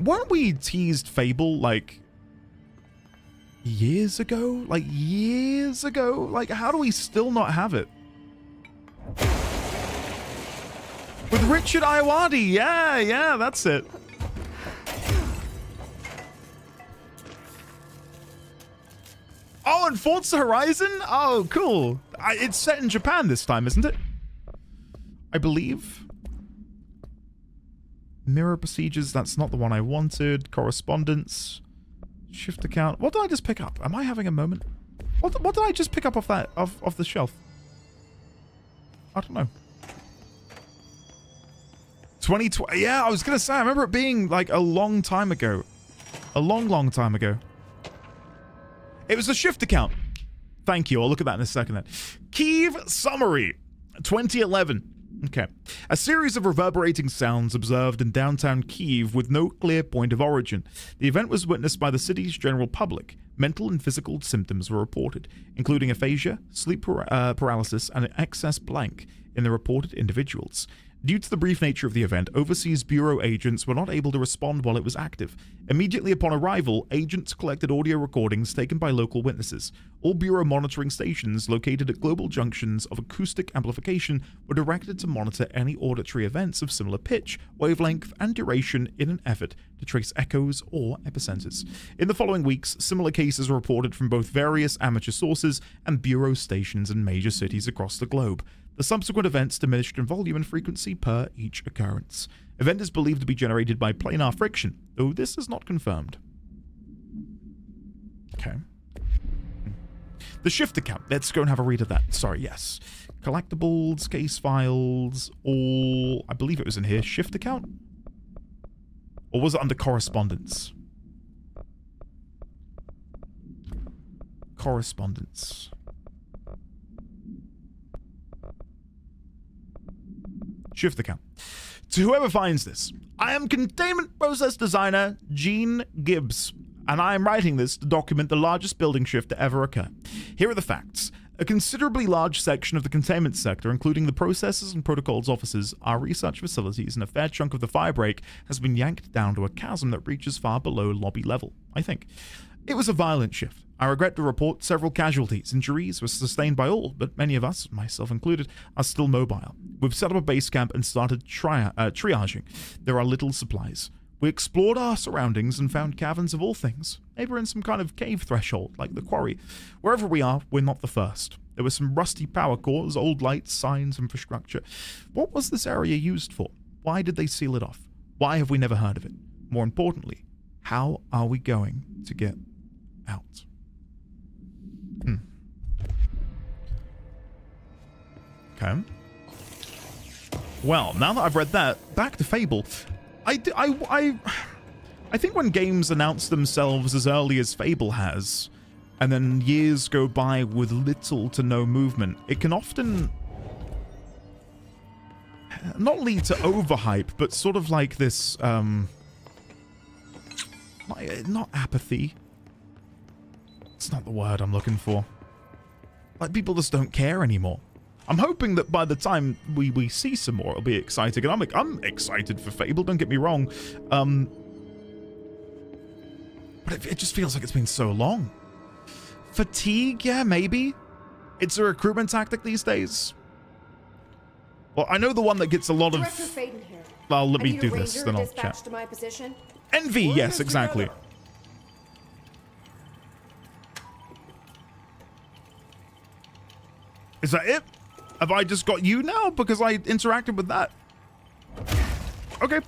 Weren't we teased Fable, like, years ago? Like, years ago? Like, how do we still not have it? With Richard Iwadi. Yeah, that's it. Oh, and Forza Horizon? Oh, cool. It's set in Japan this time, isn't it? I believe. Mirror procedures, that's not the one I wanted. Correspondence. Shift account. What did I just pick up? Am I having a moment? What did I just pick up off that off the shelf? I don't know. 2020. Yeah, I was gonna say, I remember it being like a long time ago. A long time ago. It was a shift account. Thank you. I'll look at that in a second then. Kiev Summary 2011. Okay. A series of reverberating sounds observed in downtown Kiev with no clear point of origin. The event was witnessed by the city's general public. Mental and physical symptoms were reported, including aphasia, sleep paralysis, and an excess blank in the reported individuals. Due to the brief nature of the event, overseas bureau agents were not able to respond while it was active. Immediately upon arrival, agents collected audio recordings taken by local witnesses. All bureau monitoring stations located at global junctions of acoustic amplification were directed to monitor any auditory events of similar pitch, wavelength, and duration in an effort to trace echoes or epicenters. In the following weeks, similar cases were reported from both various amateur sources and bureau stations in major cities across the globe. The subsequent events diminished in volume and frequency per each occurrence. Event is believed to be generated by planar friction, though this is not confirmed. Okay. The shift account. Let's go and have a read of that. Sorry, yes. Collectibles, case files, all... I believe it was in here. Shift account? Or was it under correspondence? Correspondence. Shift account. To whoever finds this, I am containment process designer Gene Gibbs, and I am writing this to document the largest building shift to ever occur. Here are the facts. A considerably large section of the containment sector, including the processes and protocols offices, our research facilities, and a fair chunk of the firebreak, has been yanked down to a chasm that reaches far below lobby level, I think. It was a violent shift. I regret to report several casualties. Injuries were sustained by all, but many of us, myself included, are still mobile. We've set up a base camp and started triaging. There are little supplies. We explored our surroundings and found caverns of all things. Maybe we're in some kind of cave threshold, like the quarry. Wherever we are, we're not the first. There were some rusty power cores, old lights, signs, infrastructure. What was this area used for? Why did they seal it off? Why have we never heard of it? More importantly, how are we going to get out? Okay. Well, now that I've read that, back to Fable. I think when games announce themselves as early as Fable has, and then years go by with little to no movement, it can often not lead to overhype, but sort of like this, not apathy. It's not the word I'm looking for. Like, people just don't care anymore. I'm hoping that by the time we see some more, it'll be exciting. And I'm excited for Fable, don't get me wrong. But it just feels like it's been so long. Fatigue, yeah, maybe. It's a recruitment tactic these days. Well, I know the one that gets a lot of... Director Faden here. Well, let I me need do a this, ranger then I'll dispatched chat. to my position. Envy, yes, exactly. Is that it? Have I just got you now because I interacted with that? Okay.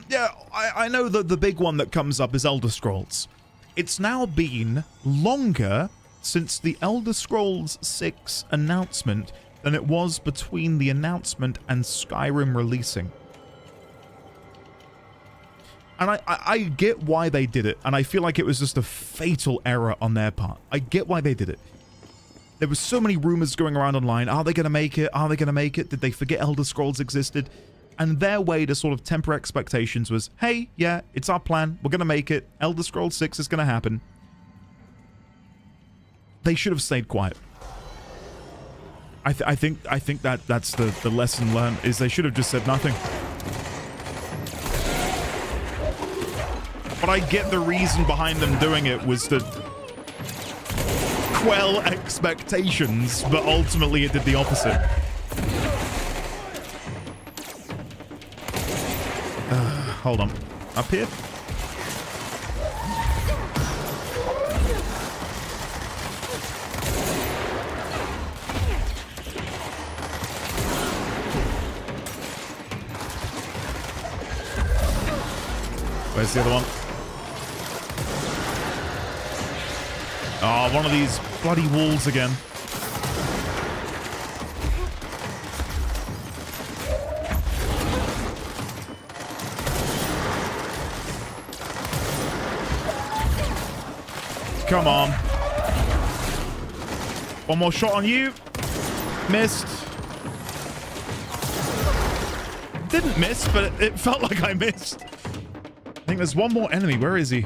Yeah, I know that the big one that comes up is Elder Scrolls. It's now been longer since the Elder Scrolls 6 announcement than it was between the announcement and Skyrim releasing. And I get why they did it, and I feel like it was just a fatal error on their part. I get why they did it. There were so many rumors going around online. Are they going to make it? Are they going to make it? Did they forget Elder Scrolls existed? And their way to sort of temper expectations was, hey, yeah, it's our plan. We're going to make it. Elder Scrolls 6 is going to happen. They should have stayed quiet. I think that's the lesson learned, is they should have just said nothing. But I get the reason behind them doing it was to quell expectations, but ultimately it did the opposite. Hold on. Up here? Where's the other one? Oh, one of these bloody walls again. Come on. One more shot on you. Missed. Didn't miss, but it felt like I missed. I think there's one more enemy. Where is he?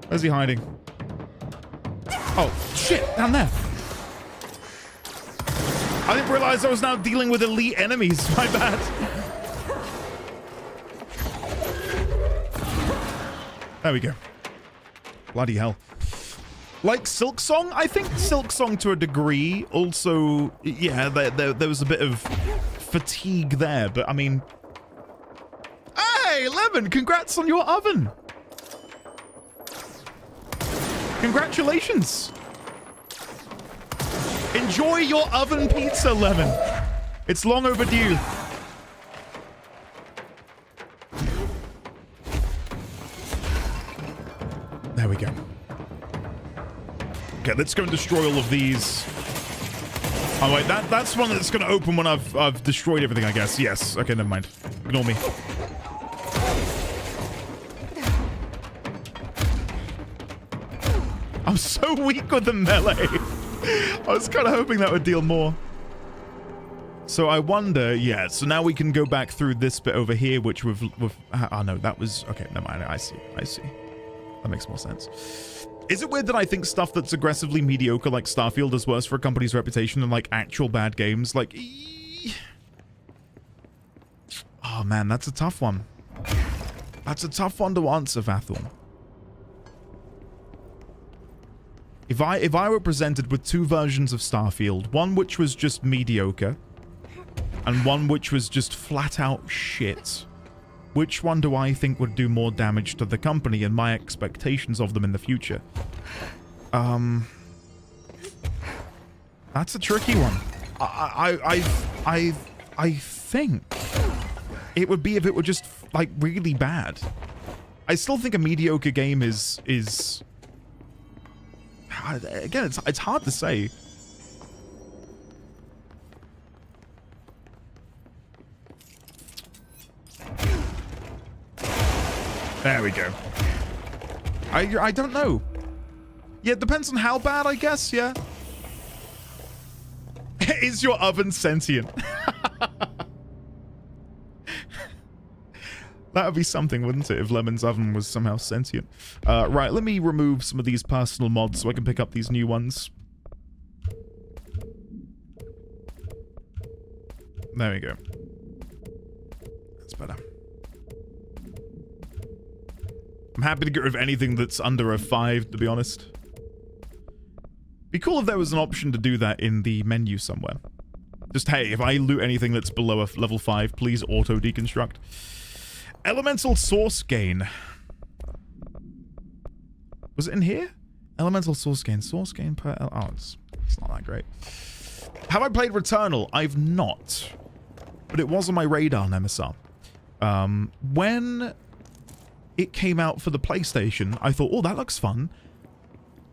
Where's he hiding? Oh, shit. Down there. I didn't realize I was now dealing with elite enemies. My bad. There we go. Bloody hell. Like Silksong? I think Silksong to a degree. Also, yeah, there was a bit of fatigue there, but I mean... Hey, Lemon, congrats on your oven. Congratulations. Enjoy your oven pizza, Lemon. It's long overdue. There we go. Okay, let's go and destroy all of these. Oh wait, that's one that's going to open when I've destroyed everything, I guess. Yes. Okay, never mind. Ignore me. I'm so weak with the melee. I was kind of hoping that would deal more. So I wonder, yeah, so now we can go back through this bit over here, which we've oh no, that was, okay, never mind, I see. That makes more sense. Is it weird that I think stuff that's aggressively mediocre like Starfield is worse for a company's reputation than like actual bad games? Like, oh man, that's a tough one. That's a tough one to answer, Vathorn. If I were presented with two versions of Starfield, one which was just mediocre, and one which was just flat out shit, which one do I think would do more damage to the company and my expectations of them in the future? That's a tricky one. I think it would be if it were just like really bad. I still think a mediocre game is again, it's hard to say. There we go. I don't know. Yeah, it depends on how bad, I guess, yeah. Is your oven sentient? That would be something, wouldn't it, if Lemon's oven was somehow sentient? Right, let me remove some of these personal mods so I can pick up these new ones. There we go. That's better. I'm happy to get rid of anything that's under a 5, to be honest. Be cool if there was an option to do that in the menu somewhere. Just, hey, if I loot anything that's below a level 5, please auto-deconstruct. Elemental source gain. Was it in here? Elemental source gain. Source gain per... Oh, it's not that great. Have I played Returnal? I've not. But it was on my radar, Nemesis. When it came out for the PlayStation, I thought, oh, that looks fun.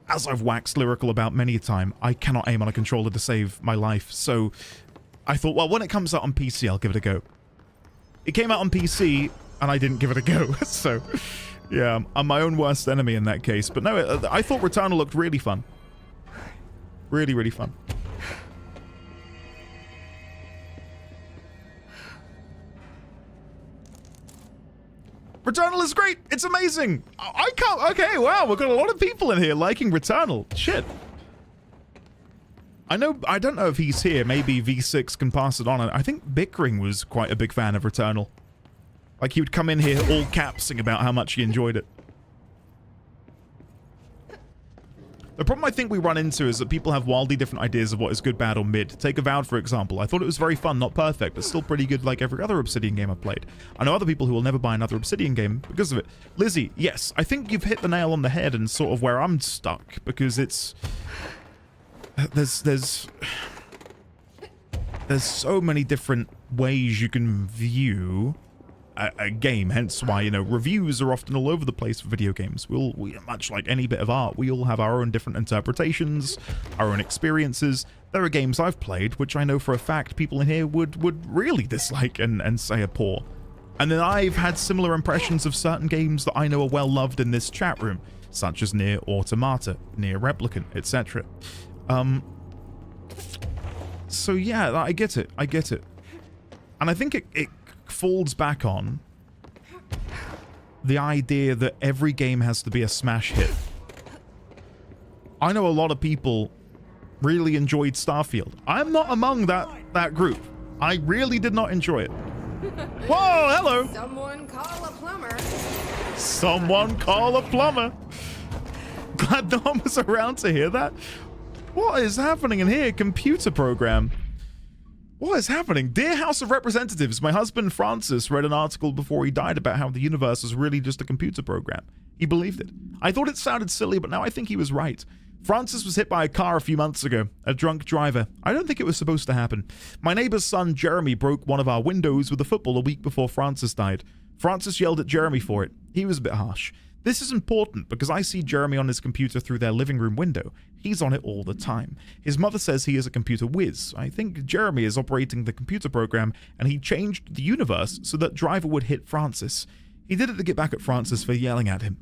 As I've waxed lyrical about many a time, I cannot aim on a controller to save my life. So I thought, well, when it comes out on PC, I'll give it a go. It came out on PC, and I didn't give it a go. So, yeah, I'm my own worst enemy in that case. But no, I thought Returnal looked really fun. Really, really fun. Returnal is great. It's amazing. I can't... Okay, wow. We've got a lot of people in here liking Returnal. Shit. I don't know if he's here. Maybe V6 can pass it on. I think Bickering was quite a big fan of Returnal. Like, he would come in here all capsing about how much he enjoyed it. The problem I think we run into is that people have wildly different ideas of what is good, bad, or mid. Take Avowed, for example. I thought it was very fun, not perfect, but still pretty good like every other Obsidian game I've played. I know other people who will never buy another Obsidian game because of it. Lizzie, yes, I think you've hit the nail on the head and sort of where I'm stuck, because it's... There's so many different ways you can view a game, hence why, you know, reviews are often all over the place for video games. We much like any bit of art, we all have our own different interpretations, our own experiences. There are games I've played which I know for a fact people in here would really dislike and say are poor. And then I've had similar impressions of certain games that I know are well loved in this chat room, such as Nier Automata, Nier Replicant, etc. So yeah, I get it. And I think it falls back on the idea that every game has to be a smash hit. I know a lot of people really enjoyed Starfield. I'm not among that group. I really did not enjoy it. Whoa, hello! Someone call a plumber. Someone call a plumber. Glad no one was around to hear that. What is happening in here? Computer program. What is happening? Dear House of Representatives, my husband Francis read an article before he died about how the universe is really just a computer program. He believed it. I thought it sounded silly, but now I think he was right. Francis was hit by a car a few months ago. A drunk driver. I don't think it was supposed to happen. My neighbor's son Jeremy broke one of our windows with a football a week before Francis died. Francis yelled at Jeremy for it. He was a bit harsh. This is important because I see Jeremy on his computer through their living room window. He's on it all the time. His mother says he is a computer whiz. I think Jeremy is operating the computer program, and he changed the universe so that Driver would hit Francis. He did it to get back at Francis for yelling at him.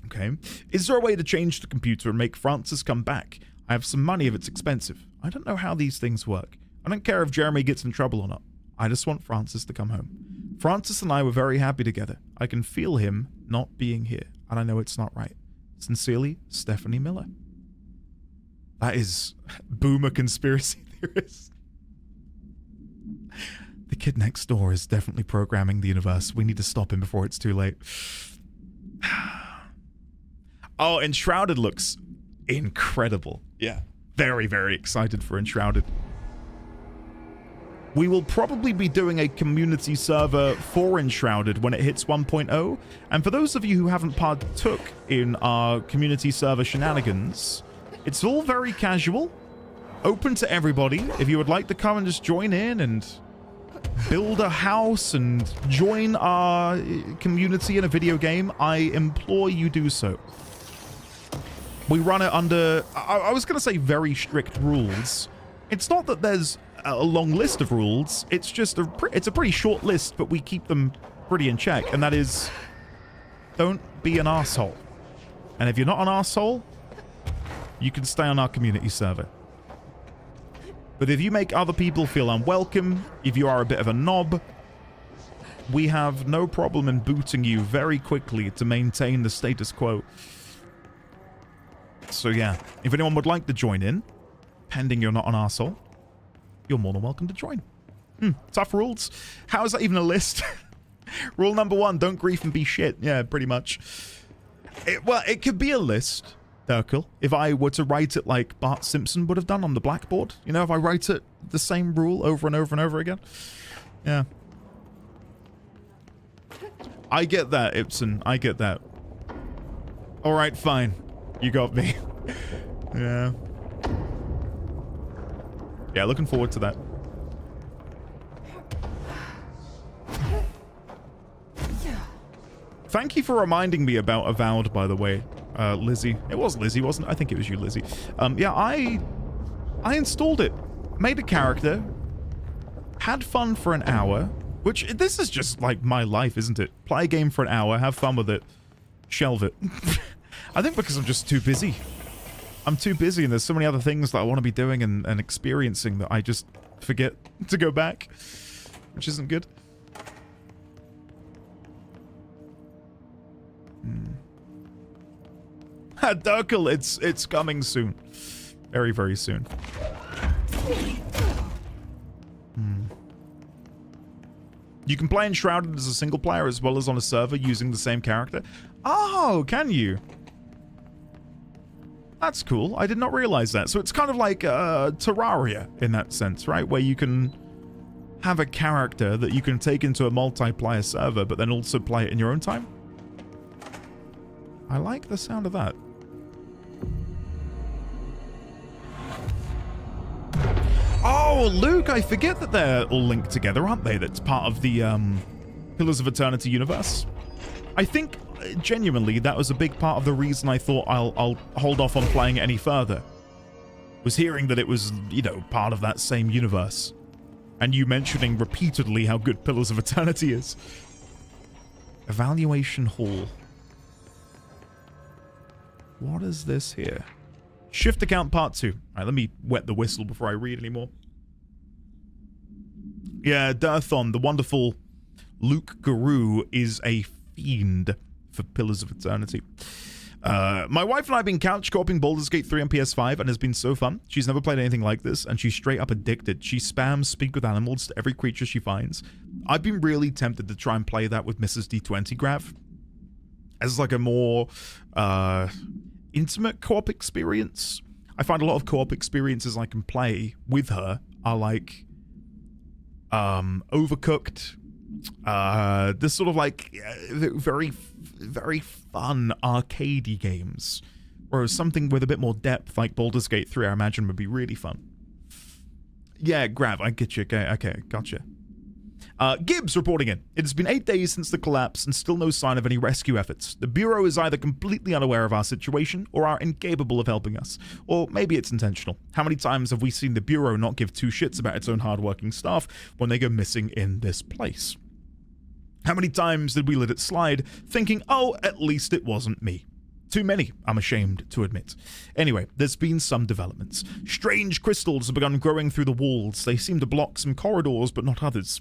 Okay. Is there a way to change the computer and make Francis come back? I have some money if it's expensive. I don't know how these things work. I don't care if Jeremy gets in trouble or not. I just want Francis to come home. Francis and I were very happy together. I can feel him not being here, and I know it's not right. Sincerely, Stephanie Miller. That is boomer conspiracy theorist. The kid next door is definitely programming the universe. We need to stop him before it's too late. Oh, Enshrouded looks incredible. Yeah. Very, very excited for Enshrouded. We will probably be doing a community server for Enshrouded when it hits 1.0. And for those of you who haven't partook in our community server shenanigans, it's all very casual, open to everybody. If you would like to come and just join in and build a house and join our community in a video game, I implore you do so. We run it under, I was going to say very strict rules. It's not that there's a long list of rules. It's just it's a pretty short list, but we keep them pretty in check. And that is, don't be an arsehole. And if you're not an arsehole, you can stay on our community server. But if you make other people feel unwelcome, if you are a bit of a knob, we have no problem in booting you very quickly to maintain the status quo. So yeah, if anyone would like to join in, pending you're not an arsehole, you're more than welcome to join. Tough rules. How is that even a list? Rule number 1, don't grief and be shit. Yeah, pretty much. Well, it could be a list, Urkel, if I were to write it like Bart Simpson would have done on the blackboard. You know, if I write it the same rule over and over and over again. Yeah. I get that, Ibsen. I get that. Alright, fine. You got me. Yeah. Yeah, looking forward to that. Thank you for reminding me about Avowed, by the way, Lizzie. It was Lizzie, wasn't it? I think it was you, Lizzie. Yeah, I installed it, made a character, had fun for an hour, which, this is just like my life, isn't it? Play a game for an hour, have fun with it, shelve it. I think because I'm just too busy. I'm too busy and there's so many other things that I want to be doing and experiencing that I just forget to go back, which isn't good. Durkle, it's coming soon. Very, very soon. You can play Enshrouded as a single player as well as on a server using the same character. Oh, can you? That's cool. I did not realize that. So it's kind of like Terraria in that sense, right? Where you can have a character that you can take into a multiplayer server, but then also play it in your own time. I like the sound of that. Oh, Luke, I forget that they're all linked together, aren't they? That's part of the Pillars of Eternity universe. I think, genuinely, that was a big part of the reason I thought I'll hold off on playing it any further. Was hearing that it was, you know, part of that same universe. And you mentioning repeatedly how good Pillars of Eternity is. Evaluation Hall. What is this here? Shift account part 2. Alright, let me wet the whistle before I read anymore. Yeah, Dirthon, the wonderful Luke Guru, is a fiend for Pillars of Eternity. My wife and I have been couch co-oping Baldur's Gate 3 on PS5 and has been so fun. She's never played anything like this and she's straight up addicted. She spams speak with animals to every creature she finds. I've been really tempted to try and play that with Mrs. D20 Grav as like a more intimate co-op experience. I find a lot of co-op experiences I can play with her are like Overcooked, this sort of like very, very fun arcadey games, whereas something with a bit more depth like Baldur's Gate 3 I imagine would be really fun. Yeah, Grav, I get you. Okay, gotcha. Gibbs reporting in. It has been 8 days since the collapse and still no sign of any rescue efforts. The Bureau is either completely unaware of our situation or are incapable of helping us. Or maybe it's intentional. How many times have we seen the Bureau not give two shits about its own hardworking staff when they go missing in this place? How many times did we let it slide, thinking, oh, at least it wasn't me? Too many, I'm ashamed to admit. Anyway, there's been some developments. Strange crystals have begun growing through the walls. They seem to block some corridors, but not others.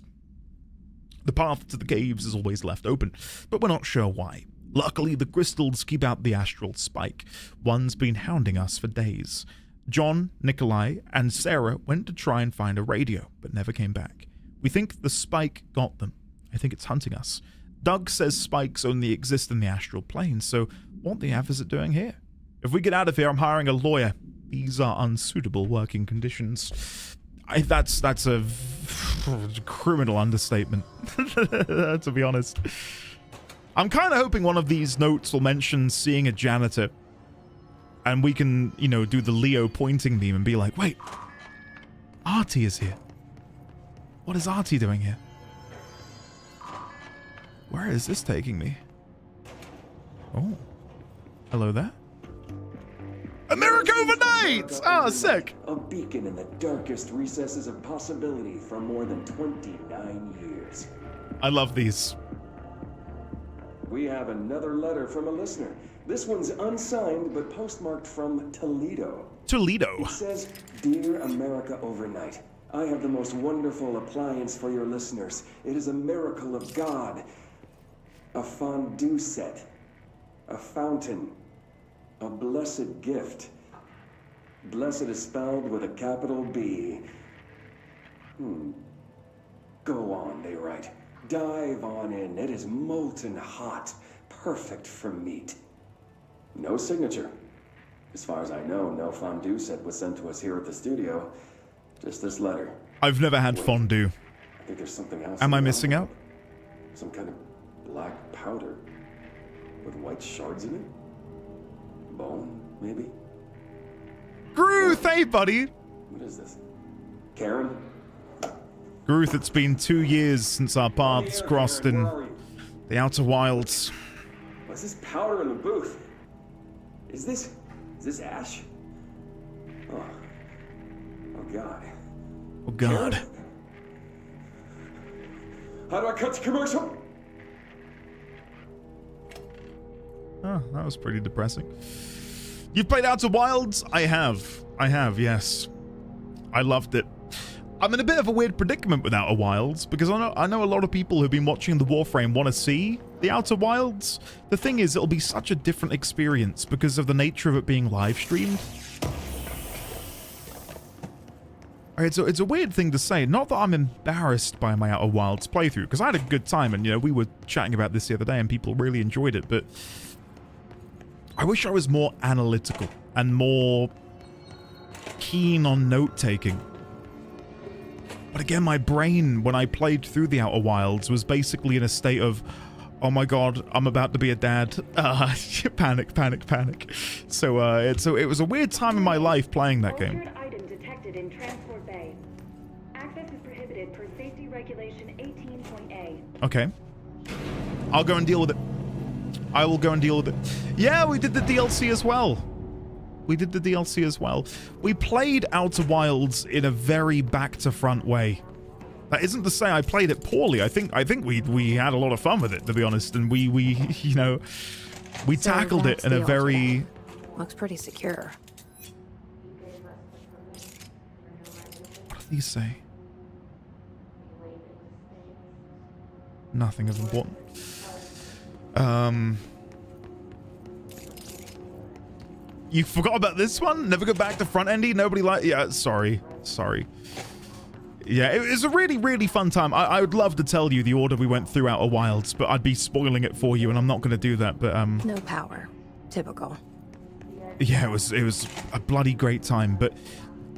The path to the caves is always left open, but we're not sure why. Luckily, the crystals keep out the astral spike. One's been hounding us for days. John, Nikolai, and Sarah went to try and find a radio, but never came back. We think the spike got them. I think it's hunting us. Doug says spikes only exist in the astral plane, so what the F is it doing here? If we get out of here, I'm hiring a lawyer. These are unsuitable working conditions. That's a criminal understatement, to be honest. I'm kind of hoping one of these notes will mention seeing a janitor, and we can, you know, do the Leo pointing meme and be like, wait, Artie is here. What is Artie doing here? Where is this taking me? Oh, hello there. America overnight! Ah, sick! A beacon in the darkest recesses of possibility for more than 29 years. I love these. We have another letter from a listener. This one's unsigned, but postmarked from Toledo. Toledo. It says, Dear America Overnight, I have the most wonderful appliance for your listeners. It is a miracle of God. A fondue set. A fountain. A blessed gift. Blessed is spelled with a capital B. Go on, they write. Dive on in. It is molten hot. Perfect for meat. No signature. As far as I know, no fondue set was sent to us here at the studio. Just this letter. I've never had fondue. I think there's something else. Am I missing out? Some kind of black powder. With white shards in it? Bone, maybe? Gruth, hey buddy! What is this? Karen? Gruth, it's been 2 years since our paths crossed in the Outer Wilds. What's this powder in the booth? Is this ash? Oh God. Oh God. Karen? How do I cut to commercial? Oh, that was pretty depressing. You've played Outer Wilds? I have, yes. I loved it. I'm in a bit of a weird predicament with Outer Wilds because I know a lot of people who've been watching the Warframe want to see the Outer Wilds. The thing is, it'll be such a different experience because of the nature of it being live streamed. It's a weird thing to say. Not that I'm embarrassed by my Outer Wilds playthrough, because I had a good time, and we were chatting about this the other day, and people really enjoyed it. But I wish I was more analytical and more keen on note taking. But again, my brain, when I played through the Outer Wilds, was basically in a state of, oh my God, I'm about to be a dad. Panic. So it was a weird time in my life playing that game. Item detected in transport bay. Access is prohibited per safety regulation 18.A. Okay. I'll go and deal with it. I will go and deal with it. Yeah, we did the DLC as well. We played Outer Wilds in a very back-to-front way. That isn't to say I played it poorly. I think we had a lot of fun with it, to be honest, and we tackled it in a very... Looks pretty secure. What do these say? Nothing of importance. You forgot about this one? Never go back to front endy? Nobody yeah, sorry. Yeah, it was a really, really fun time. I would love to tell you the order we went through Outer Wilds, but I'd be spoiling it for you, and I'm not going to do that, but No power. Typical. Yeah, it was a bloody great time, but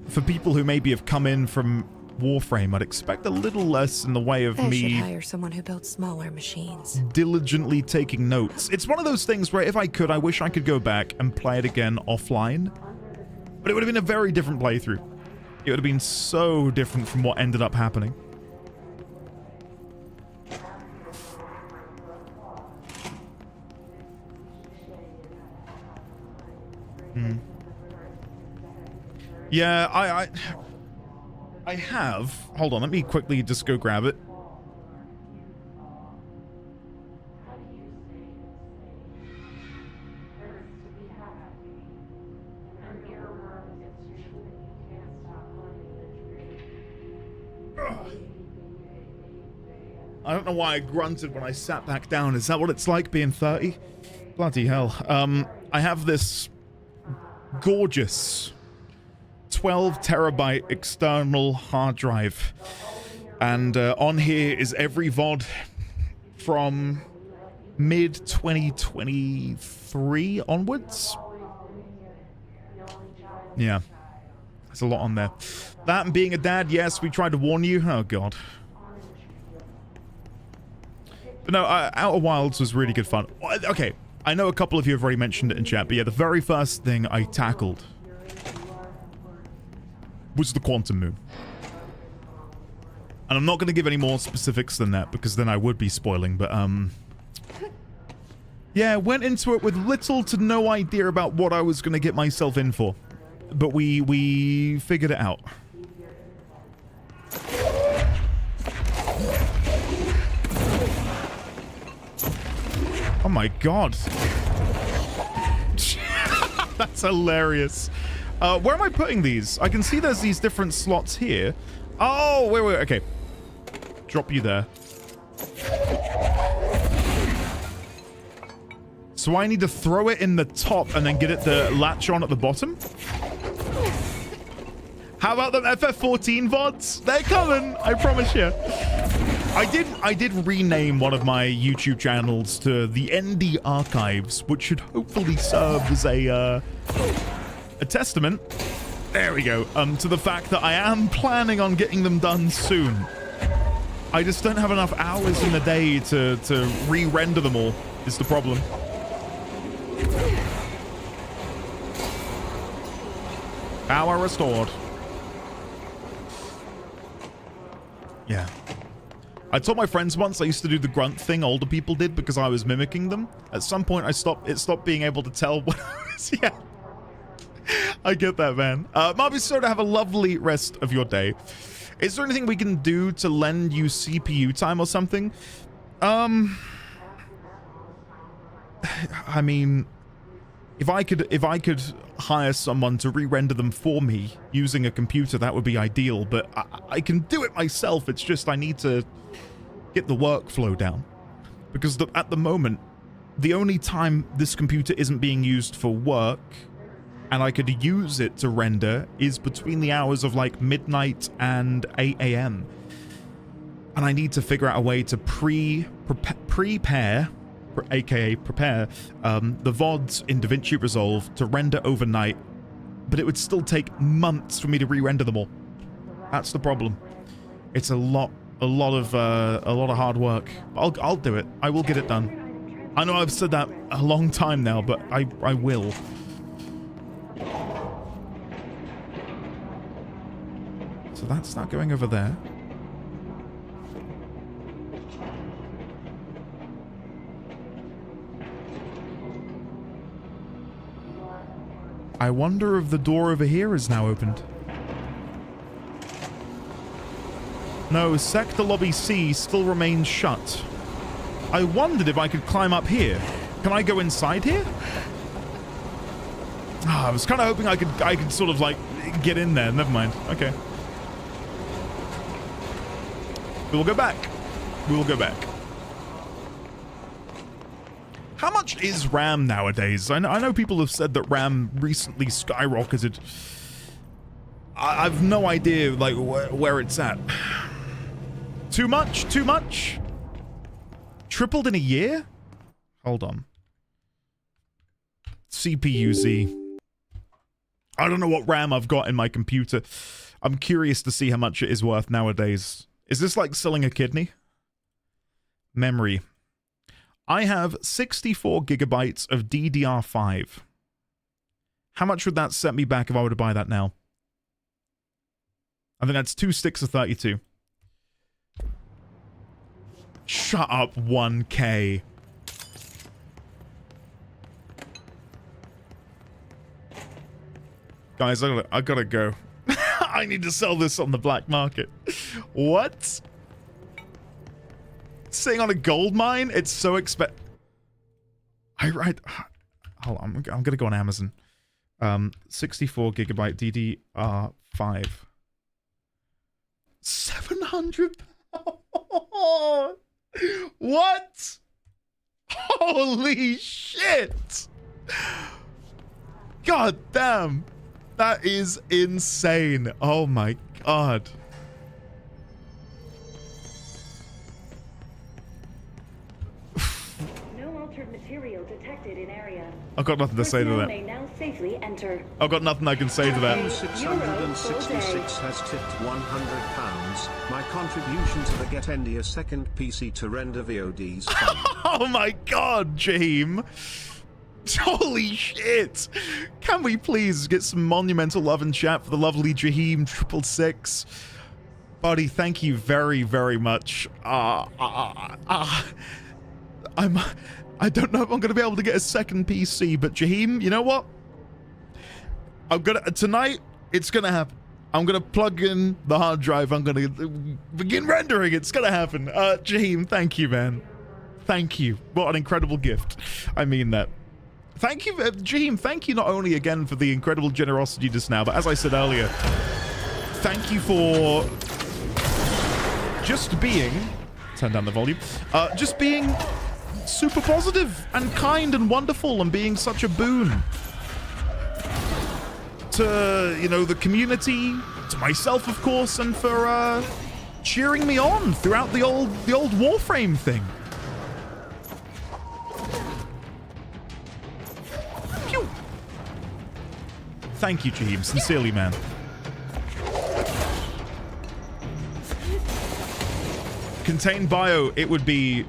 for people who maybe have come in from Warframe, I'd expect a little less in the way of I me should hire someone who builds smaller machines. diligently taking notes. It's one of those things where if I could, I wish I could go back and play it again offline. But it would have been a very different playthrough. It would have been so different from what ended up happening. Yeah, I have. Hold on, let me quickly just go grab it. I don't know why I grunted when I sat back down. Is that what it's like being 30? Bloody hell. I have this gorgeous 12 terabyte external hard drive, and on here is every VOD from mid 2023 onwards. Yeah, there's a lot on there. That and being a dad, yes, we tried to warn you. Oh God. But no, Outer Wilds was really good fun. Okay, I know a couple of you have already mentioned it in chat, but yeah, the very first thing I tackled was the Quantum Moon. And I'm not going to give any more specifics than that, because then I would be spoiling, but, yeah, went into it with little to no idea about what I was going to get myself in for. But we figured it out. Oh my God. That's hilarious. Where am I putting these? I can see there's these different slots here. Oh, wait, okay. Drop you there. So I need to throw it in the top and then get it to latch on at the bottom? How about them FF14 VODs? They're coming, I promise you. I did rename one of my YouTube channels to the ND Archives, which should hopefully serve as a testament. There we go. To the fact that I am planning on getting them done soon. I just don't have enough hours in the day to re-render them all, is the problem. Power restored. Yeah. I told my friends once I used to do the grunt thing older people did because I was mimicking them. At some point, it stopped being able to tell what I was. Yeah. I get that, man. Marby Soda, have a lovely rest of your day. Is there anything we can do to lend you CPU time or something? I mean, if I could hire someone to re-render them for me using a computer, that would be ideal, but I can do it myself. It's just I need to get the workflow down. Because at the moment, the only time this computer isn't being used for work and I could use it to render is between the hours of like midnight and 8 a.m. And I need to figure out a way to prepare aka prepare the VODs in DaVinci Resolve to render overnight, but it would still take months for me to re-render them all. That's the problem. It's a lot of hard work. I'll do it. I will get it done. I know I've said that a long time now, but I will. So that's not going over there. I wonder if the door over here is now opened. No, Sector Lobby C still remains shut. I wondered if I could climb up here. Can I go inside here? I was kind of hoping I could sort of like get in there. Never mind. Okay. We will go back. We will go back. How much is RAM nowadays? I know people have said that RAM recently skyrocketed. I've no idea like where it's at. Too much? Too much? Tripled in a year? Hold on. CPU-Z. I don't know what RAM I've got in my computer. I'm curious to see how much it is worth nowadays. Is this like selling a kidney? Memory. I have 64 gigabytes of DDR5. How much would that set me back if I were to buy that now? I think that's 2 sticks of 32. Shut up, 1K. Guys, I gotta go. I need to sell this on the black market. What? Sitting on a gold mine? It's so expensive. Hold on, I'm gonna go on Amazon. 64 gigabyte DDR5. 700 pounds. What? Holy shit! God damn. That is insane. Oh my god. No altered material detected in area. I've got nothing to say to that. May now safely enter. I've got nothing I can say to that. 666 has tipped £100. My contribution to the Get Endy a second PC to render VODs fund. Oh my god, Jaheim. Holy shit. Can we please get some monumental love and chat for the lovely Jaheim 666? Buddy, thank you very, very much. I don't know if I'm going to be able to get a second PC, but Jaheim, you know what? Tonight, it's going to happen. I'm going to plug in the hard drive. I'm going to begin rendering. It's going to happen. Jaheim, thank you, man. Thank you. What an incredible gift. I mean that. Thank you, Jaheim. Thank you not only again for the incredible generosity just now, but as I said earlier, thank you for just being, turn down the volume, just being super positive and kind and wonderful and being such a boon to, you know, the community, to myself, of course, and for cheering me on throughout the old Warframe thing. Pew. Thank you, Jaheim. Sincerely, man. Contain bio, it would be,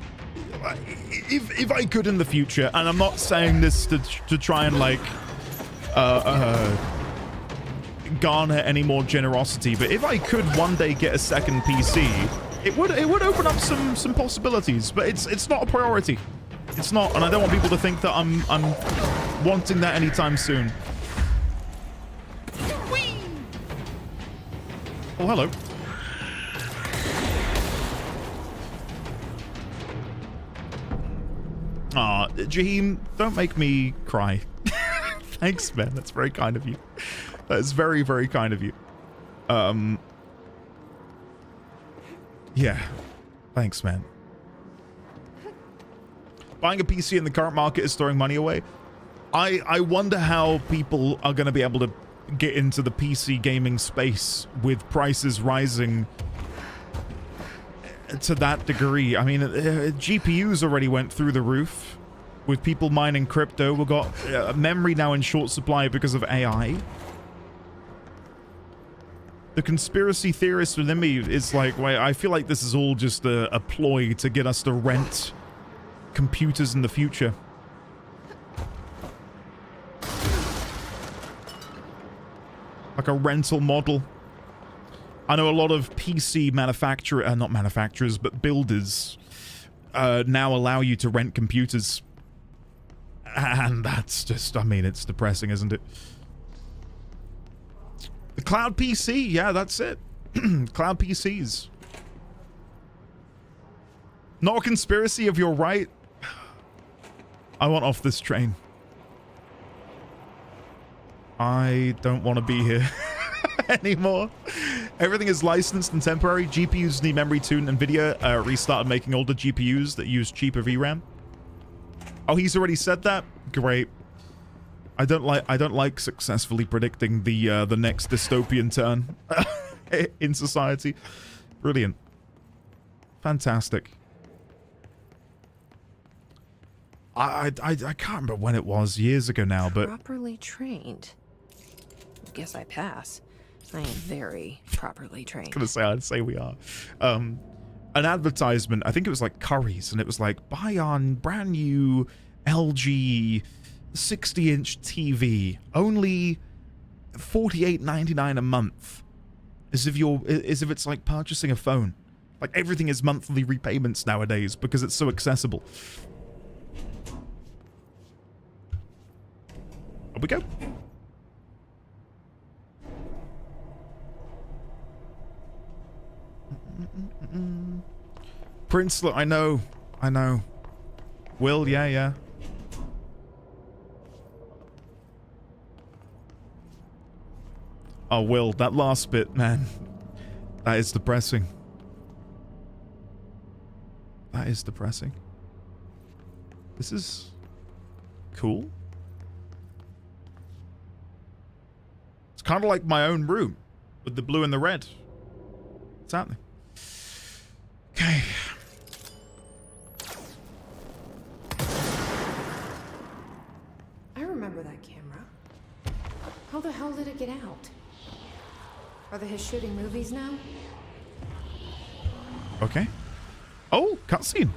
if I could in the future, and I'm not saying this to try and like garner any more generosity, but if I could one day get a second PC, it would open up some possibilities, but it's not a priority. It's not, and I don't want people to think that I'm wanting that anytime soon. Whee! Oh, hello. Aw, Jaheim, don't make me cry. Thanks, man. That's very kind of you. That is very, very kind of you. Yeah. Thanks, man. Buying a PC in the current market is throwing money away. I wonder how people are going to be able to get into the PC gaming space with prices rising to that degree. I mean, GPUs already went through the roof with people mining crypto. We've got memory now in short supply because of AI. The conspiracy theorist within me is like, wait, I feel like this is all just a ploy to get us to rent computers in the future. Like a rental model. I know a lot of PC not manufacturers, but builders now allow you to rent computers. And that's just, I mean, it's depressing, isn't it? The cloud PC, yeah, that's it. Cloud PCs. Not a conspiracy if you're right. I want off this train. I don't want to be here anymore. Everything is licensed and temporary. GPUs need memory tune. NVIDIA restarted making older GPUs that use cheaper VRAM. Oh, he's already said that? Great. I don't like successfully predicting the next dystopian turn in society. Brilliant. Fantastic. I can't remember when it was, years ago now, but Properly trained. Guess I pass. I am very properly trained. I'd say we are. An advertisement, I think it was like Curry's, and it was like, buy on brand new LG 60-inch TV, only $48.99 a month. As if it's like purchasing a phone. Like everything is monthly repayments nowadays because it's so accessible. Up we go. Prince, look, I know. Will, yeah. Oh, Will, that last bit, man. That is depressing. That is depressing. This is cool. It's kind of like my own room with the blue and the red. What's happening? Okay. I remember that camera. How the hell did it get out? Are they shooting movies now? Okay. Oh, cutscene.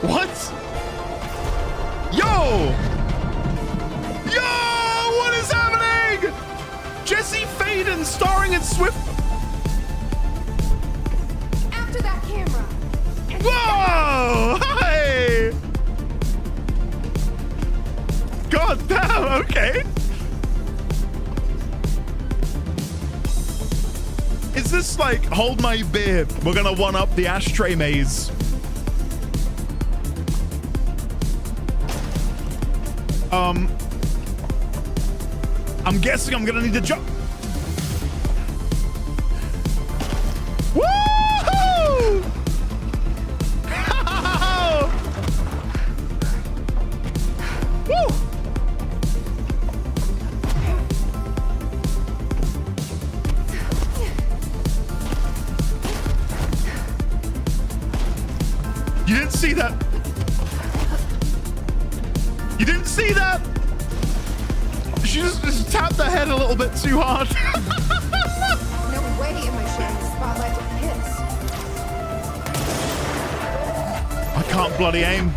What? Yo! What is happening? Jesse Faden starring in Swift. After that camera! Whoa! Hi! God damn, okay. Is Is this like, hold my beer, we're gonna one up the ashtray maze? I'm guessing I'm gonna need to jump. Woohoo! Woo! You didn't see that. You didn't see that. She just tapped her head a little bit too hard. No way am I sharing the spotlight with Piss. I can't bloody aim.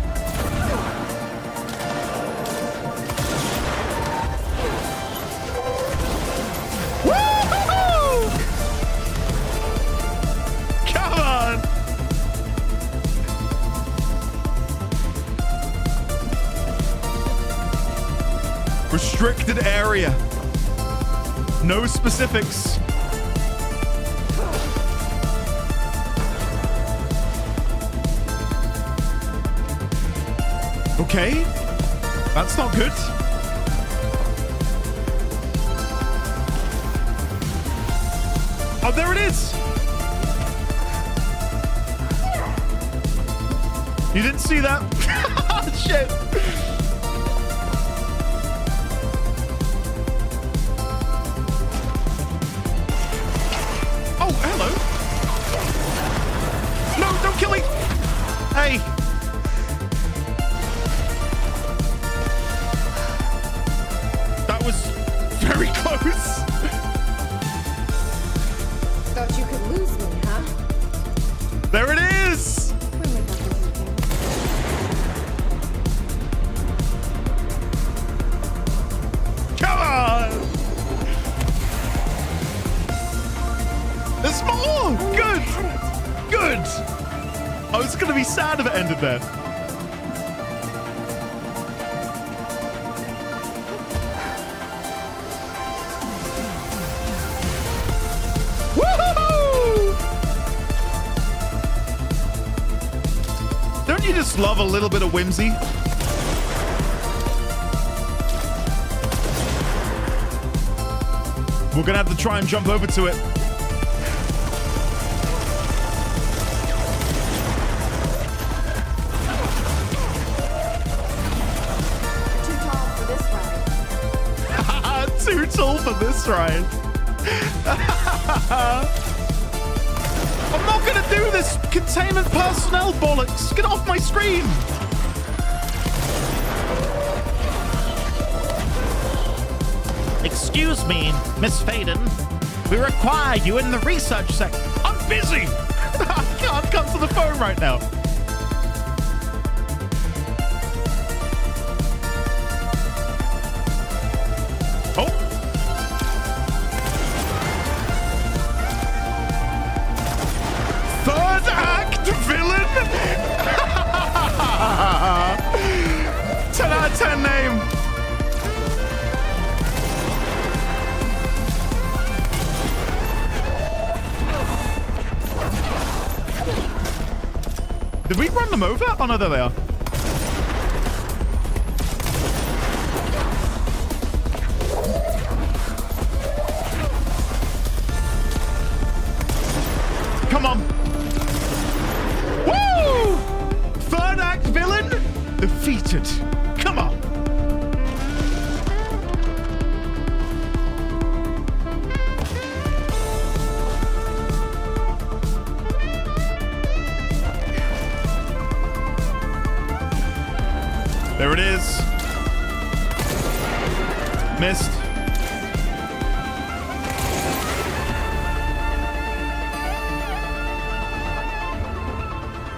Woo-hoo-hoo! Come on! Restricted area. No specifics. Okay. That's not good. Oh, there it is. You didn't see that? Shit. Oh, hello. No, don't kill me. Hey. That was very close. Thought you could lose me, huh? There it is. Come on. There's more. Good. Good. I was going to be sad if it ended there. Don't you just love a little bit of whimsy? We're gonna have to try and jump over to it. Too tall for this ride. Too tall for this ride. I'm not gonna do this containment personnel bollocks. Get off my screen. Excuse me, Miss Faden. We require you in the research section. I'm busy. I can't come to the phone right now. Oh. Third act villain? 10 out of 10 name. Did we run them over? Oh no, there they are. Come on. Woo! Third act villain defeated. Come on. There it is. Missed.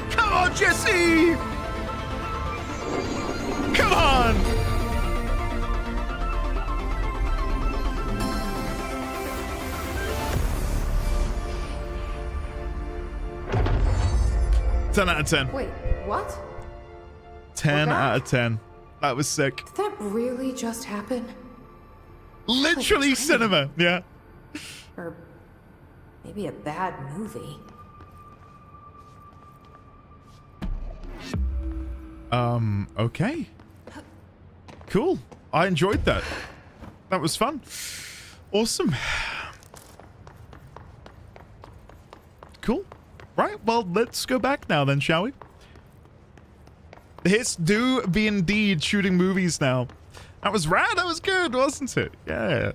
Come on, Jesse! Come on! Ten out of 10. Wait, what? 10 We're back? out of 10. That was sick. Did that really just happen? Literally Like cinema. Yeah. Or Maybe a bad movie. Okay. Cool. I enjoyed that. That was fun. Awesome. Cool. Right, well, let's go back now then, shall we? Hits do be indeed shooting movies now. That was rad. That was good, wasn't it? Yeah.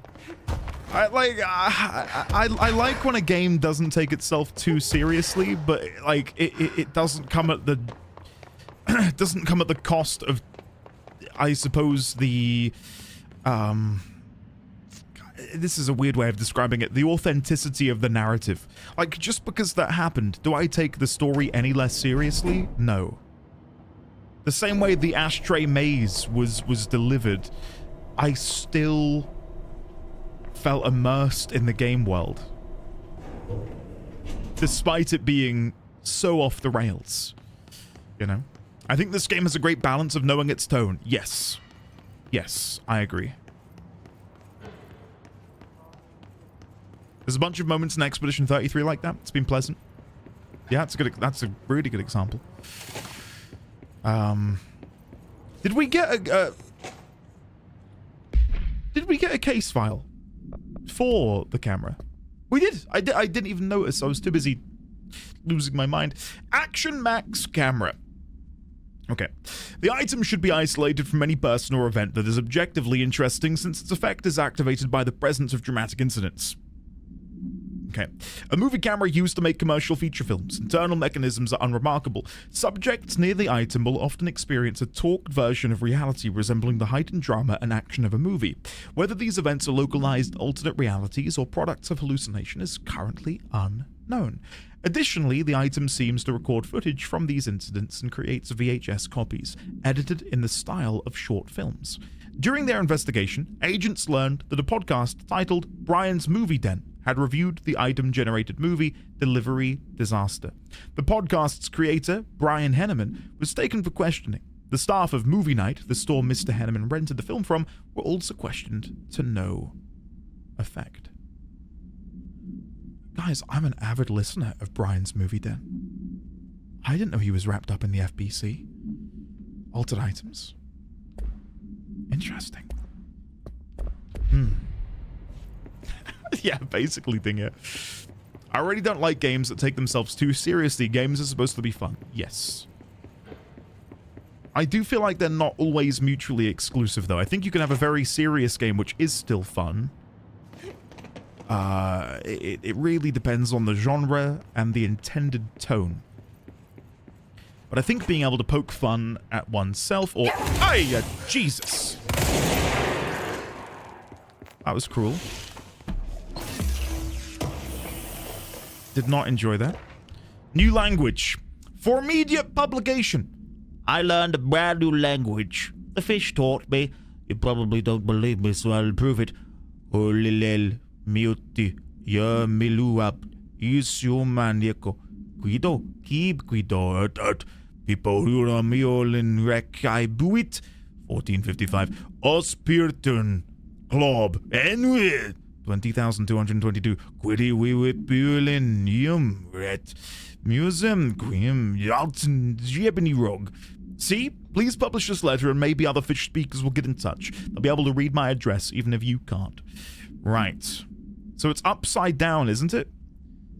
I like when a game doesn't take itself too seriously, but like it doesn't come at the doesn't come at the cost of, I suppose, the this is a weird way of describing it, the authenticity of the narrative. Like, just because that happened, do I take the story any less seriously? No. The same way the Ashtray Maze was delivered, I still felt immersed in the game world, despite it being so off the rails, you know? I think this game has a great balance of knowing its tone. Yes. Yes, I agree. There's a bunch of moments in Expedition 33 like that. It's been pleasant. Yeah, that's a really good example. Did we get a case file for the camera? We did. I didn't even notice. I was too busy losing my mind. Action Max camera. Okay. The item should be isolated from any person or event that is objectively interesting, since its effect is activated by the presence of dramatic incidents. Okay. A movie camera used to make commercial feature films. Internal mechanisms are unremarkable. Subjects near the item will often experience a talked version of reality resembling the heightened drama and action of a movie. Whether these events are localized alternate realities or products of hallucination is currently unknown. Additionally, the item seems to record footage from these incidents and creates VHS copies, edited in the style of short films. During their investigation, agents learned that a podcast titled Brian's Movie Den had reviewed the item-generated movie Delivery Disaster. The podcast's creator, Brian Henneman, was taken for questioning. The staff of Movie Night, the store Mr. Henneman rented the film from, were also questioned to no effect. Guys, I'm an avid listener of Brian's Movie Den. I didn't know he was wrapped up in the FBC. Altered items. Interesting. Yeah, basically thing it. I really don't like games that take themselves too seriously. Games are supposed to be fun. Yes. I do feel like they're not always mutually exclusive, though. I think you can have a very serious game which is still fun. It really depends on the genre and the intended tone. But I think being able to poke fun at oneself or... Ay, Jesus! That was cruel. Did not enjoy that. New language. For immediate publication. I learned a brand new language. The fish taught me. You probably don't believe me, so I'll prove it. Olilel miuti ya miluap isumanieko. Guido, keep Guido at people who are miolin rekai buit. 1455. Ospirtun. Club. Enwit. 20,222. Quiddy wiwit buelin yum ret. Museum quim yalton jebony rog. See? Please publish this letter and maybe other fish speakers will get in touch. They'll be able to read my address even if you can't. Right. So it's upside down, isn't it?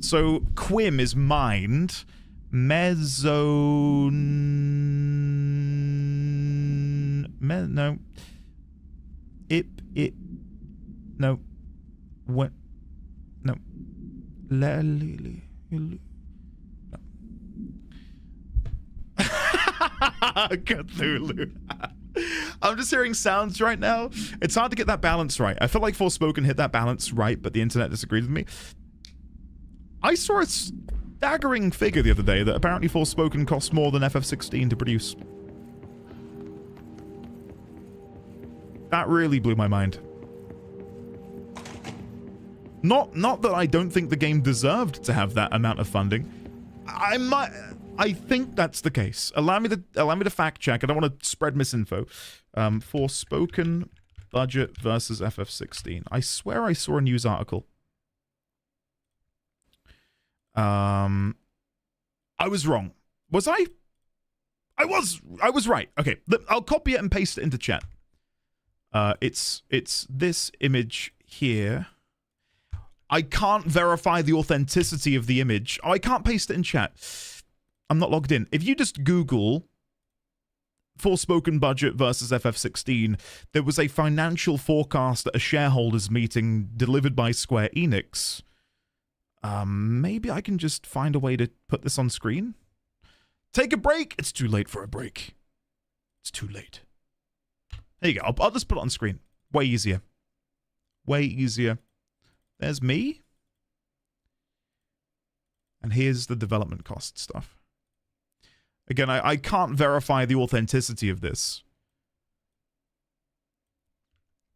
So quim is mind. No. No. What? No. No. Cthulhu. I'm just hearing sounds right now. It's hard to get that balance right. I feel like Forspoken hit that balance right, but the internet disagreed with me. I saw a staggering figure the other day that apparently Forspoken cost more than FF16 to produce. That really blew my mind. Not that I don't think the game deserved to have that amount of funding. I think that's the case. Allow me to fact check. I don't want to spread misinfo. Forspoken budget versus FF16. I swear I saw a news article. I was wrong. Was I? I was right. Okay, I'll copy it and paste it into chat. It's this image here. I can't verify the authenticity of the image. Oh, I can't paste it in chat. I'm not logged in. If you just Google Forspoken budget versus FF16, there was a financial forecast at a shareholders meeting delivered by Square Enix. Maybe I can just find a way to put this on screen? Take a break? It's too late for a break. It's too late. There you go. I'll just put it on screen. Way easier. Way easier. There's me. And here's the development cost stuff. Again, I can't verify the authenticity of this.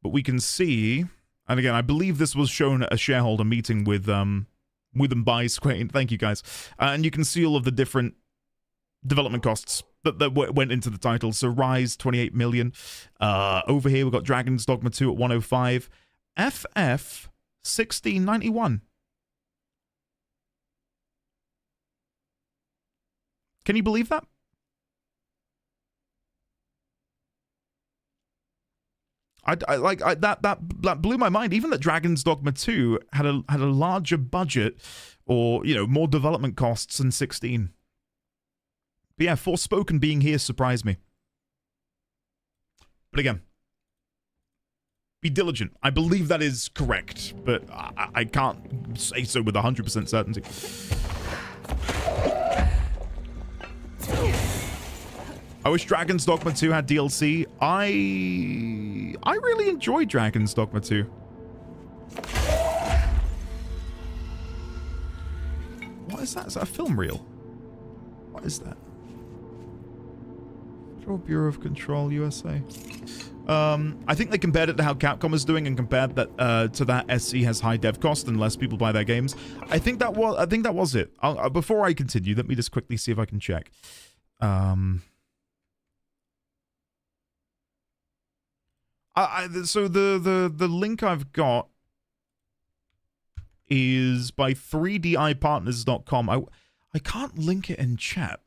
But we can see, and again, I believe this was shown at a shareholder meeting with them by Square. Thank you, guys. And you can see all of the different development costs that went into the title. So Rise, 28 million. Over here, we've got Dragon's Dogma 2 at 105. FF, 1691. Can you believe that? That blew my mind. Even that Dragon's Dogma 2 had a larger budget, or more development costs than 16. But yeah, Forspoken being here surprised me. But again, be diligent. I believe that is correct, but I can't say so with 100% certainty. I wish Dragon's Dogma 2 had DLC. I really enjoyed Dragon's Dogma 2. What is that? Is that a film reel? What is that? Federal Bureau of Control, USA. I think they compared it to how Capcom is doing and compared that to that SC has high dev cost and less people buy their games. I think that was it. Before I continue, let me just quickly see if I can check. So the link I've got is by 3dipartners.com. I can't link it in chat.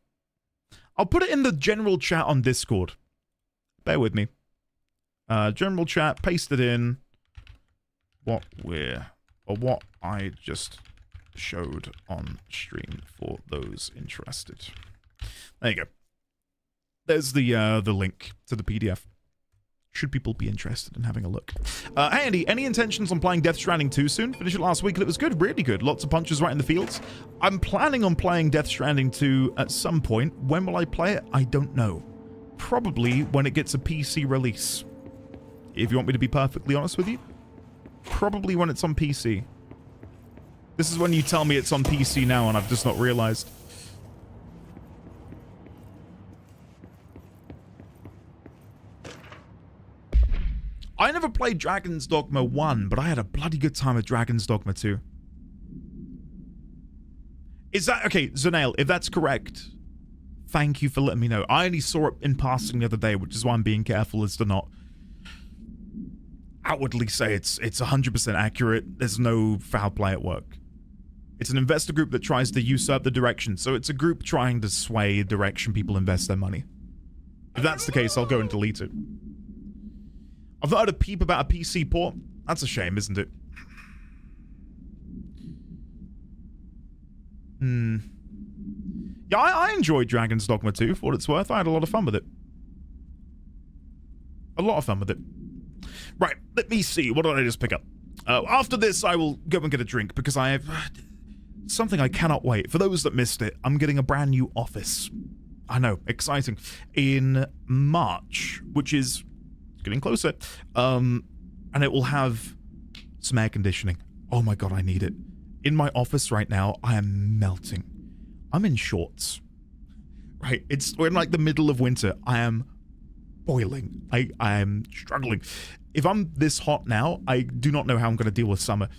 I'll put it in the general chat on Discord. Bear with me. General chat, paste it in. What I just showed on stream for those interested. There you go. There's the link to the PDF. Should people be interested in having a look? Hey Andy, any intentions on playing Death Stranding 2 soon? Finished it last week and it was good, really good. Lots of punches right in the fields. I'm planning on playing Death Stranding 2 at some point. When will I play it? I don't know. Probably when it gets a PC release. If you want me to be perfectly honest with you. Probably when it's on PC. This is when you tell me it's on PC now and I've just not realized. I never played Dragon's Dogma 1, but I had a bloody good time with Dragon's Dogma 2. Is that... Okay, Zanail, if that's correct, thank you for letting me know. I only saw it in passing the other day, which is why I'm being careful as to not outwardly say it's 100% accurate. There's no foul play at work. It's an investor group that tries to usurp the direction, so it's a group trying to sway the direction people invest their money. If that's the case, I'll go and delete it. I've not heard a peep about a PC port. That's a shame, isn't it? Yeah, I enjoyed Dragon's Dogma 2, for what it's worth. I had a lot of fun with it. A lot of fun with it. Right, let me see. What did I just pick up? After this, I will go and get a drink, because I have something I cannot wait. For those that missed it, I'm getting a brand new office. I know, exciting. In March, which is... getting closer, and it will have some air conditioning. Oh my god, I need it. In my office right now, I am melting. I'm in shorts. Right, we're in like the middle of winter. I am boiling. I am struggling. If I'm this hot now, I do not know how I'm going to deal with summer.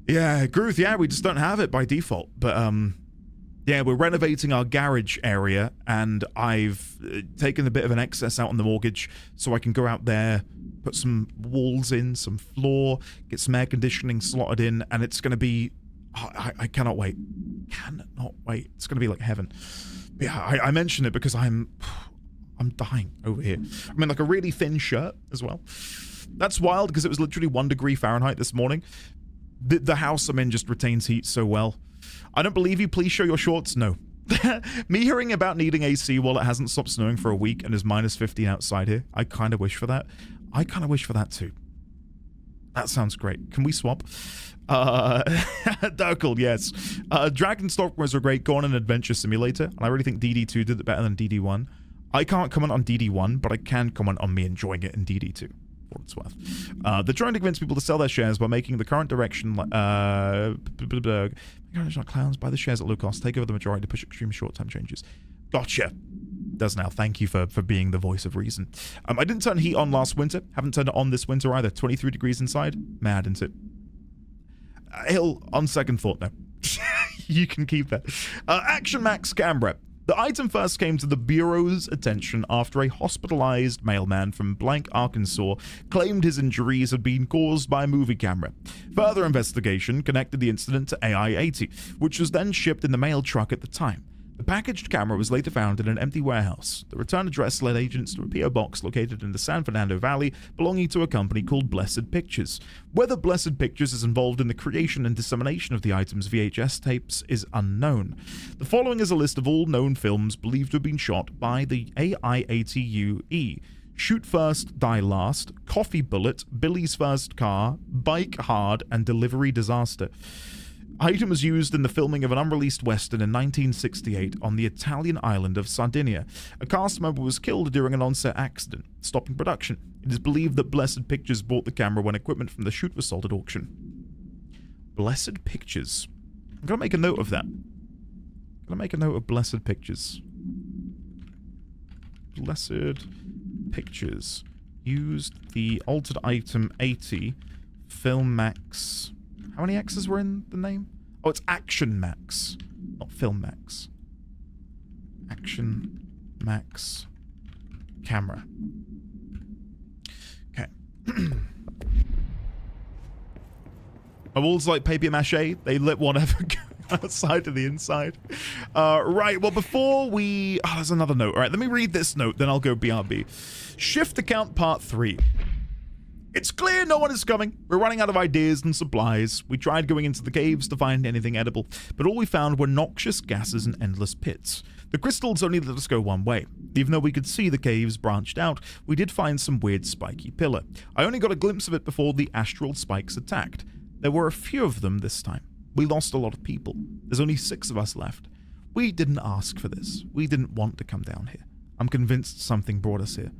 Yeah, Groove, yeah, we just don't have it by default. But, yeah, we're renovating our garage area, and I've taken a bit of an excess out on the mortgage so I can go out there, put some walls in, some floor, get some air conditioning slotted in, and it's going to be Oh, I cannot wait. Cannot wait. It's going to be like heaven. But yeah, I mention it because I'm dying over here. I mean, like a really thin shirt as well. That's wild because it was literally 1 degree Fahrenheit this morning. The house I'm in just retains heat so well. I don't believe you. Please show your shorts. No. Me hearing about needing AC while it hasn't stopped snowing for a week and is minus 15 outside here. I kind of wish for that. I kind of wish for that too. That sounds great. Can we swap? Durkle, yes. Dragon Stalkers are great. Go on an adventure simulator. And I really think DD2 did it better than DD1. I can't comment on DD1, but I can comment on me enjoying it in DD2. For what it's worth. They're trying to convince people to sell their shares by making the current direction clowns buy the shares at low cost, take over the majority to push extreme short-term changes. Gotcha. Does now. Thank you for being the voice of reason. I didn't turn heat on last winter. Haven't turned it on this winter either. 23 degrees inside. Mad, isn't it? Hill, on second thought, no. You can keep that. Action Max camera. The item first came to the Bureau's attention after a hospitalized mailman from Blank, Arkansas claimed his injuries had been caused by a movie camera. Further investigation connected the incident to AI-80, which was then shipped in the mail truck at the time. The packaged camera was later found in an empty warehouse. The return address led agents to a P.O. box located in the San Fernando Valley belonging to a company called Blessed Pictures. Whether Blessed Pictures is involved in the creation and dissemination of the item's VHS tapes is unknown. The following is a list of all known films believed to have been shot by the AI-80UE. Shoot First, Die Last, Coffee Bullet, Billy's First Car, Bike Hard, and Delivery Disaster. Item was used in the filming of an unreleased western in 1968 on the Italian island of Sardinia. A cast member was killed during an on-set accident, stopping production. It is believed that Blessed Pictures bought the camera when equipment from the shoot was sold at auction. Blessed Pictures. I'm going to make a note of that. I'm going to make a note of Blessed Pictures. Blessed Pictures. Used the altered item 80 Film Max. How many X's were in the name? Oh, it's Action Max, not Film Max. Action Max camera. Okay. My walls like papier mache. They let whatever go outside to the inside. Right, well, before we... Oh, there's another note. All right, let me read this note, then I'll go BRB. Shift account part 3. It's clear no one is coming. We're running out of ideas and supplies. We tried going into the caves to find anything edible, but all we found were noxious gases and endless pits. The crystals only let us go one way. Even though we could see the caves branched out, we did find some weird spiky pillar. I only got a glimpse of it before the astral spikes attacked. There were a few of them this time. We lost a lot of people. There's only 6 of us left. We didn't ask for this. We didn't want to come down here. I'm convinced something brought us here.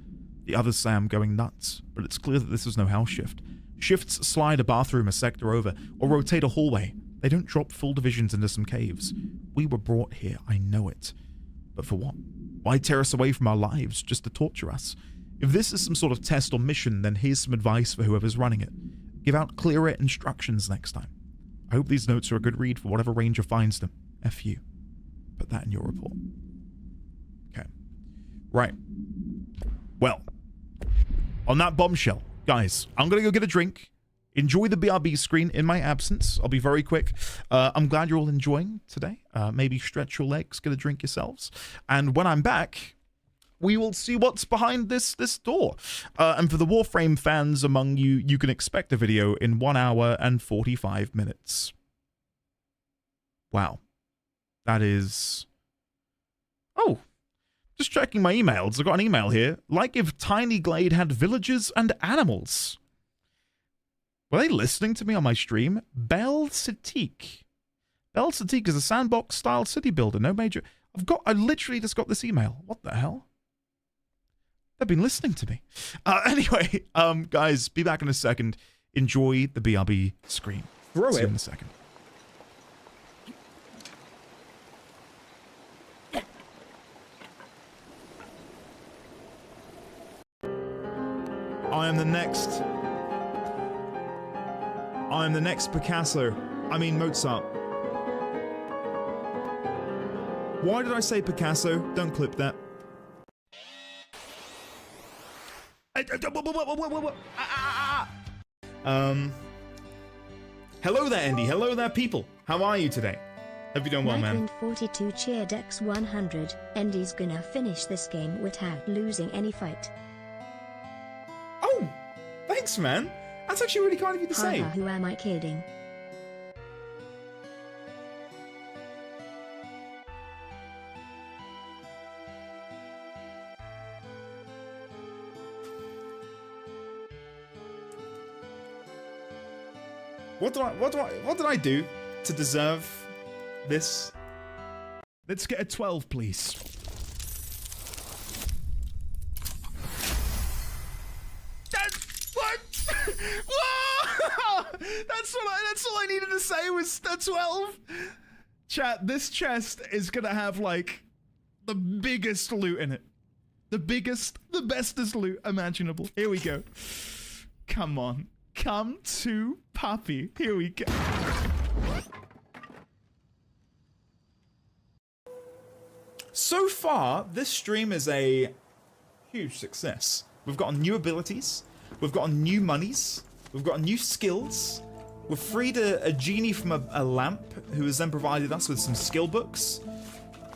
The others say I'm going nuts, but it's clear that this was no house shift. Shifts slide a bathroom a sector over, or rotate a hallway. They don't drop full divisions into some caves. We were brought here, I know it. But for what? Why tear us away from our lives just to torture us? If this is some sort of test or mission, then here's some advice for whoever's running it. Give out clearer instructions next time. I hope these notes are a good read for whatever ranger finds them. F you. Put that in your report. Okay. Right. Well, on that bombshell, guys, I'm going to go get a drink. Enjoy the BRB screen in my absence. I'll be very quick. I'm glad you're all enjoying today. Maybe stretch your legs, get a drink yourselves. And when I'm back, we will see what's behind this door. And for the Warframe fans among you, you can expect a video in 1 hour and 45 minutes. Wow. That is... Oh. Just checking my emails. I got an email here. Like if Tiny Glade had villages and animals. Were they listening to me on my stream? Bel Satik. Bel Satik is a sandbox-style city builder. No major... I literally just got this email. What the hell? They've been listening to me. Anyway, guys, be back in a second. Enjoy the BRB screen. See you in a second. I am the next Picasso. I mean Mozart. Why did I say Picasso? Don't clip that. Hello there, Andy. Hello there, people. How are you today? Hope you're doing well, man. 42 cheered X100. Andy's gonna finish this game without losing any fight. Oh, thanks, man. That's actually really kind of you to say. Who am I kidding? What did I do to deserve this? Let's get a 12, please. What? Whoa! That's all I needed to say was a 12. Chat, this chest is gonna have like the biggest loot in it. The biggest, the bestest loot imaginable. Here we go. Come on. Come to Puppy. Here we go. So far, this stream is a huge success. We've got new abilities. We've got new monies. We've got new skills. We've freed a genie from a lamp who has then provided us with some skill books.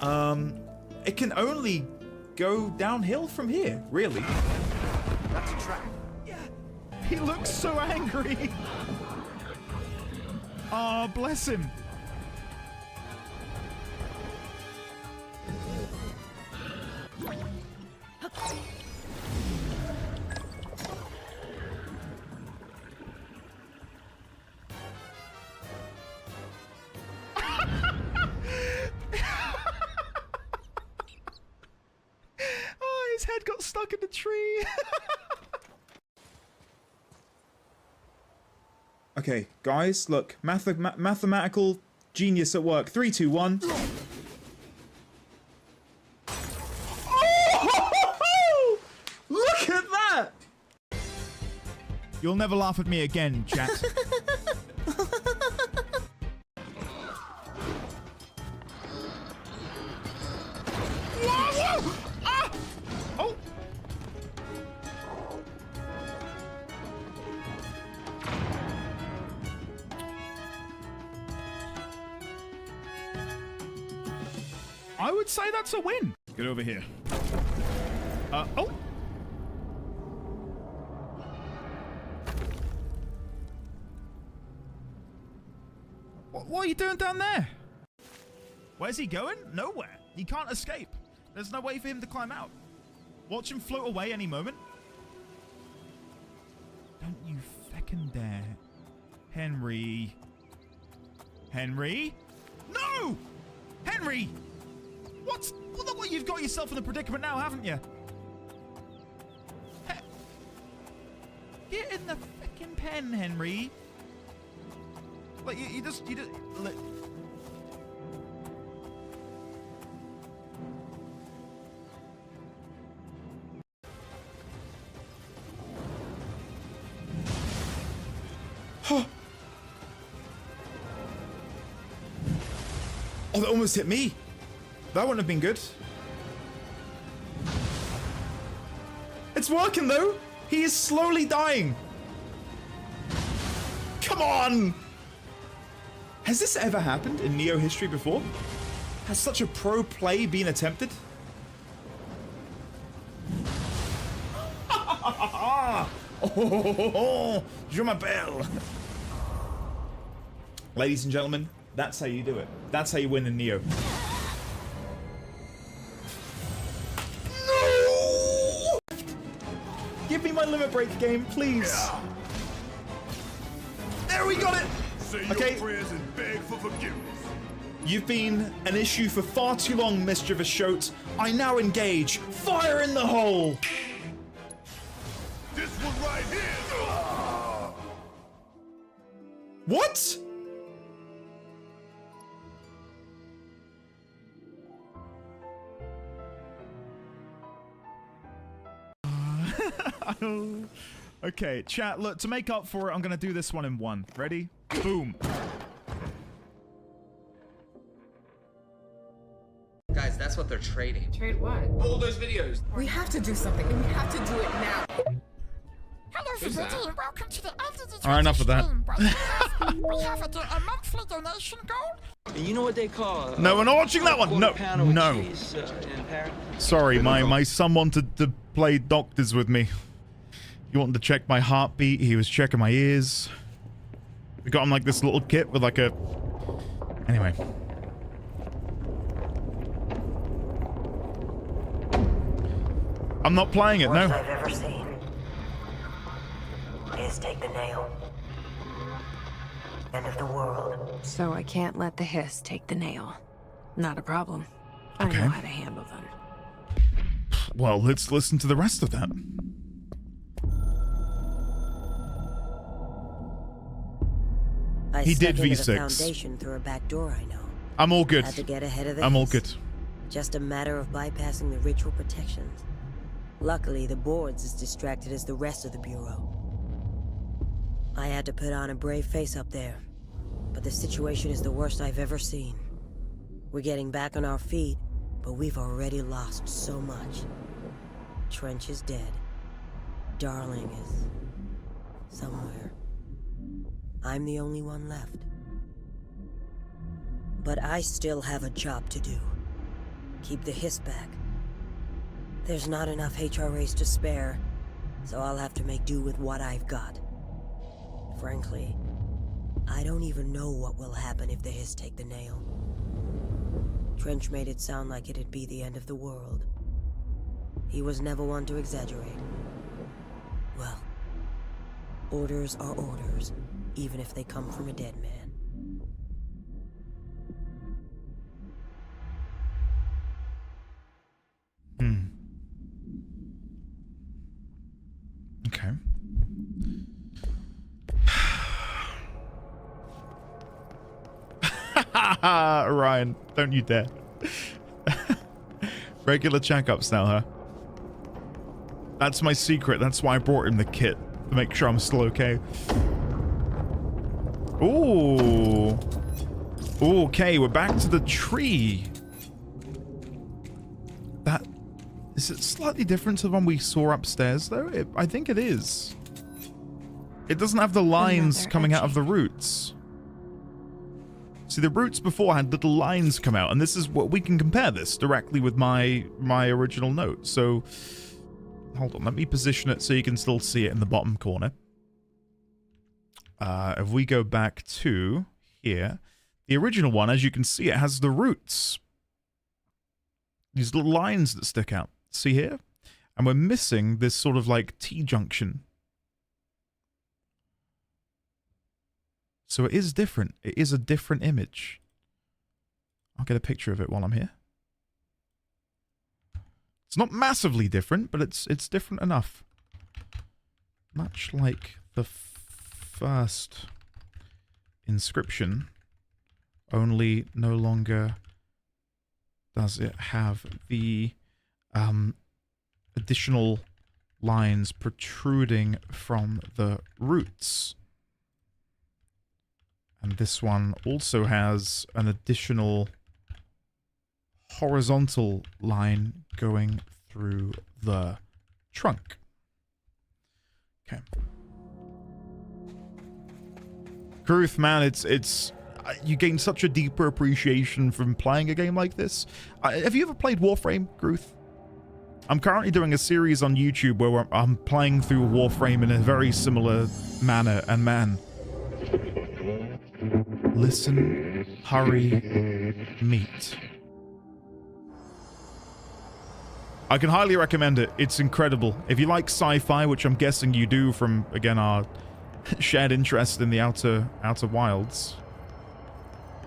It can only go downhill from here, really. That's a trap. He looks so angry. Oh, bless him. Oh, his head got stuck in the tree. Okay, guys, look, mathematical genius at work. 3, 2, 1. Oh! Look at that! You'll never laugh at me again, chat. Whoa! Ah! Oh! I would say that's a win. Get over here. Oh. What are you doing down there? Where's he going? Nowhere. He can't escape. There's no way for him to climb out. Watch him float away any moment. Don't you feckin' dare. Henry. Henry? No! Henry! What's... Well, look what you've got yourself in a predicament now, haven't you? Get in the frickin' pen, Henry. Like, you just... Like... Oh, that almost hit me. That wouldn't have been good. It's working though. He is slowly dying. Come on. Has this ever happened in Neo history before? Has such a pro play been attempted? Oh, je m'appelle. Ladies and gentlemen, that's how you do it. That's how you win in Neo. No! Give me my limit break game, please. Yeah. There, we got it. Say your prayers and beg for forgiveness. You've been an issue for far too long, mischievous shote. I now engage. Fire in the hole. This one right here. What? Okay, chat, look, to make up for it, I'm gonna do this one in one. Ready? Boom. Guys, that's what they're trading. Trade what? All those videos. We have to do something, and we have to do it now. Hello, everybody, and welcome to the end of the All right, enough of that. We have a monthly donation goal. You know what they call? No, we're not watching that one. No, no. Cheese, in Paris? Sorry, my son wanted to play doctors with me. He wanted to check my heartbeat. He was checking my ears. We got him like this little kit with like a... Anyway. I'm not playing it, no. Worst I've ever seen is take the nail. End of the world. So I can't let the hiss take the nail. Not a problem. I Okay. know how to handle them. Well, let's listen to the rest of that. He did stepped into the V6. foundation through a back door, I know. I'm all good. Had to get ahead of the I'm all hiss. good. Just a matter of bypassing the ritual protections. Luckily, the board's as distracted as the rest of the Bureau. I had to put on a brave face up there, but the situation is the worst I've ever seen. We're getting back on our feet, but we've already lost so much. Trench is dead. Darling is... somewhere. I'm the only one left. But I still have a job to do. Keep the hiss back. There's not enough HRAs to spare, so I'll have to make do with what I've got. Frankly, I don't even know what will happen if the hiss take the nail. Trench made it sound like it'd be the end of the world. He was never one to exaggerate. Well, orders are orders, even if they come from a dead man. Okay. Ryan, don't you dare. Regular checkups now, huh? That's my secret. That's why I brought him the kit. To make sure I'm still okay. Ooh. Okay, we're back to the tree. That... Is it slightly different to the one we saw upstairs, though? I think it is. It doesn't have the lines coming out of the roots. See, the roots before had little lines come out, and this is what we can compare this directly with my original note. So, hold on, let me position it so you can still see it in the bottom corner. If we go back to here, the original one, as you can see, it has the roots. These little lines that stick out. See here? And we're missing this sort of like T-junction. So it is different. It is a different image. I'll get a picture of it while I'm here. It's not massively different, but it's different enough. Much like the first inscription, only no longer does it have the additional lines protruding from the roots. And this one also has an additional horizontal line going through the trunk. Okay. Gruth, man, it's you gain such a deeper appreciation from playing a game like this. Have you ever played Warframe, Gruth? I'm currently doing a series on YouTube where I'm playing through Warframe in a very similar manner, and man, listen, hurry, meet. I can highly recommend it. It's incredible. If you like sci-fi, which I'm guessing you do from, again, our shared interest in the Outer Wilds,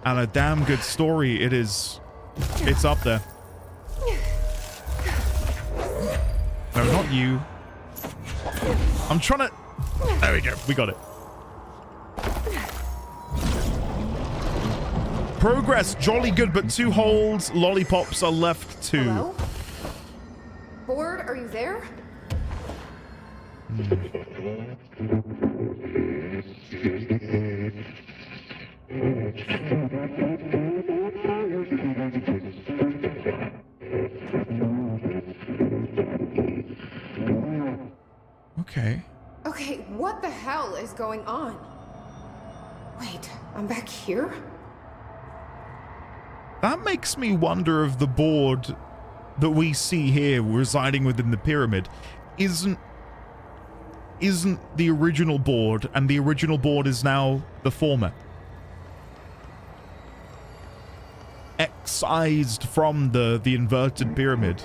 and a damn good story, it's up there. No, not you. I'm trying to... There we go. We got it. Progress, jolly good, but 2 holds. Lollipops are left 2. Hello? Board, are you there? Okay. Okay. Okay, what the hell is going on? Wait, I'm back here? That makes me wonder if the board that we see here residing within the pyramid isn't the original board, and the original board is now the former. Excised from the inverted pyramid.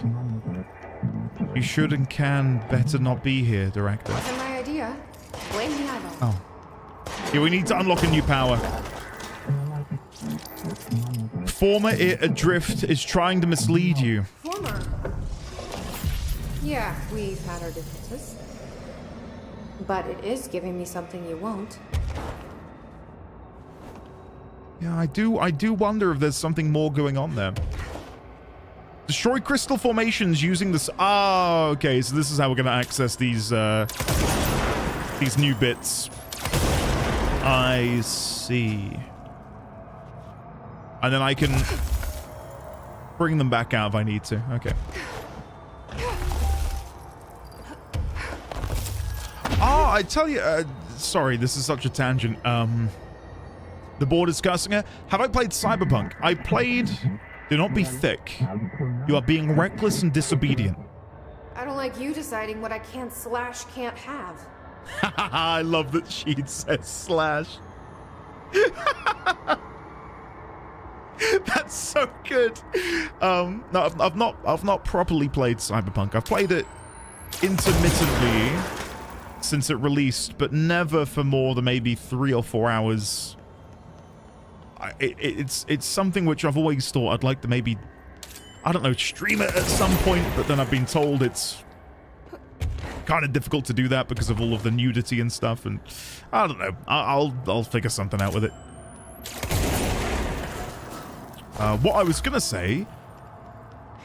You should and can better not be here, Director. Wasn't my idea. Blame the eyeball. Oh. Yeah, we need to unlock a new power. Former it adrift is trying to mislead you. Former. Yeah, we've had our differences. But it is giving me something you won't. Yeah, I do wonder if there's something more going on there. Destroy crystal formations using this. Ah, okay. So this is how we're going to access these new bits. I see. And then I can bring them back out if I need to. Okay. Oh, I tell you, sorry, this is such a tangent. The board is cursing her. Have I played Cyberpunk? I played... Do not be thick. You are being reckless and disobedient. I don't like you deciding what I can't have. I love that she says slash. That's so good. No, I've not properly played Cyberpunk. I've played it intermittently since it released, but never for more than maybe 3 or 4 hours. It's something which I've always thought I'd like to maybe, I don't know, stream it at some point, but then I've been told it's kind of difficult to do that because of all of the nudity and stuff, and I don't know. I'll figure something out with it. What I was gonna say,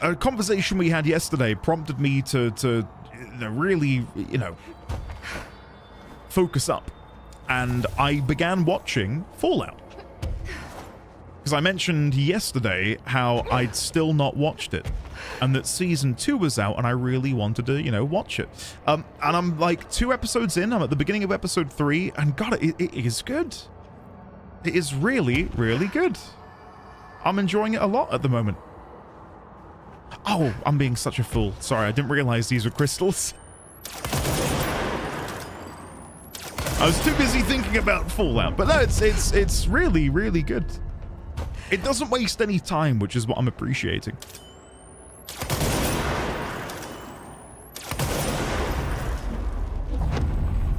a conversation we had yesterday prompted me to really, focus up, and I began watching Fallout. Because I mentioned yesterday how I'd still not watched it, and that season 2 was out, and I really wanted to, watch it. And I'm like 2 episodes in. I'm at the beginning of episode 3, and God, it is good. It is really, really good. I'm enjoying it a lot at the moment. Oh, I'm being such a fool. Sorry, I didn't realize these were crystals. I was too busy thinking about Fallout, but no, it's really, really good. It doesn't waste any time, which is what I'm appreciating.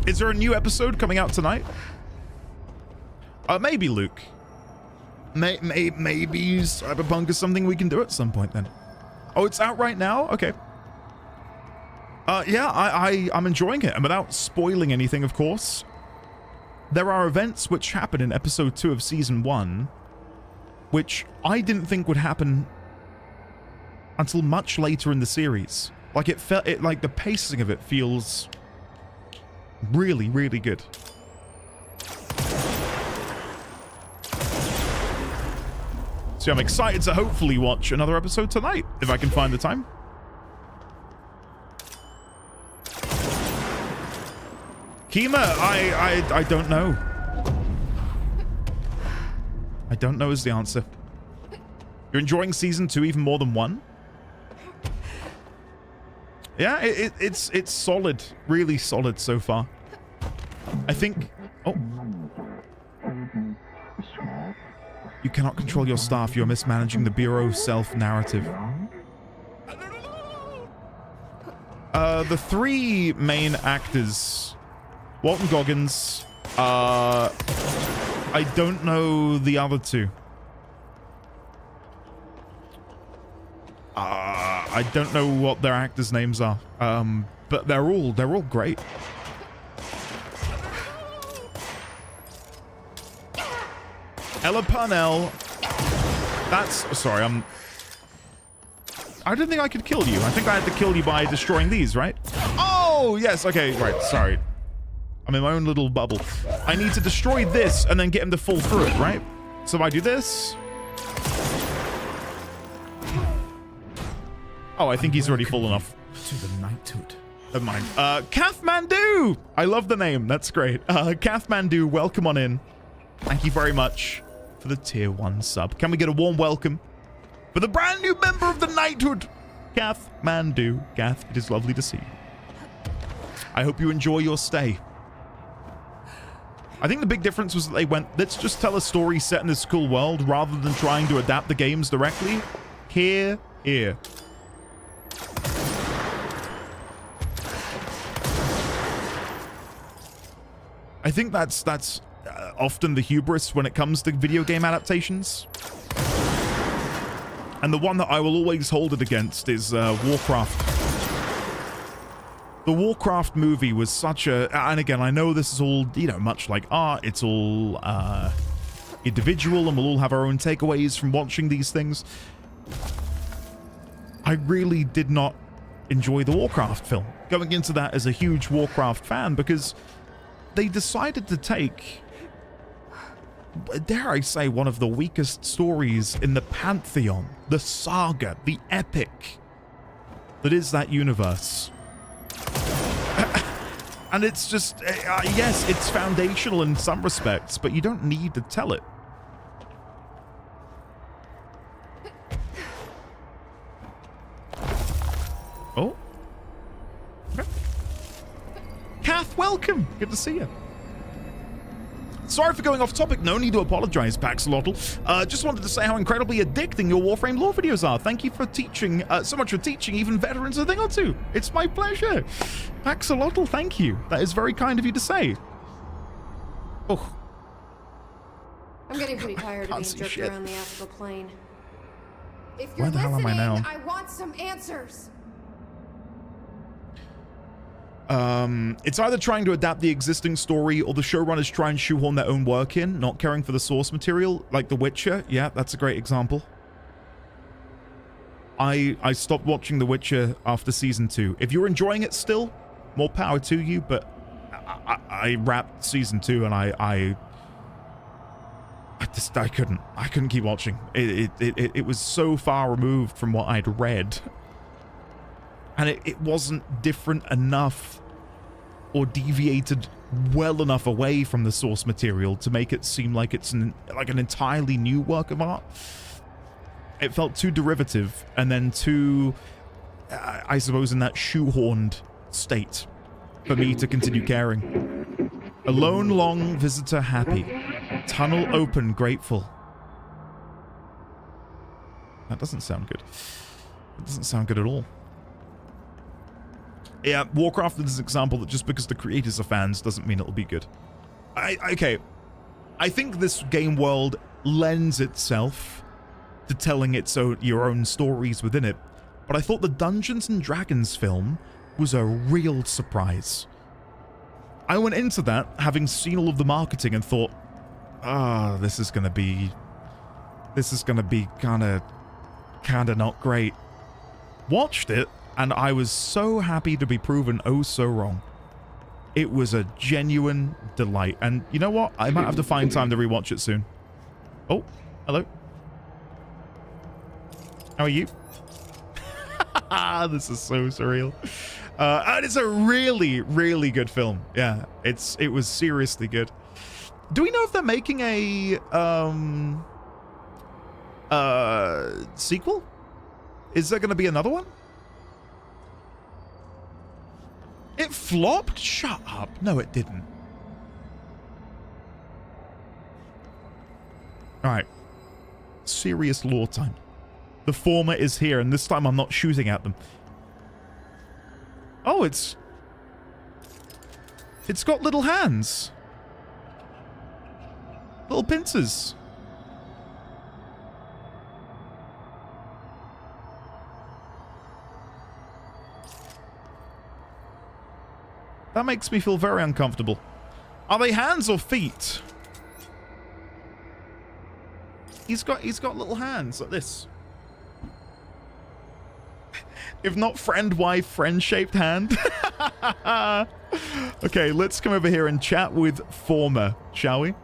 Is there a new episode coming out tonight? Maybe, Luke. Maybe Cyberpunk is something we can do at some point then. Oh, it's out right now? Okay. Yeah, I'm enjoying it. And without spoiling anything, of course, there are events which happen in episode 2 of season 1 which I didn't think would happen until much later in the series. Like like the pacing of it feels really, really good. So I'm excited to hopefully watch another episode tonight, if I can find the time. Kima, I don't know. I don't know is the answer. You're enjoying season 2 even more than 1? Yeah, it's solid, really solid so far. I think. Oh. You cannot control your staff. You're mismanaging the Bureau self-narrative. The 3 main actors, Walton Goggins. I don't know the other 2. I don't know what their actors' names are. But they're all great. Ella Purnell. That's sorry. I didn't think I could kill you. I think I had to kill you by destroying these, right? Oh yes. Okay. Right. Sorry. I'm in my own little bubble. I need to destroy this and then get him to fall through it, right? So if I do this. Oh, I think he's already fallen off. To the knighthood. Never mind. Kathmandu! I love the name. That's great. Kathmandu, welcome on in. Thank you very much for the tier 1 sub. Can we get a warm welcome for the brand new member of the knighthood, Kathmandu? Kath, it is lovely to see you. I hope you enjoy your stay. I think the big difference was that they went, let's just tell a story set in this cool world rather than trying to adapt the games directly. Here. I think that's often the hubris when it comes to video game adaptations. And the one that I will always hold it against is Warcraft. The Warcraft movie was such a... And again, I know this is all, you know, much like art. It's all individual, and we'll all have our own takeaways from watching these things. I really did not enjoy the Warcraft film. Going into that as a huge Warcraft fan, because they decided to take, dare I say, one of the weakest stories in the pantheon, the saga, the epic that is that universe. And it's just, yes, it's foundational in some respects, but you don't need to tell it. Oh. Okay. Kath, welcome. Good to see you. Sorry for going off topic. No need to apologize, Paxolotl. Just wanted to say how incredibly addicting your Warframe lore videos are. Thank you for teaching, so much for teaching even veterans a thing or two. It's my pleasure. Paxolotl, thank you. That is very kind of you to say. Oh. I'm getting pretty tired of being jerked around the astral plane. If you're Where the hell am I now? I want some answers. It's either trying to adapt the existing story or the showrunners try and shoehorn their own work in, not caring for the source material, like The Witcher. Yeah, that's a great example. I stopped watching The Witcher after season 2. If you're enjoying it still, more power to you, but I wrapped season 2 and I couldn't keep watching. It was so far removed from what I'd read. And it wasn't different enough or deviated well enough away from the source material to make it seem like it's like an entirely new work of art. It felt too derivative and then too, I suppose, in that shoehorned state for me to continue caring. Alone long, visitor happy. Tunnel open, grateful. That doesn't sound good. It doesn't sound good at all. Yeah, Warcraft is an example that just because the creators are fans doesn't mean it'll be good. Okay. I think this game world lends itself to telling your own stories within it, but I thought the Dungeons & Dragons film was a real surprise. I went into that having seen all of the marketing and thought, this is gonna be kinda not great. Watched it, and I was so happy to be proven oh so wrong. It was a genuine delight. And you know what? I might have to find time to rewatch it soon. Oh, hello. How are you? This is so surreal. And it's a really, really good film. Yeah, it was seriously good. Do we know if they're making a sequel? Is there going to be another one? It flopped? Shut up. No, it didn't. Alright. Serious lore time. The former is here, and this time I'm not shooting at them. Oh, it's got little hands. Little pincers. That makes me feel very uncomfortable. Are they hands or feet? He's got little hands like this. If not friend, why friend-shaped hand? Okay, let's come over here and chat with Former, shall we?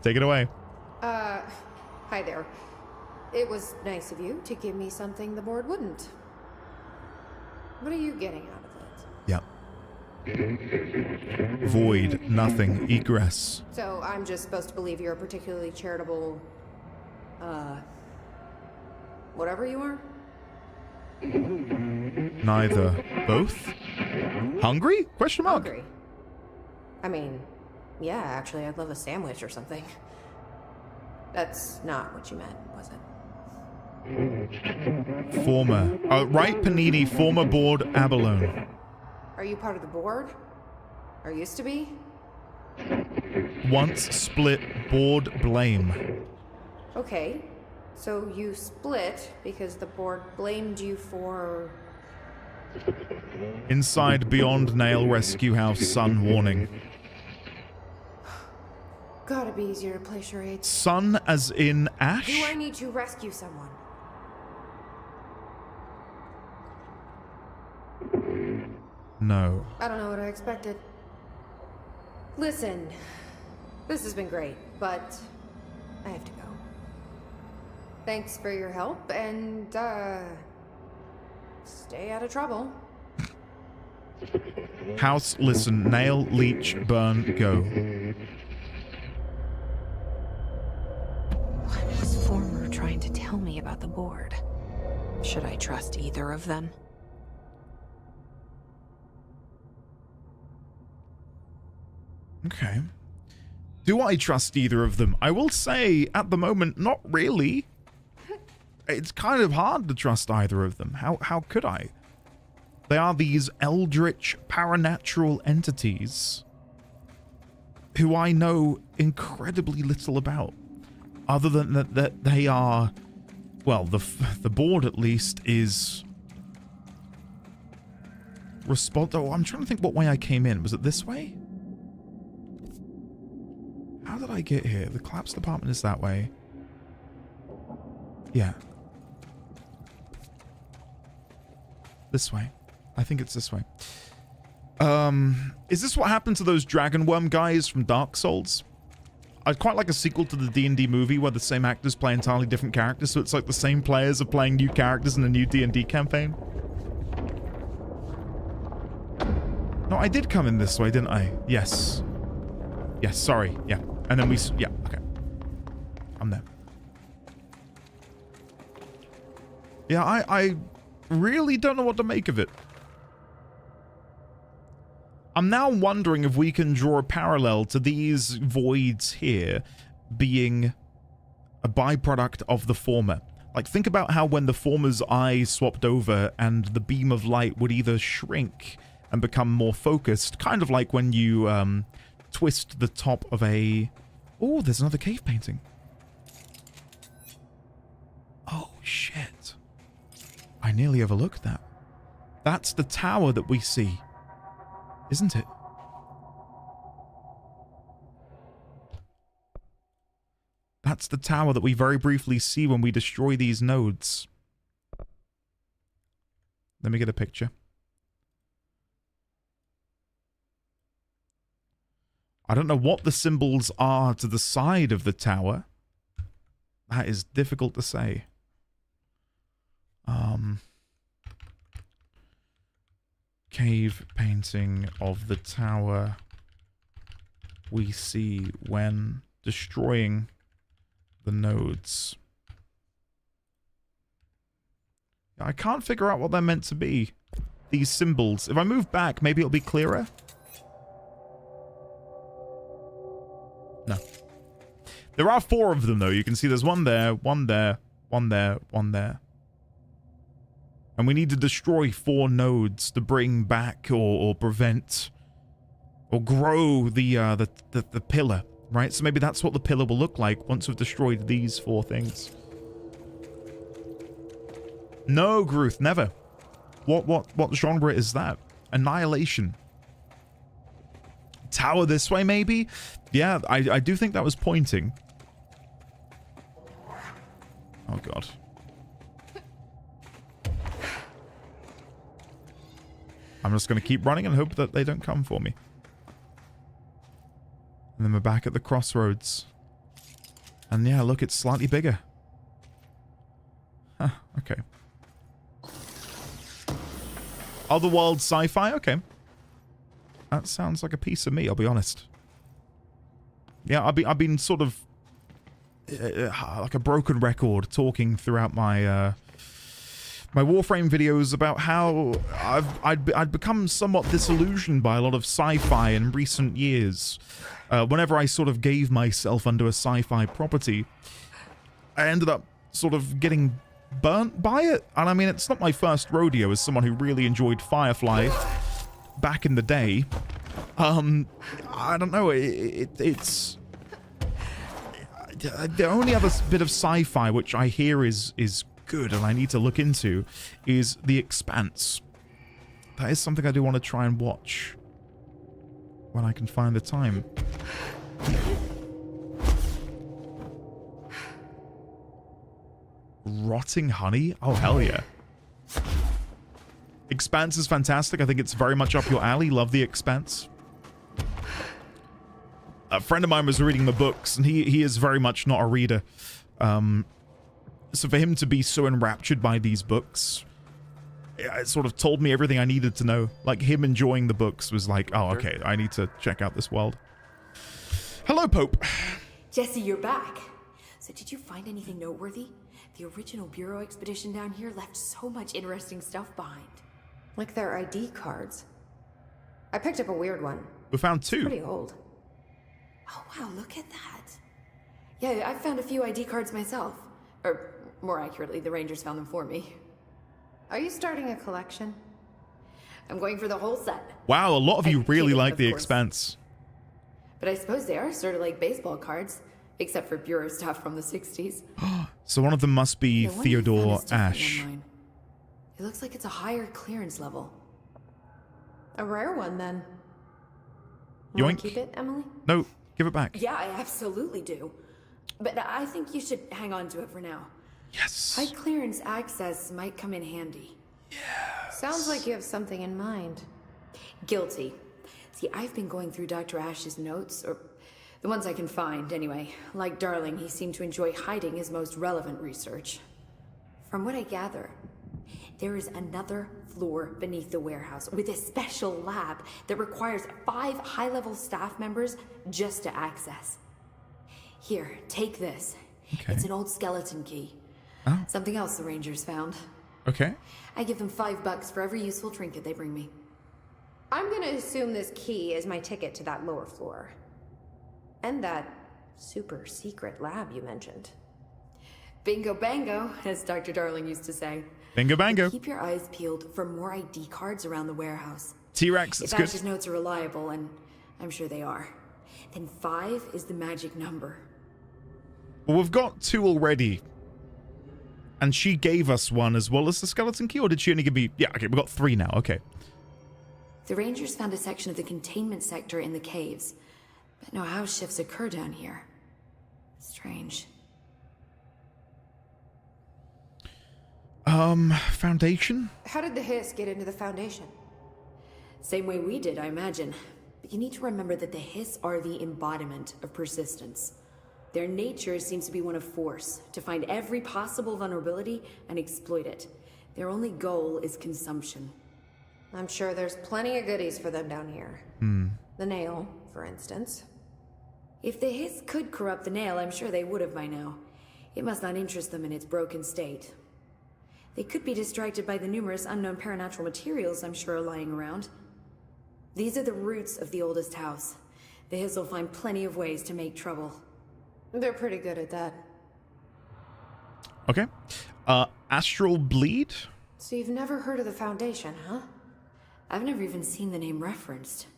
Take it away. Hi there. It was nice of you to give me something the board wouldn't. What are you getting out of it? Yep. Void, nothing, egress. So I'm just supposed to believe you're a particularly charitable, whatever you are? Neither. Both? Hungry? Question mark. Hungry. I mean, yeah, actually, I'd love a sandwich or something. That's not what you meant, was it? Former. Right, Panini, former board abalone. Are you part of the board? Or used to be? Once split board blame. Okay, so you split because the board blamed you for... Inside Beyond Nail Rescue House Sun warning. Gotta be easier to play charades. Sun as in Ash? Do I need to rescue someone? No. I don't know what I expected. Listen, this has been great, but I have to go. Thanks for your help, and, stay out of trouble. House, listen, nail, leech, burn, go. What was Former trying to tell me about the board? Should I trust either of them? Okay. Do I trust either of them? I will say, at the moment, not really. It's kind of hard to trust either of them. How could I? They are these eldritch, paranatural entities who I know incredibly little about. Other than that they are... Well, the board, at least, is... Oh, I'm trying to think what way I came in. Was it this way? How did I get here? The collapse department is that way. Yeah. This way. I think it's this way. Is this what happened to those dragon worm guys from Dark Souls? I'd quite like a sequel to the D&D movie where the same actors play entirely different characters, so it's like the same players are playing new characters in a new D&D campaign. No, I did come in this way, didn't I? Yes. Yes, sorry. Yeah. And then yeah, okay. I'm there. Yeah, I really don't know what to make of it. I'm now wondering if we can draw a parallel to these voids here being a byproduct of the former. Like, think about how when the former's eye swapped over and the beam of light would either shrink and become more focused, kind of like when you twist the top of a... Oh, there's another cave painting. Oh, shit. I nearly overlooked that. That's the tower that we see, isn't it? That's the tower that we very briefly see when we destroy these nodes. Let me get a picture. I don't know what the symbols are to the side of the tower. That is difficult to say. Cave painting of the tower we see when destroying the nodes. I can't figure out what they're meant to be. These symbols. If I move back, maybe it'll be clearer. No. There are 4 of them, though. You can see there's one there, one there, one there, one there. And we need to destroy 4 nodes to bring back or prevent or grow the pillar, right? So maybe that's what the pillar will look like once we've destroyed these 4 things. No, Gruth, never. What genre is that? Annihilation. Tower this way, maybe? Yeah, I do think that was pointing. Oh, God. I'm just going to keep running and hope that they don't come for me. And then we're back at the crossroads. And yeah, look, it's slightly bigger. Huh, okay. Otherworld sci-fi? Okay. That sounds like a piece of me, I'll be honest. Yeah, I've been sort of like a broken record talking throughout my my Warframe videos about how I'd become somewhat disillusioned by a lot of sci-fi in recent years. Whenever I sort of gave myself under a sci-fi property, I ended up sort of getting burnt by it. And I mean, it's not my first rodeo as someone who really enjoyed Firefly back in the day. I don't know, it's... The only other bit of sci-fi which I hear is good and I need to look into is The Expanse. That is something I do want to try and watch when I can find the time. Rotting honey? Oh, hell yeah. Expanse is fantastic. I think it's very much up your alley. Love The Expanse. A friend of mine was reading the books, and he is very much not a reader. So for him to be so enraptured by these books, it sort of told me everything I needed to know. Like, him enjoying the books was like, oh, okay, I need to check out this world. Hello, Pope. Jesse, you're back. So did you find anything noteworthy? The original Bureau expedition down here left so much interesting stuff behind. Like their ID cards. I picked up a weird one. We found 2. It's pretty old. Oh, wow, look at that. Yeah, I found a few ID cards myself. Or, more accurately, the Rangers found them for me. Are you starting a collection? I'm going for the whole set. Wow, a lot of you really like The Expanse. But I suppose they are sort of like baseball cards, except for Bureau stuff from the 60s. So one of them must be Theodore Ash. It looks like it's a higher clearance level. A rare one, then. You Want to keep it, Emily? No, give it back. Yeah, I absolutely do. But I think you should hang on to it for now. Yes. High clearance access might come in handy. Yeah. Sounds like you have something in mind. Guilty. See, I've been going through Dr. Ash's notes, or the ones I can find, anyway. Like Darling, he seemed to enjoy hiding his most relevant research. From what I gather, there is another floor beneath the warehouse with a special lab that requires 5 high-level staff members just to access. Here, take this. Okay. It's an old skeleton key. Oh. Something else the Rangers found. Okay. I give them $5 for every useful trinket they bring me. I'm gonna assume this key is my ticket to that lower floor. And that super secret lab you mentioned. Bingo bango, as Dr. Darling used to say. Bingo bango. Keep your eyes peeled for more ID cards around the warehouse. T-Rex, it's good. If Ash's notes are reliable, and I'm sure they are, then 5 is the magic number. Well, we've got 2 already. And she gave us one as well as the skeleton key, or did she only give me... Yeah, okay, we've got 3 now, okay. The Rangers found a section of the containment sector in the caves, but no house shifts occur down here. Strange. Foundation? How did the Hiss get into the Foundation? Same way we did, I imagine. But you need to remember that the Hiss are the embodiment of persistence. Their nature seems to be one of force, to find every possible vulnerability and exploit it. Their only goal is consumption. I'm sure there's plenty of goodies for them down here. The nail, for instance. If the Hiss could corrupt the nail, I'm sure they would have by now. It must not interest them in its broken state. They could be distracted by the numerous unknown paranatural materials I'm sure are lying around. These are the roots of the oldest house. The Hiss will find plenty of ways to make trouble. They're pretty good at that. Okay. Astral Bleed? So you've never heard of the Foundation, huh? I've never even seen the name referenced.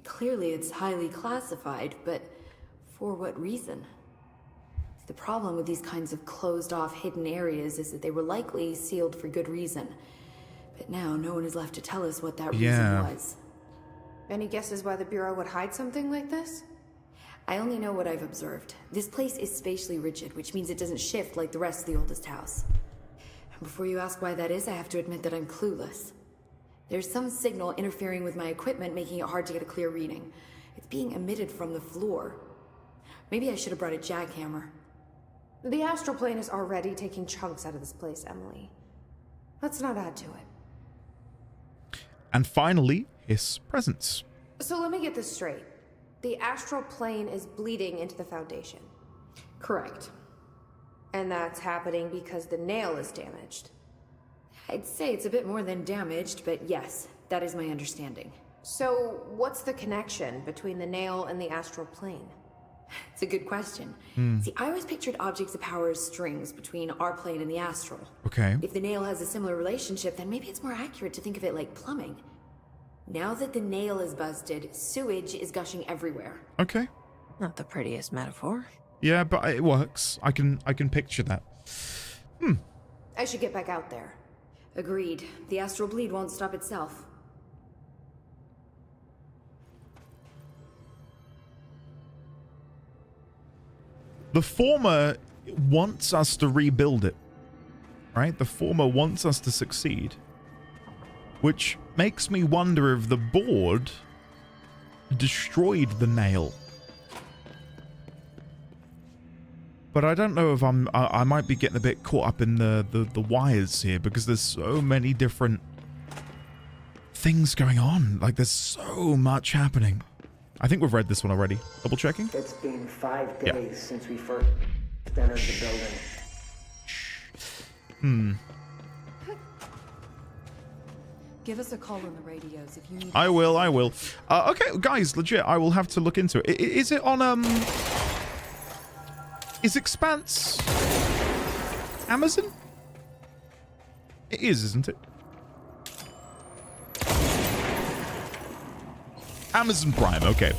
Clearly it's highly classified, but for what reason? The problem with these kinds of closed-off hidden areas is that they were likely sealed for good reason. But now no one is left to tell us what that reason was. Any guesses why the Bureau would hide something like this? I only know what I've observed. This place is spatially rigid, which means it doesn't shift like the rest of the oldest house. And before you ask why that is, I have to admit that I'm clueless. There's some signal interfering with my equipment, making it hard to get a clear reading. It's being emitted from the floor. Maybe I should have brought a jackhammer. The astral plane is already taking chunks out of this place, Emily. Let's not add to it. And finally, his presence. So let me get this straight. The astral plane is bleeding into the Foundation. Correct. And that's happening because the nail is damaged. I'd say it's a bit more than damaged, but yes, that is my understanding. So what's the connection between the nail and the astral plane? It's a good question. See, I always pictured objects of power as strings between our plane and the astral. Okay. If the nail has a similar relationship, then maybe it's more accurate to think of it like plumbing. Now that the nail is busted, sewage is gushing everywhere. Okay. Not the prettiest metaphor. Yeah, but it works. I can picture that. I should get back out there. Agreed. The astral bleed won't stop itself. The former wants us to rebuild it, right? The former wants us to succeed, which makes me wonder if the board destroyed the nail. But I don't know if I might be getting a bit caught up in the wires here, because there's so many different things going on. Like, there's so much happening. I think we've read this one already. Double checking. It's been 5 days since we first entered the building. Give us a call on the radios if you need. I will. Okay, guys, legit, I will have to look into it. Is it on, is Expanse Amazon? It is, isn't it? Amazon Prime, okay.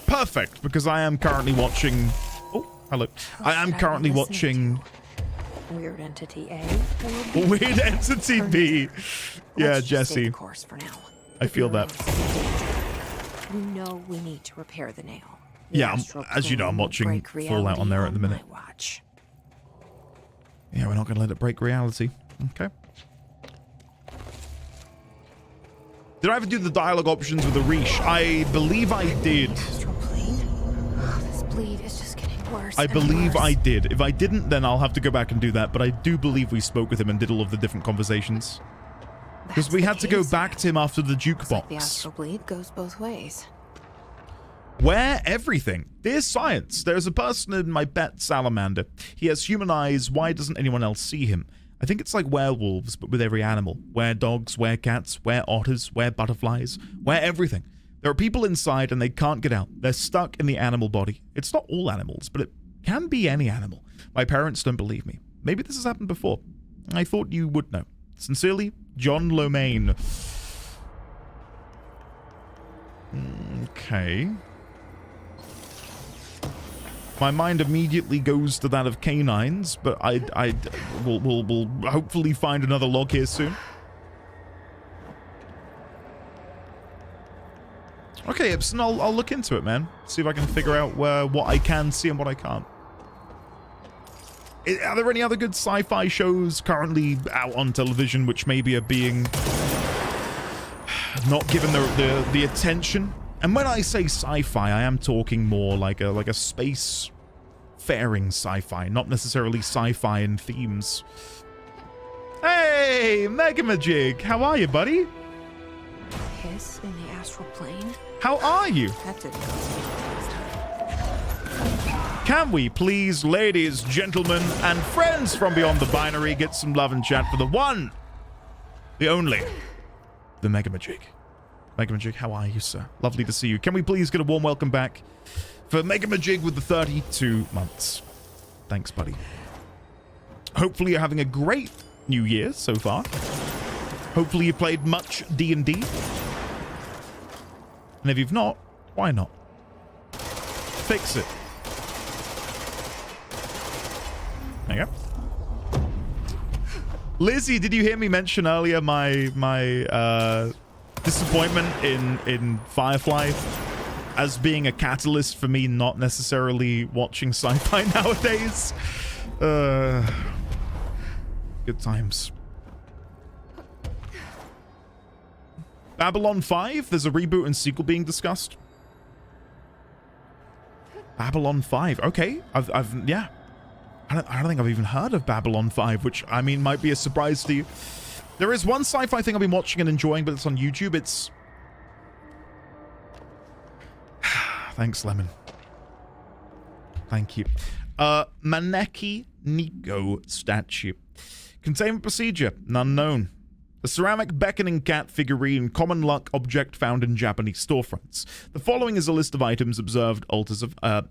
Perfect, because I am currently watching... Oh, hello. I am currently watching... Weird Entity A? Weird Entity B. Yeah, Jesse. Course for now. I feel that. We know we need to repair the nail. Yeah, as you know, I'm watching Fallout on there at the minute. Watch. Yeah, we're not going to let it break reality. Okay. Did I ever do the dialogue options with the Reach? I believe I did. Astral plane? Oh, this bleed is just getting worse. I believe I did. If I didn't, then I'll have to go back and do that. But I do believe we spoke with him and did all of the different conversations. Because we had to go back to him after the jukebox. Like the astral bleed goes both ways. Where everything. Dear Science, there's a person in my pet salamander. He has human eyes. Why doesn't anyone else see him? I think it's like werewolves, but with every animal. Were-dogs, were-cats, were-otters, were-butterflies, were-everything. There are people inside and they can't get out. They're stuck in the animal body. It's not all animals, but it can be any animal. My parents don't believe me. Maybe this has happened before. I thought you would know. Sincerely, John Lomaine. Okay. My mind immediately goes to that of canines, but we'll hopefully find another log here soon. Okay, Ibsen, I'll look into it, man. See if I can figure out what I can see and what I can't. Are there any other good sci-fi shows currently out on television which maybe are being not given the attention? And when I say sci-fi, I am talking more like a space-faring sci-fi, not necessarily sci-fi in themes. Hey, Megamajig, how are you, buddy? Hiss in the astral plane? How are you? That didn't go so well this time. Can we please, ladies, gentlemen, and friends from beyond the binary, get some love and chat for the one, the only, the Megamajig. Megamajig, how are you, sir? Lovely to see you. Can we please get a warm welcome back for Megamajig with the 32 months? Thanks, buddy. Hopefully you're having a great new year so far. Hopefully you played much D&D. And if you've not, why not? Fix it. There you go. Lizzie, did you hear me mention earlier my disappointment in Firefly as being a catalyst for me not necessarily watching sci-fi nowadays? Good times. Babylon 5, there's a reboot and sequel being discussed. Babylon 5, okay. Yeah. I don't think I've even heard of Babylon 5, which, I mean, might be a surprise to you. There is one sci-fi thing I've been watching and enjoying, but it's on YouTube. It's Thanks, Lemon. Thank you. Maneki Nico statue. Containment procedure, none known. A ceramic beckoning cat figurine, common luck object found in Japanese storefronts. The following is a list of items observed alters of a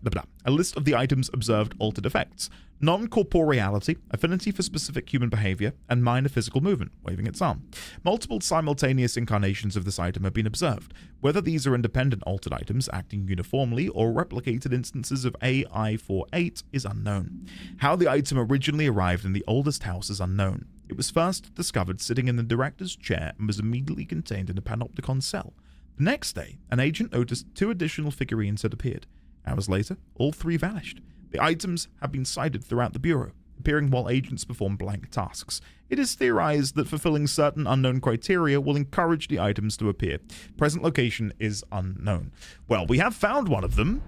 list of the items observed altered effects. Non-corporeality, affinity for specific human behavior, and minor physical movement, waving its arm. Multiple simultaneous incarnations of this item have been observed. Whether these are independent altered items acting uniformly or replicated instances of AI-48 is unknown. How the item originally arrived in the oldest house is unknown. It was first discovered sitting in the director's chair and was immediately contained in a panopticon cell. The next day, an agent noticed 2 additional figurines had appeared. Hours later, all 3 vanished. The items have been sighted throughout the Bureau, appearing while agents perform blank tasks. It is theorized that fulfilling certain unknown criteria will encourage the items to appear. Present location is unknown. Well, we have found one of them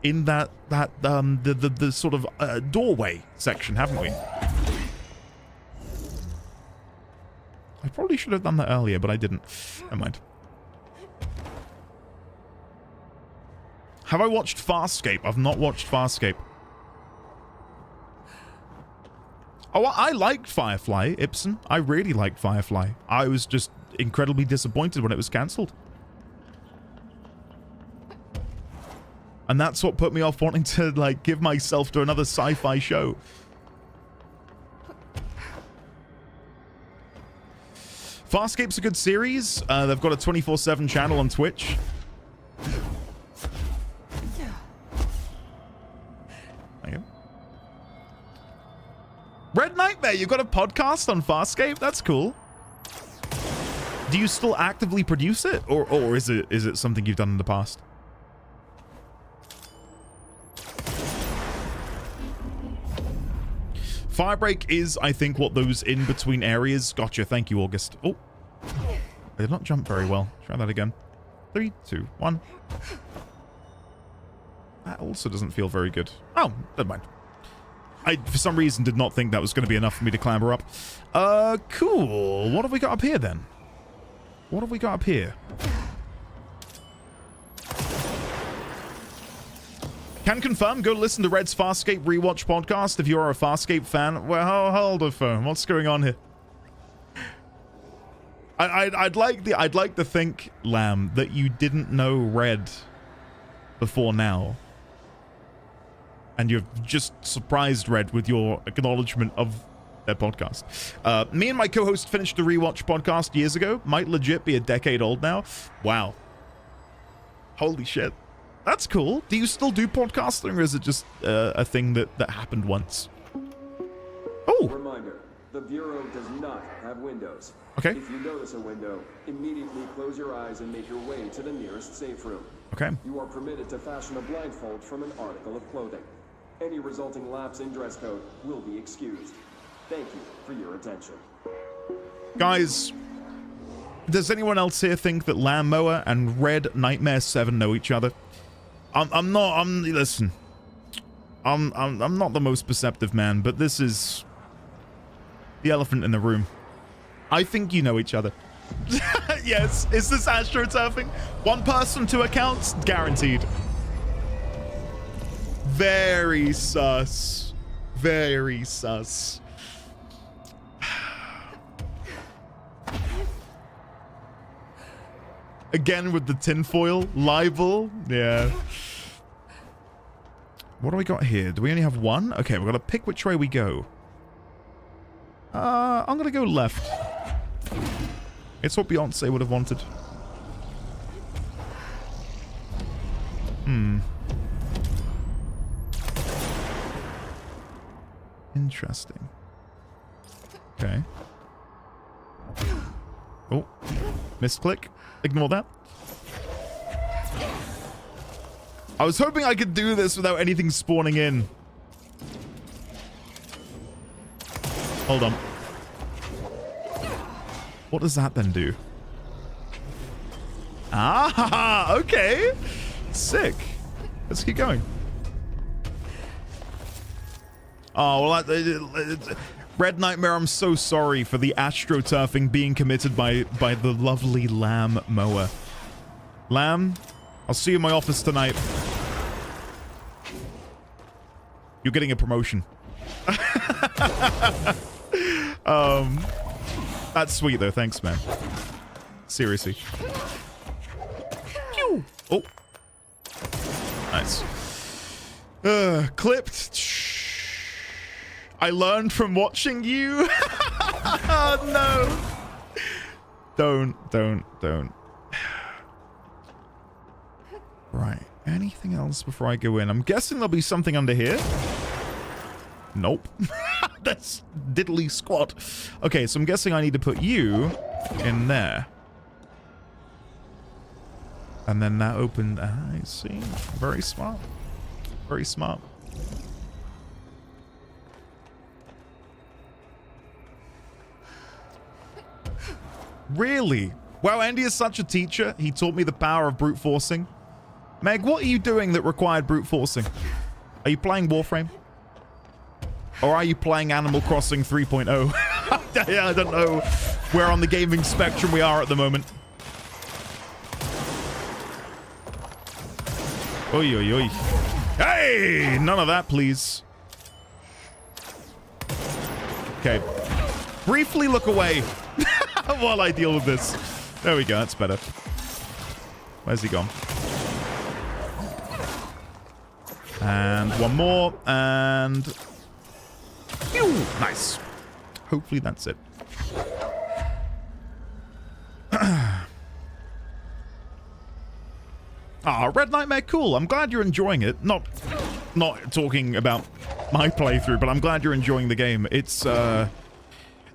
in the sort of doorway section, haven't we? I probably should have done that earlier, but I didn't. Never mind. Have I watched Farscape? I've not watched Farscape. Oh, I liked Firefly, Ibsen. I really liked Firefly. I was just incredibly disappointed when it was cancelled. And that's what put me off wanting to, like, give myself to another sci-fi show. Farscape's a good series. They've got a 24/7 channel on Twitch. There you go. Red Nightmare, you've got a podcast on Farscape? That's cool. Do you still actively produce it? Or is it something you've done in the past? Firebreak is, I think, what those in-between areas... Gotcha, thank you, August. Oh. I did not jump very well. Try that again. 3, 2, 1. That also doesn't feel very good. Oh, never mind. I, for some reason, did not think that was going to be enough for me to clamber up. Cool. What have we got up here, then? What have we got up here? Can confirm, go listen to Red's Farscape rewatch podcast if you are a Farscape fan. Well, hold a phone. What's going on here? I'd like to think, Lamb, that you didn't know Red before now. And you've just surprised Red with your acknowledgement of their podcast. Me and my co-host finished the rewatch podcast years ago. Might legit be a decade old now. Wow. Holy shit. That's cool. Do you still do podcasting, or is it just a thing that happened once? Oh! Reminder, the Bureau does not have windows. Okay. If you notice a window, immediately close your eyes and make your way to the nearest safe room. Okay. You are permitted to fashion a blindfold from an article of clothing. Any resulting lapse in dress code will be excused. Thank you for your attention. Guys, does anyone else here think that Lamb Mower and Red Nightmare 7 know each other? Listen. I'm not the most perceptive man, but this is the elephant in the room. I think you know each other. Yes, is this astroturfing? One person, 2 accounts? Guaranteed. Very sus. Very sus. Again with the tinfoil. Libel. Yeah. What do we got here? Do we only have one? Okay, we've got to pick which way we go. I'm going to go left. It's what Beyonce would have wanted. Interesting. Okay. Oh. Misclick. Ignore that. I was hoping I could do this without anything spawning in. Hold on. What does that then do? Ah, okay. Sick. Let's keep going. Oh, well, Red Nightmare, I'm so sorry for the astroturfing being committed by the lovely Lamb Mower. Lamb, I'll see you in my office tonight. You're getting a promotion. That's sweet though. Thanks, man. Seriously. Pew! Oh. Nice. Clipped. I learned from watching you. Oh, no. Don't. Right. Anything else before I go in? I'm guessing there'll be something under here. Nope. That's diddly squat. Okay, so I'm guessing I need to put you in there. And then that opened... I see. Very smart. Very smart. Really? Wow, Andy is such a teacher. He taught me the power of brute forcing. Meg, what are you doing that required brute forcing? Are you playing Warframe? Or are you playing Animal Crossing 3.0? Yeah, I don't know where on the gaming spectrum we are at the moment. Oi, oi, oi. Hey! None of that, please. Okay. Briefly look away while I deal with this. There we go, that's better. Where's he gone? And one more, and... Pew! Nice. Hopefully that's it. Red Nightmare, cool. I'm glad you're enjoying it. Not talking about my playthrough, but I'm glad you're enjoying the game. It's God,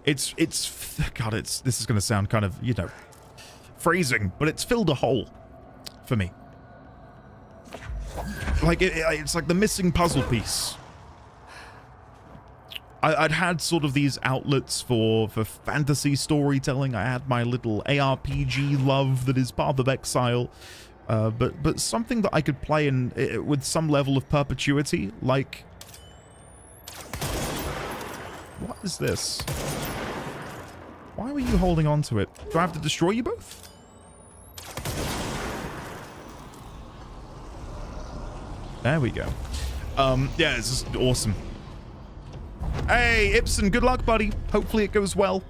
this is going to sound kind of, you know, phrasing, but it's filled a hole for me. Like, it's like the missing puzzle piece. I'd had sort of these outlets for fantasy storytelling. I had my little ARPG love that is Path of Exile. But something that I could play in with some level of perpetuity, like... What is this? Why were you holding on to it? Do I have to destroy you both? There we go. Yeah, it's just awesome. Hey, Ibsen, good luck, buddy. Hopefully it goes well.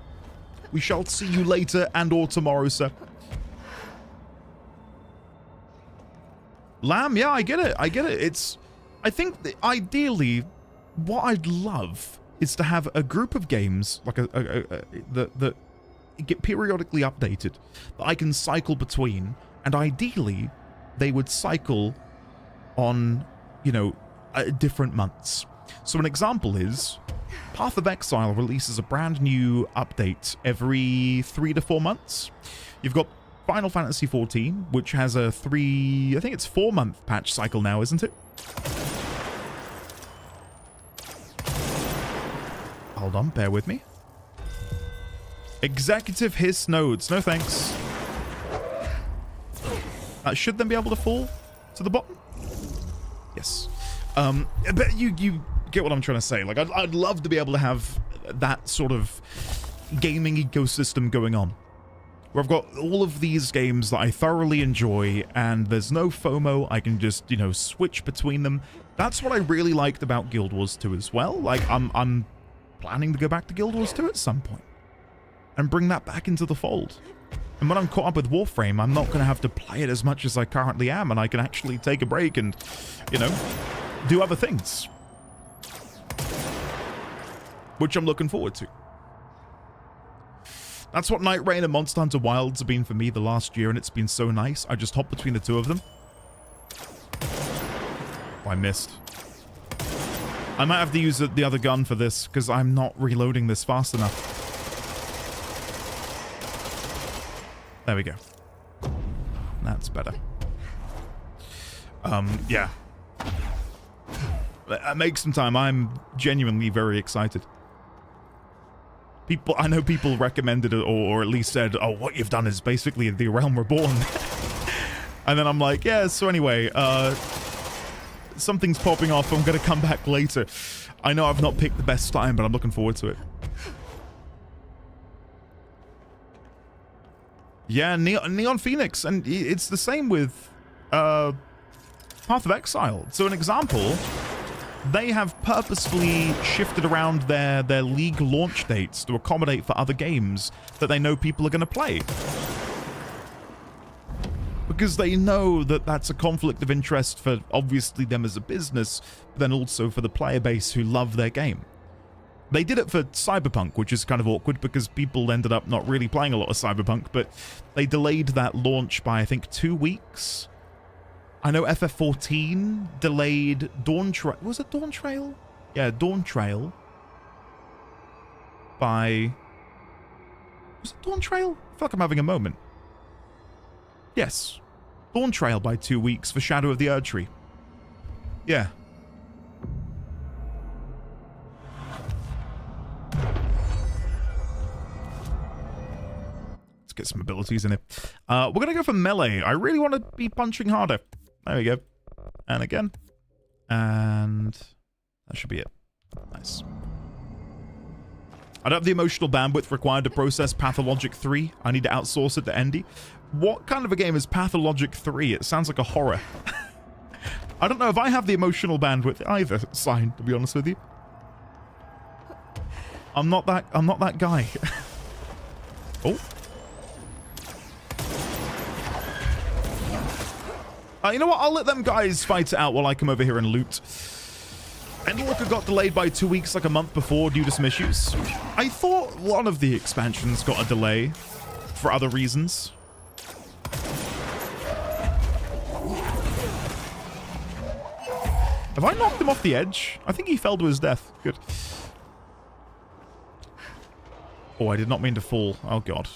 We shall see you later and or tomorrow, sir. Lamb, yeah, I get it. I get it. I think that ideally, what I'd love is to have a group of games, like that get periodically updated, that I can cycle between, and ideally, they would cycle on, you know, different months. So an example is, Path of Exile releases a brand new update every 3 to 4 months. You've got Final Fantasy XIV, which has a 4-month patch cycle now, isn't it? Hold on, bear with me. Executive hiss nodes, no thanks. Should then be able to fall to the bottom? Yes. But you get what I'm trying to say. Like, I'd love to be able to have that sort of gaming ecosystem going on, where I've got all of these games that I thoroughly enjoy, and there's no FOMO. I can just, you know, switch between them. That's what I really liked about Guild Wars 2 as well. Like, I'm planning to go back to Guild Wars 2 at some point and bring that back into the fold. And when I'm caught up with Warframe, I'm not going to have to play it as much as I currently am, and I can actually take a break and, you know, do other things, which I'm looking forward to. That's what Night Rain and Monster Hunter Wilds have been for me the last year, and it's been so nice. I just hopped between the two of them. Oh, I missed. I might have to use the other gun for this, because I'm not reloading this fast enough. There we go. That's better. Yeah. Make some time. I'm genuinely very excited. I know people recommended it, or at least said, oh, what you've done is basically The Realm Reborn. And then I'm like, yeah, so anyway, something's popping off. I'm going to come back later. I know I've not picked the best time, but I'm looking forward to it. Yeah, Neon Phoenix. And it's the same with Path of Exile. So an example, they have purposefully shifted around their League launch dates to accommodate for other games that they know people are going to play. Because they know that that's a conflict of interest for, obviously, them as a business, but then also for the player base who love their game. They did it for Cyberpunk, which is kind of awkward because people ended up not really playing a lot of Cyberpunk, but they delayed that launch by, I think, 2 weeks. I know FF14 delayed Dawn Trail. Was it Dawn Trail? Yeah, Dawn Trail. By... Was it Dawn Trail? I feel like I'm having a moment. Yes. Dawn Trail by 2 weeks for Shadow of the Erdtree. Yeah. Let's get some abilities in it. We're going to go for melee. I really want to be punching harder. There we go. And again. And that should be it. Nice. I don't have the emotional bandwidth required to process Pathologic 3. I need to outsource it to Endy. What kind of a game is Pathologic 3? It sounds like a horror. I don't know if I have the emotional bandwidth either, Sign, to be honest with you. I'm not that guy. Oh. You know what? I'll let them guys fight it out while I come over here and loot. Endwalker got delayed by 2 weeks, like a month before, due to some issues. I thought one of the expansions got a delay for other reasons. Have I knocked him off the edge? I think he fell to his death. Good. Oh, I did not mean to fall. Oh, God.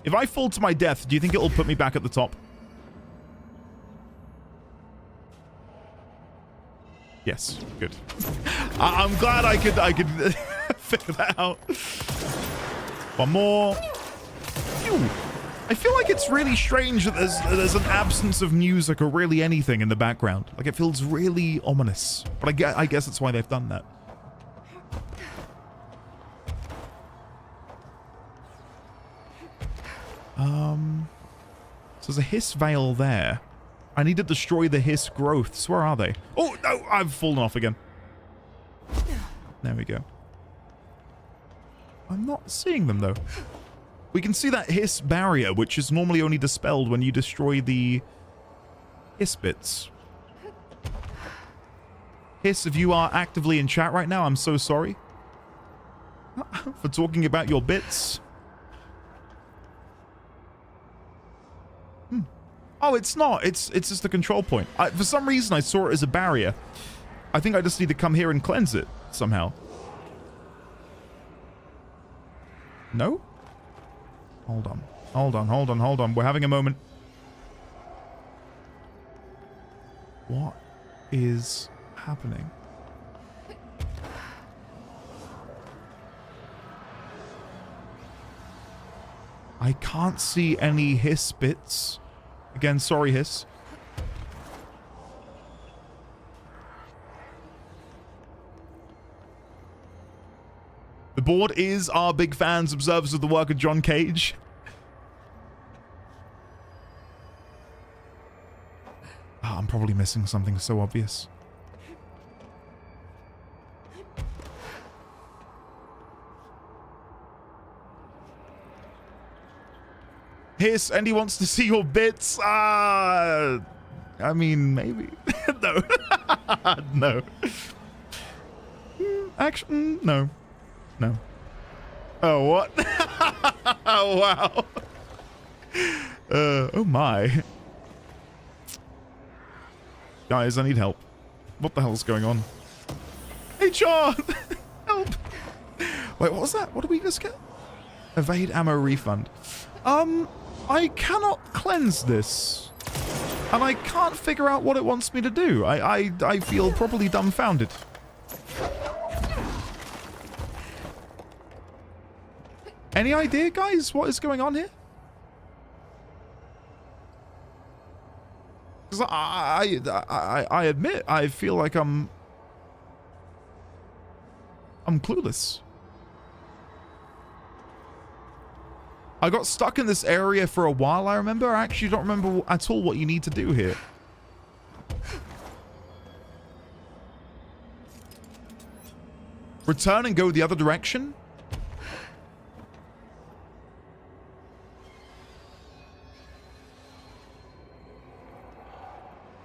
If I fall to my death, do you think it'll put me back at the top? Yes, good. I'm glad I could figure that out. One more. Phew. I feel like it's really strange that there's an absence of music or really anything in the background. Like, it feels really ominous. But I guess that's why they've done that. So there's a hiss veil there. I need to destroy the hiss growths. Where are they? Oh, no, I've fallen off again. There we go. I'm not seeing them, though. We can see that hiss barrier, which is normally only dispelled when you destroy the hiss bits. Hiss, if you are actively in chat right now, I'm so sorry for talking about your bits. Oh, it's not. It's just a control point. For some reason, I saw it as a barrier. I think I just need to come here and cleanse it somehow. No? Hold on. Hold on, hold on, hold on. We're having a moment. What is happening? I can't see any hiss bits. Again, sorry, hiss. The board is our big fans, observers of the work of John Cage. Oh, I'm probably missing something so obvious. Hiss, Andy wants to see your bits. I mean, maybe. No. No. Action? No. No. Oh, what? Oh, wow. Oh, my. Guys, I need help. What the hell's going on? HR! Help! Wait, what was that? What did we just get? Evade ammo refund. I cannot cleanse this. And I can't figure out what it wants me to do. I feel properly dumbfounded. Any idea, guys, what is going on here? Because I admit, I feel like I'm clueless. I got stuck in this area for a while, I remember. I actually don't remember at all what you need to do here. Return and go the other direction?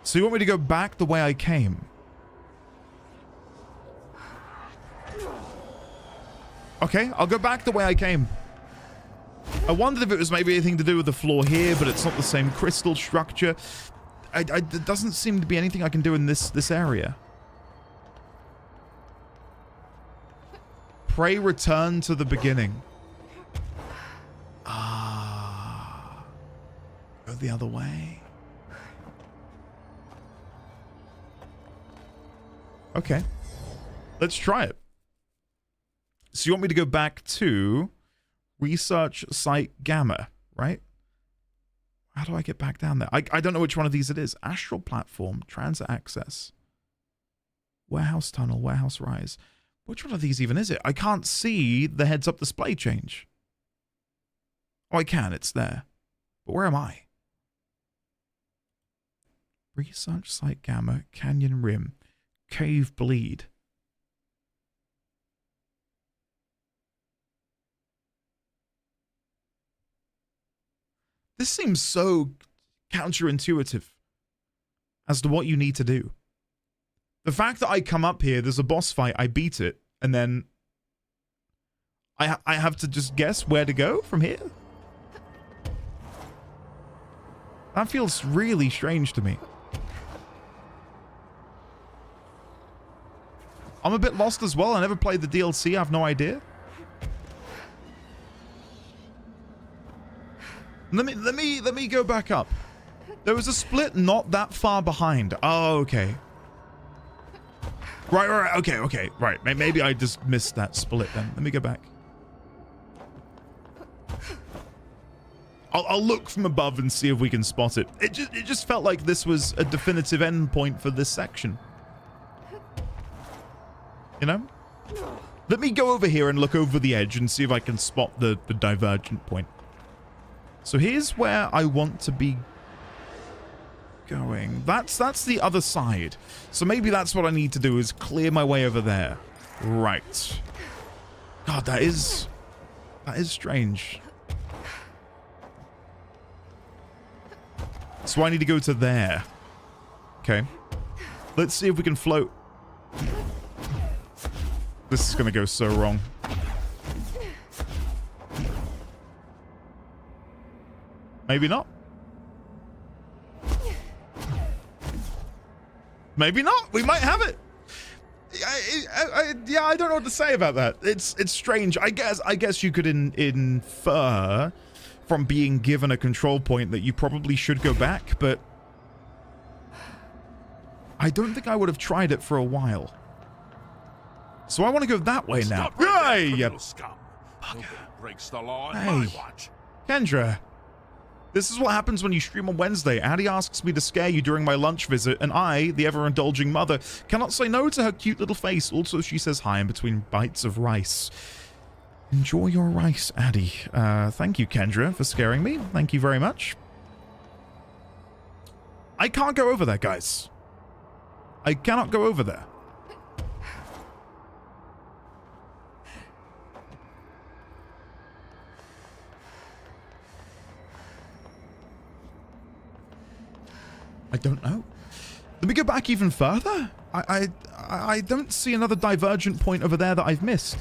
So you want me to go back the way I came? Okay, I'll go back the way I came. I wondered if it was maybe anything to do with the floor here, but it's not the same crystal structure. There doesn't seem to be anything I can do in this area. Pray return to the beginning. Ah. Go the other way. Okay. Let's try it. So you want me to go back to Research Site Gamma, right? How do I get back down there? I don't know which one of these it is. Astral Platform, Transit Access, Warehouse Tunnel, Warehouse Rise. Which one of these even is it? I can't see the heads-up display change. Oh, I can. It's there. But where am I? Research Site Gamma, Canyon Rim, Cave Bleed. This seems so counterintuitive as to what you need to do. The fact that I come up here, there's a boss fight, I beat it, and then I have to just guess where to go from here? That feels really strange to me. I'm a bit lost as well. I never played the DLC. I have no idea. Let me go back up. There was a split not that far behind. Oh, okay. Right. Okay. Right. Maybe I just missed that split then. Let me go back. I'll look from above and see if we can spot it. It just felt like this was a definitive endpoint for this section. You know? Let me go over here and look over the edge and see if I can spot the divergent point. So here's where I want to be going. That's the other side. So maybe that's what I need to do, is clear my way over there. Right. God, that is strange. So I need to go to there. Okay. Let's see if we can float. This is going to go so wrong. Maybe not. Maybe not. We might have it. Yeah, I don't know what to say about that. It's strange. I guess you could infer from being given a control point that you probably should go back, but I don't think I would have tried it for a while. So I want to go that way now. Hey, you scum. Breaks the law Hey, on my watch. Kendra. This is what happens when you stream on Wednesday. Addie asks me to scare you during my lunch visit, and I, the ever-indulging mother, cannot say no to her cute little face. Also, she says hi in between bites of rice. Enjoy your rice, Addie. Thank you, Kendra, for scaring me. Thank you very much. I can't go over there, guys. I cannot go over there. I don't know. Let me go back even further. I don't see another divergent point over there that I've missed.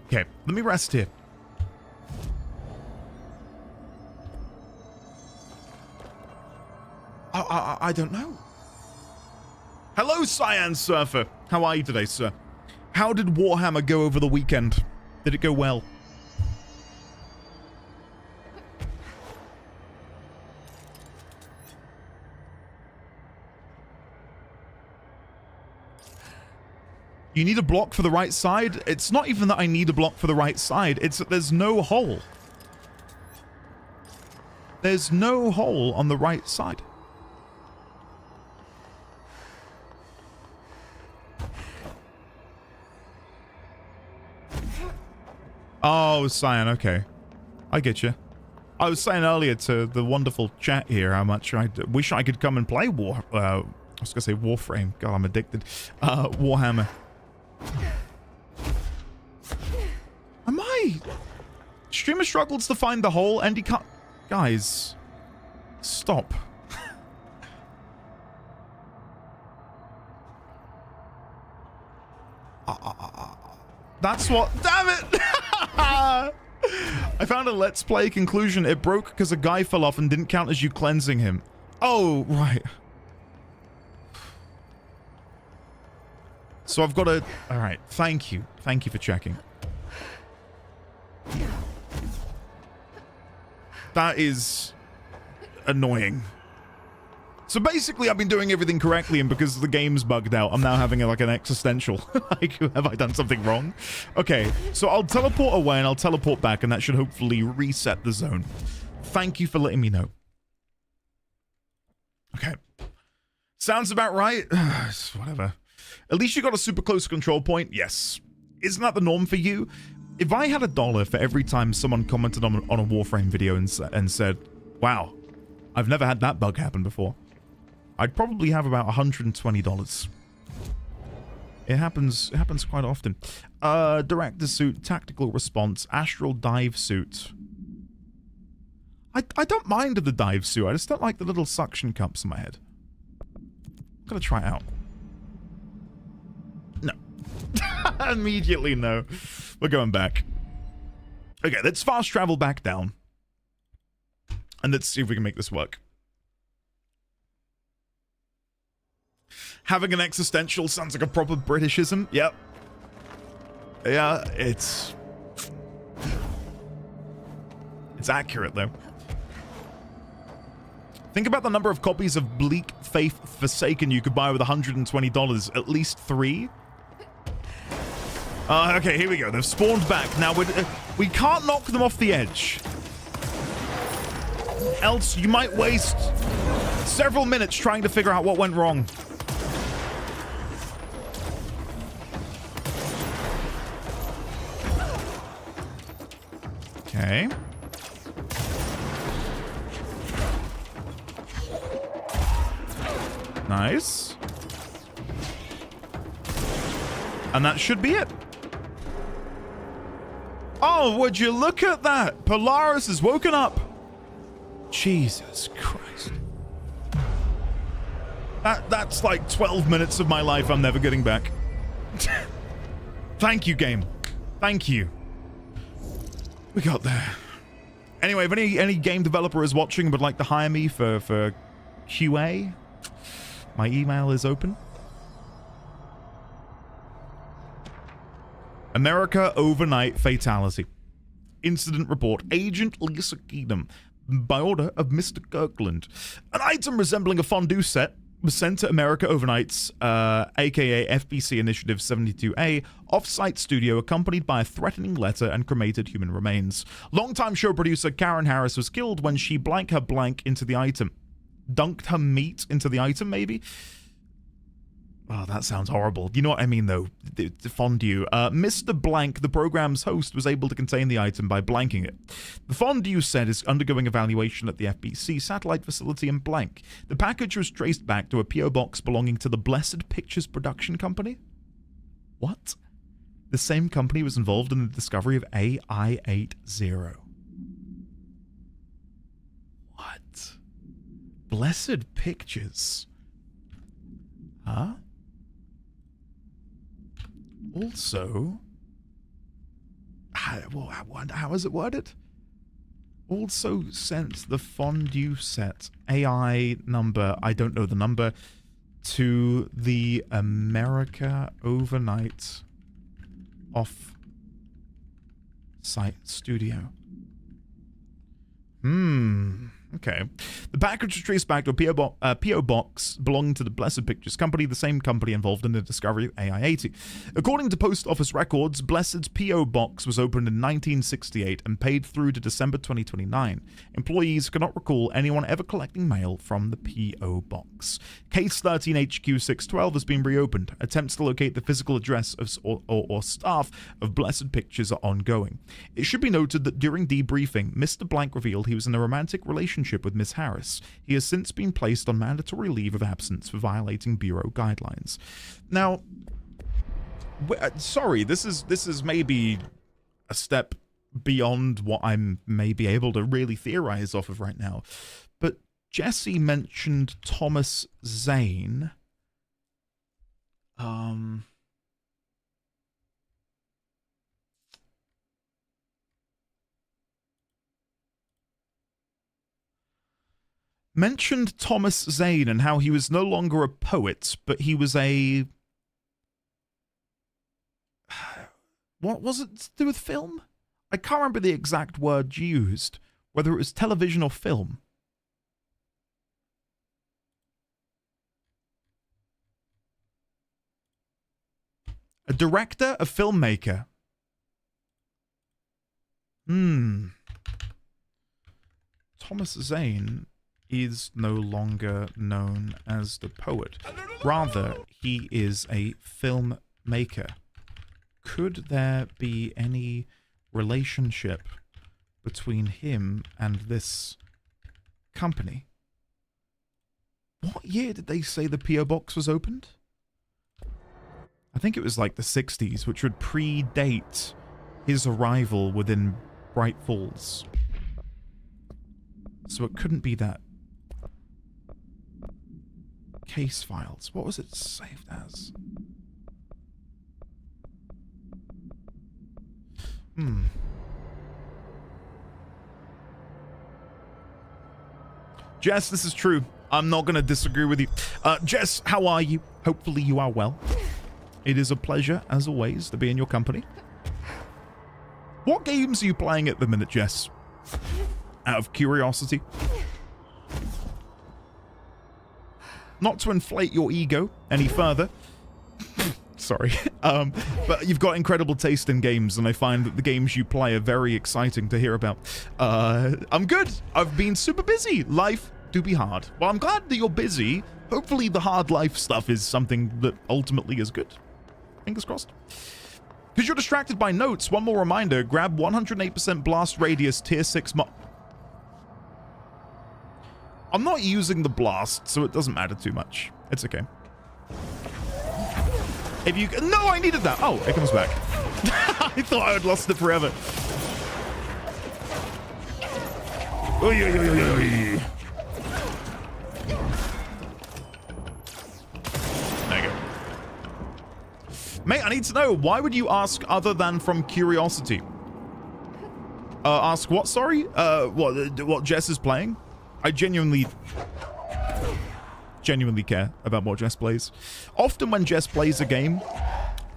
Okay, let me rest here. I don't know. Hello, Cyan Surfer. How are you today, sir? How did Warhammer go over the weekend? Did it go well? You need a block for the right side? It's not even that I need a block for the right side. It's that there's no hole. There's no hole on the right side. Oh, Cyan, okay. I get you. I was saying earlier to the wonderful chat here how much I wish I could come and play I was going to say Warframe. God, I'm addicted. Warhammer. Am I? Streamer struggles to find the hole and he can't... Guys. Stop. That's what... Damn it! I found a Let's Play conclusion. It broke because a guy fell off and didn't count as you cleansing him. Oh, right. So I've got to... Alright, thank you. Thank you for checking. That is annoying. So basically, I've been doing everything correctly, and because the game's bugged out, I'm now having like an existential. Like, have I done something wrong? Okay, so I'll teleport away and I'll teleport back, and that should hopefully reset the zone. Thank you for letting me know. Okay. Sounds about right. Whatever. At least you got a super close control point. Yes. Isn't that the norm for you? If I had $1 for every time someone commented on a Warframe video and said, wow, I've never had that bug happen before, I'd probably have about $120. It happens quite often. Director suit, tactical response, astral dive suit. I don't mind the dive suit. I just don't like the little suction cups in my head. Gotta try it out. No. Immediately no. We're going back. Okay, let's fast travel back down. And let's see if we can make this work. Having an existential sounds like a proper Britishism. Yep. Yeah, it's accurate, though. Think about the number of copies of Bleak Faith Forsaken you could buy with $120. At least 3? Okay, here we go. They've spawned back. Now, we can't knock them off the edge. Else, you might waste several minutes trying to figure out what went wrong. Okay. Nice. And that should be it. Oh, would you look at that? Polaris has woken up. Jesus Christ. That's like 12 minutes of my life I'm never getting back. Thank you, game. Thank you. We got there. Anyway, if any game developer is watching but would like to hire me for QA, my email is open. America overnight fatality. Incident report. Agent Lisa Keenum. By order of Mr. Kirkland. An item resembling a fondue set was sent to America Overnight's, aka FBC Initiative 72A, off-site studio accompanied by a threatening letter and cremated human remains. Longtime show producer Karen Harris was killed when she blanked her blank into the item. Dunked her meat into the item, maybe? Oh, that sounds horrible. You know what I mean, though? The fondue. Mr. Blank, the program's host, was able to contain the item by blanking it. The fondue set is undergoing evaluation at the FBC satellite facility in Blank. The package was traced back to a P.O. box belonging to the Blessed Pictures production company? What? The same company was involved in the discovery of AI-80. What? Blessed Pictures? Huh? Also, how is it worded? Also sent the fondue set AI number, I don't know the number, to the America Overnight off-site studio. Okay. The package was traced back to a PO box belonging to the Blessed Pictures company, the same company involved in the discovery of AI-80. According to post office records, Blessed's PO box was opened in 1968 and paid through to December 2029. Employees cannot recall anyone ever collecting mail from the PO box. Case 13 HQ 612 has been reopened. Attempts to locate the physical address of or staff of Blessed Pictures are ongoing. It should be noted that during debriefing, Mr. Blank revealed he was in a romantic relationship with Miss Harris. He has since been placed on mandatory leave of absence for violating Bureau guidelines. Now, sorry, this is maybe a step beyond what I'm maybe able to really theorize off of right now, but Jesse mentioned Thomas Zane. Mentioned Thomas Zane and how he was no longer a poet, but he was a... What was it to do with film? I can't remember the exact word used, whether it was television or film. A director, a filmmaker. Thomas Zane is no longer known as the poet. Rather, he is a filmmaker. Could there be any relationship between him and this company? What year did they say the P.O. Box was opened? I think it was like the 60s, which would predate his arrival within Bright Falls. So it couldn't be that. Case files. What was it saved as? Jess, this is true. I'm not going to disagree with you. Jess, how are you? Hopefully you are well. It is a pleasure, as always, to be in your company. What games are you playing at the minute, Jess? Out of curiosity. Not to inflate your ego any further. Sorry. But you've got incredible taste in games, and I find that the games you play are very exciting to hear about. I'm good. I've been super busy. Life do be hard. Well, I'm glad that you're busy. Hopefully the hard life stuff is something that ultimately is good. Fingers crossed. Because you're distracted by notes, one more reminder, grab 108% blast radius tier 6 mod. I'm not using the blast, so it doesn't matter too much. It's okay. If you... No, I needed that. Oh, it comes back. I thought I had lost it forever. Oy, oy, oy, oy, oy. There you go. Mate, I need to know, why would you ask other than from curiosity? Ask what, sorry? What Jess is playing? I genuinely care about what Jess plays. Often when Jess plays a game,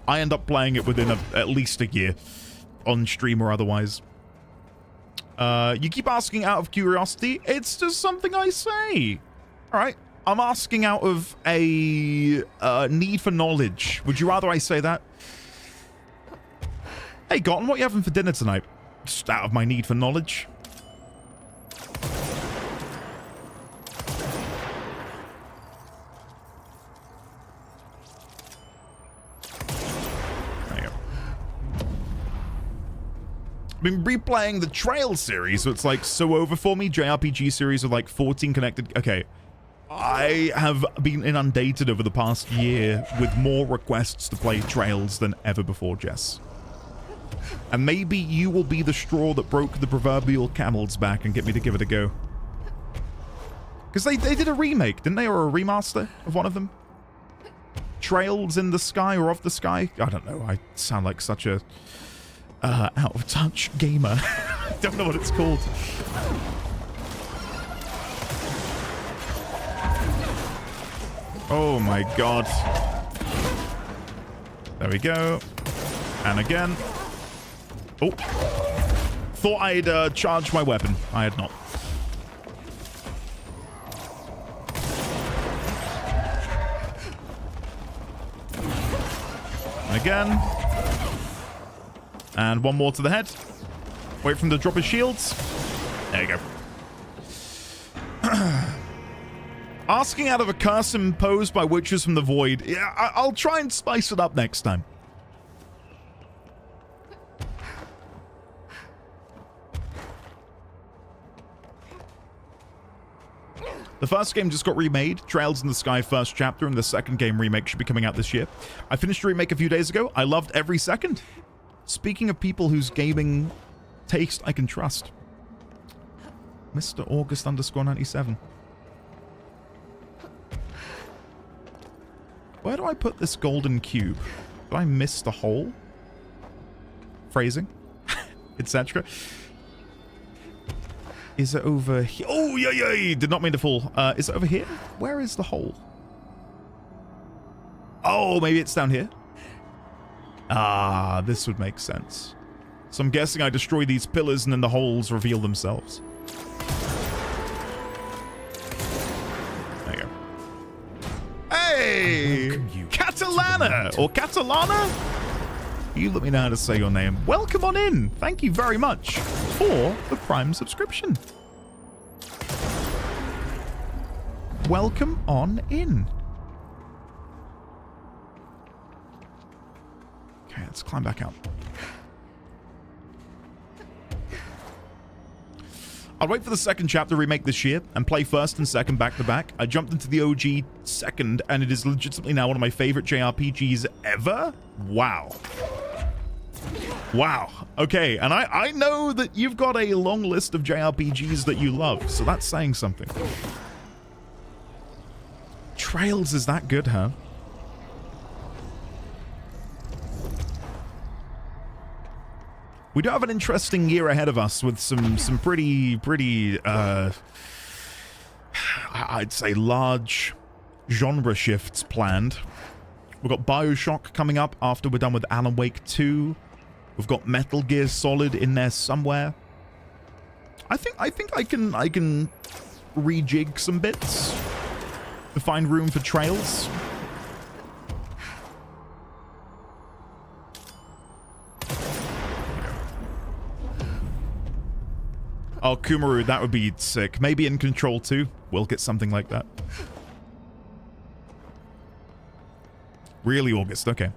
I end up playing it within at least a year, on stream or otherwise. You keep asking out of curiosity. It's just something I say. All right. I'm asking out of a need for knowledge. Would you rather I say that? Hey, Gotten, what are you having for dinner tonight? Just out of my need for knowledge. Been replaying the Trail series, so it's like so over for me. JRPG series with like 14 connected. Okay, I have been inundated over the past year with more requests to play Trails than ever before, Jess. And maybe you will be the straw that broke the proverbial camel's back and get me to give it a go. Because they did a remake, didn't they? Or a remaster of one of them? Trails in the Sky or of the Sky? I don't know. I sound like such a... out of touch gamer. I don't know what it's called. Oh my god. There we go. And again. Oh. Thought I'd charged my weapon. I had not. again. And one more to the head. Wait for him to drop his shields. There you go. Asking out of a curse imposed by witches from the void. Yeah, I'll try and spice it up next time. The first game just got remade, Trails in the Sky first chapter, and the second game remake should be coming out this year. I finished the remake a few days ago. I loved every second. Speaking of people whose gaming taste I can trust. Mr. August _97. Where do I put this golden cube? Do I miss the hole? Phrasing? Etc. Is it over here? Oh, yeah. Did not mean to fall. Is it over here? Where is the hole? Oh, maybe it's down here. Ah, this would make sense. So I'm guessing I destroy these pillars and then the holes reveal themselves. There you go. Hey! Catalana! Or Catalana? You let me know how to say your name. Welcome on in. Thank you very much for the Prime subscription. Welcome on in. Okay, let's climb back up. I'll wait for the second chapter remake this year and play first and second back to back. I jumped into the OG second and it is legitimately now one of my favorite JRPGs ever. Wow. Wow. Okay, and I know that you've got a long list of JRPGs that you love, so that's saying something. Trails is that good, huh? We do have an interesting year ahead of us with some pretty I'd say large genre shifts planned. We've got BioShock coming up after we're done with Alan Wake 2. We've got Metal Gear Solid in there somewhere. I think I can rejig some bits to find room for Trails. Oh, Kumaru, that would be sick. Maybe in Control 2, we'll get something like that. Really, August, okay.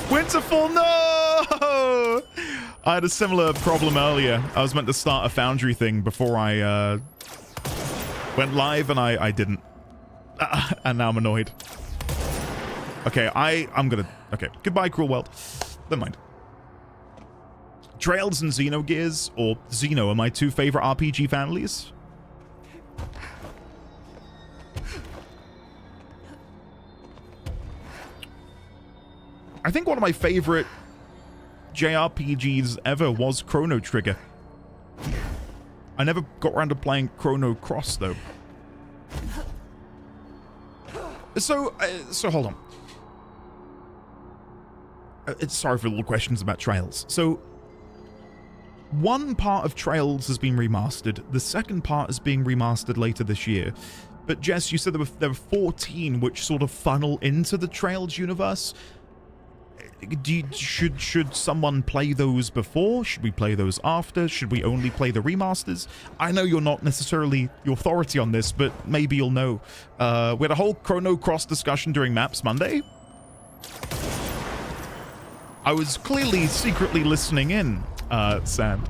Winterfall, no! I had a similar problem earlier. I was meant to start a Foundry thing before I went live, and I didn't. And now I'm annoyed. Okay, I'm gonna... Okay, goodbye, Cruel World. Never mind. Trails and Xenogears, or Xeno, are my two favorite RPG families. I think one of my favorite JRPGs ever was Chrono Trigger. I never got around to playing Chrono Cross, though. So hold on. Sorry for the little questions about Trails. So, one part of Trails has been remastered. The second part is being remastered later this year. But Jess, you said there were 14 which sort of funnel into the Trails universe. Should someone play those before? Should we play those after? Should we only play the remasters? I know you're not necessarily the authority on this, but maybe you'll know. We had a whole Chrono Cross discussion during Maps Monday. I was clearly secretly listening in, Sand.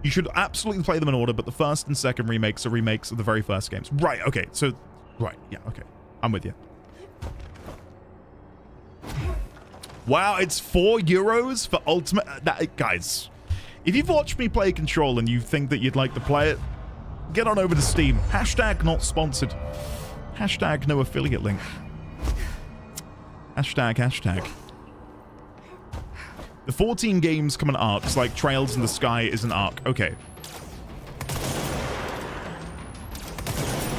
You should absolutely play them in order, but the first and second remakes are remakes of the very first games. Right, okay, so... Right, yeah, okay. I'm with you. Wow, it's €4 for Ultimate... guys, if you've watched me play Control and you think that you'd like to play it, get on over to Steam. Hashtag not sponsored. Hashtag no affiliate link. Hashtag. The 14 games come in arcs, like Trails in the Sky is an arc. Okay.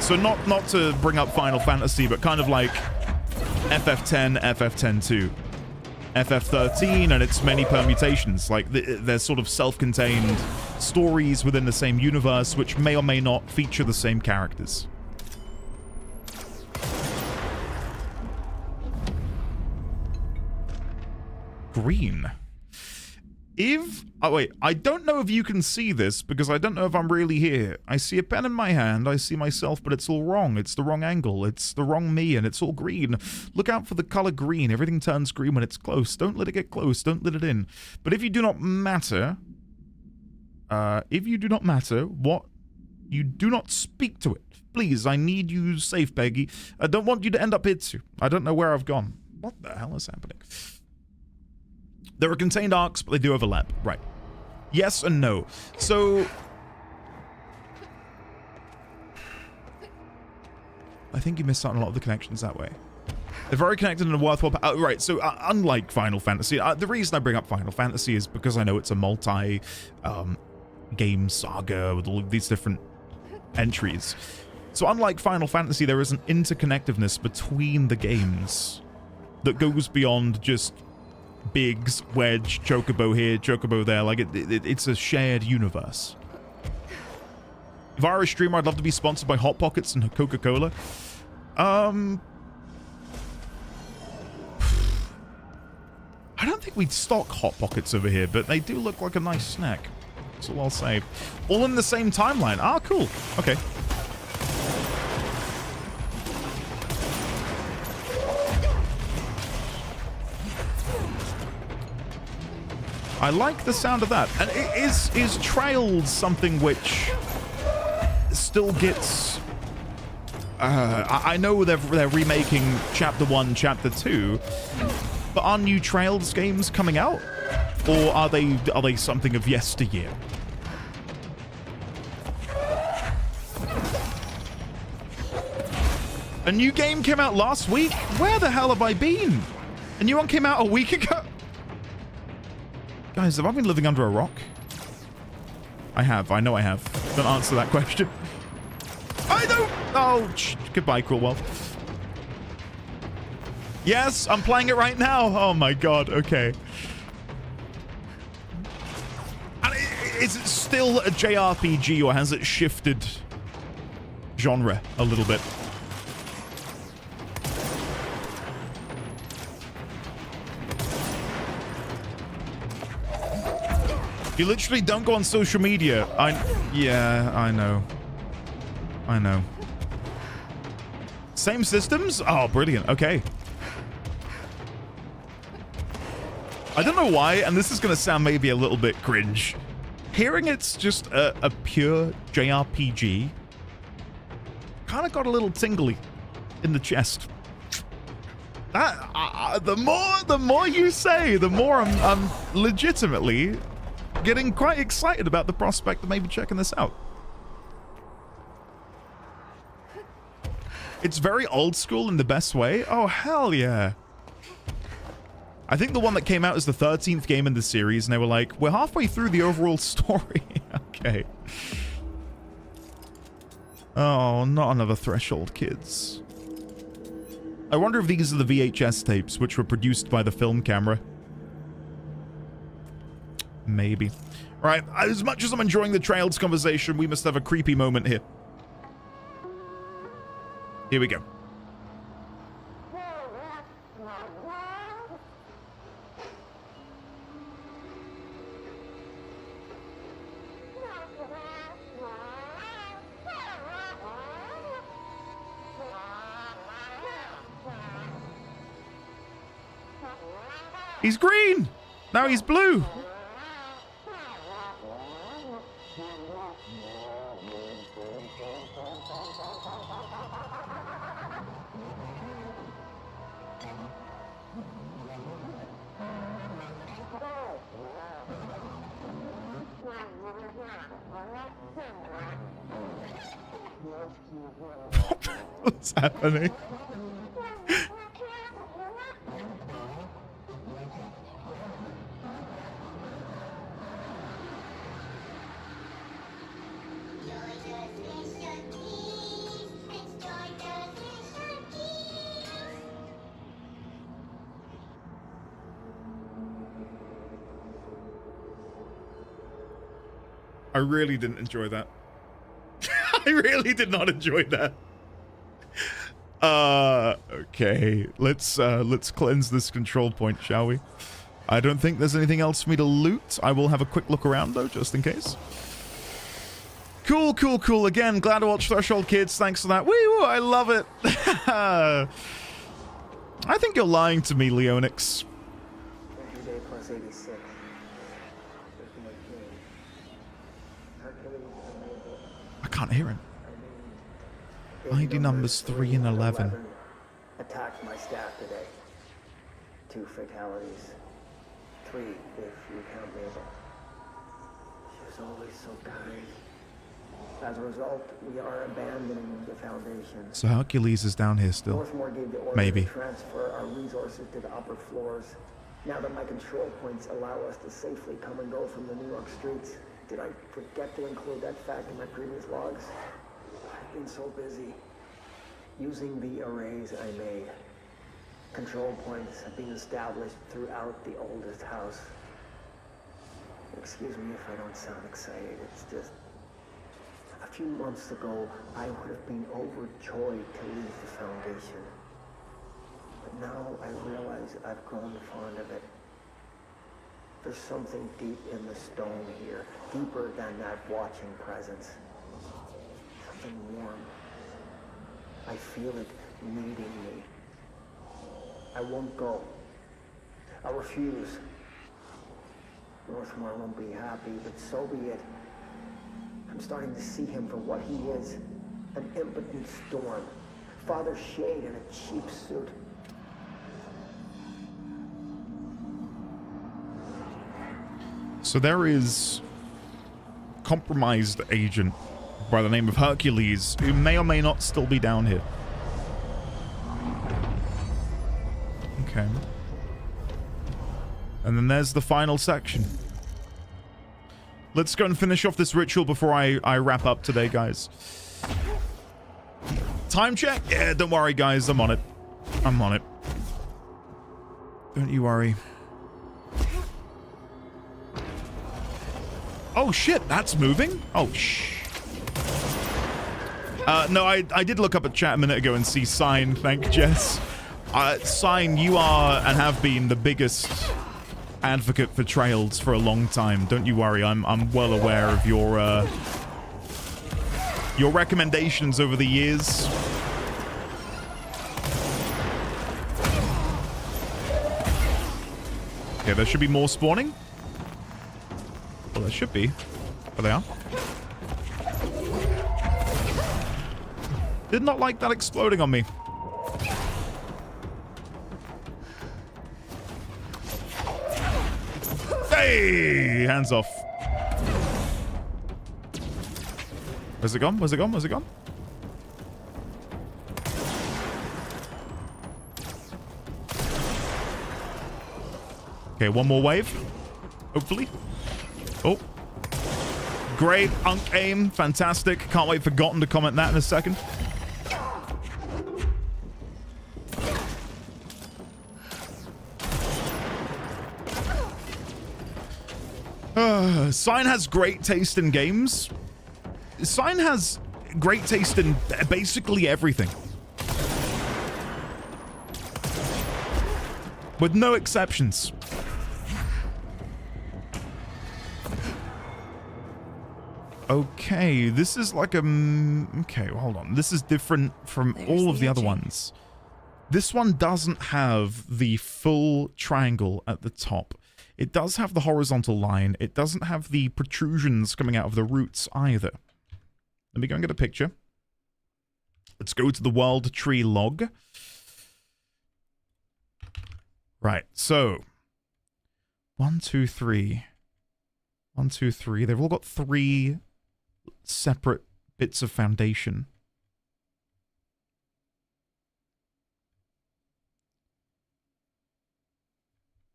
So not to bring up Final Fantasy, but kind of like FF10, FF10-2. FF13 and its many permutations. Like, they're sort of self-contained stories within the same universe, which may or may not feature the same characters. green. Oh wait, I don't know if you can see this because I don't know if I'm really here. I see a pen in my hand, I see myself, but it's all wrong. It's the wrong angle, it's the wrong me, and it's all green. Look out for the color green. Everything turns green when it's close. Don't let it get close, don't let it in. But if you do not matter, what? You do not speak to it. Please, I need you safe, Peggy. I don't want you to end up here too. I don't know where I've gone. What the hell is happening? There are contained arcs, but they do overlap. Right. Yes and no. So... I think you missed out on a lot of the connections that way. They're very connected in a worthwhile... right, so unlike Final Fantasy, the reason I bring up Final Fantasy is because I know it's a multi-game saga with all of these different entries. So unlike Final Fantasy, there is an interconnectiveness between the games that goes beyond just Biggs, Wedge, Chocobo here, Chocobo there. Like, it's a shared universe. If I were a streamer, I'd love to be sponsored by Hot Pockets and Coca-Cola. I don't think we'd stock Hot Pockets over here, but they do look like a nice snack. That's all I'll say. All in the same timeline. Ah, cool. Okay. I like the sound of that. And is Trails something which still gets... I know they're remaking Chapter 1, Chapter 2, but are new Trails games coming out? Or are they something of yesteryear? A new game came out last week? Where the hell have I been? A new one came out a week ago? Guys, have I been living under a rock? I have. I know I have. Don't answer that question. I don't... Oh, goodbye, Coolwell. Yes, I'm playing it right now. Oh my god, okay. And is it still a JRPG, or has it shifted genre a little bit? You literally don't go on social media. Yeah, I know. I know. Same systems? Oh, brilliant. Okay. I don't know why, and this is going to sound maybe a little bit cringe. Hearing it's just a pure JRPG kind of got a little tingly in the chest. The more you say, the more I'm legitimately getting quite excited about the prospect of maybe checking this out. It's very old school in the best way. Oh, hell yeah. I think the one that came out is the 13th game in the series, and they were like, we're halfway through the overall story. Okay. Oh, not another Threshold, kids. I wonder if these are the VHS tapes which were produced by the film camera. Maybe. Right, as much as I'm enjoying the Trails conversation, we must have a creepy moment here. Here we go. He's green! Now he's blue! What's happening? I really didn't enjoy that. I really did not enjoy that. Okay. Let's cleanse this control point, shall we? I don't think there's anything else for me to loot. I will have a quick look around, though, just in case. Cool, cool, cool. Again, glad to watch Threshold Kids. Thanks for that. Woo, I love it. I think you're lying to me, Leonix. Day plus 86. I can't hear him. ID numbers 3 and 11. Attacked my staff today. 2 fatalities. 3 if you count Mabel. She was always so kind. As a result, we are abandoning the Foundation. So Hercules is down here still. Northmore gave the order Maybe. to transfer our resources to the upper floors. Now that my control points allow us to safely come and go from the New York streets, did I forget to include that fact in my previous logs? I've been so busy using the arrays I made. Control points have been established throughout the oldest house. Excuse me if I don't sound excited, it's just... A few months ago, I would have been overjoyed to leave the Foundation. But now I realize I've grown fond of it. There's something deep in the stone here, deeper than that watching presence. Something warm. I feel it needing me. I won't go. I refuse. Northmore won't be happy, but so be it. I'm starting to see him for what he is. An impotent storm. Father Shade in a cheap suit. So there is a compromised agent by the name of Hercules who may or may not still be down here. Okay. And then there's the final section. Let's go and finish off this ritual before I wrap up today, guys. Time check? Yeah, don't worry, guys. I'm on it. I'm on it. Don't you worry. Oh, shit. That's moving? Oh, shh. No, I did look up at chat a minute ago and see Sign. Thank Jess. Sign, you are and have been the biggest advocate for trails for a long time. Don't you worry. I'm well aware of your recommendations over the years. Okay, there should be more spawning. Well, there should be. There they are. Did not like that exploding on me. Hey! Hands off. Where's it gone? Where's it gone? Where's it gone? Okay, one more wave. Hopefully. Oh. Great. Unk aim. Fantastic. Can't wait for Gotten to comment that in a second. Sign has great taste in games. Sign has great taste in basically everything. With no exceptions. Okay, this is like a... Okay, hold on. This is different from all of the other ones. This one doesn't have the full triangle at the top. It does have the horizontal line. It doesn't have the protrusions coming out of the roots either. Let me go and get a picture. Let's go to the world tree log. Right, so 1, 2, 3. 1, 2, 3. They've all got 3 separate bits of foundation.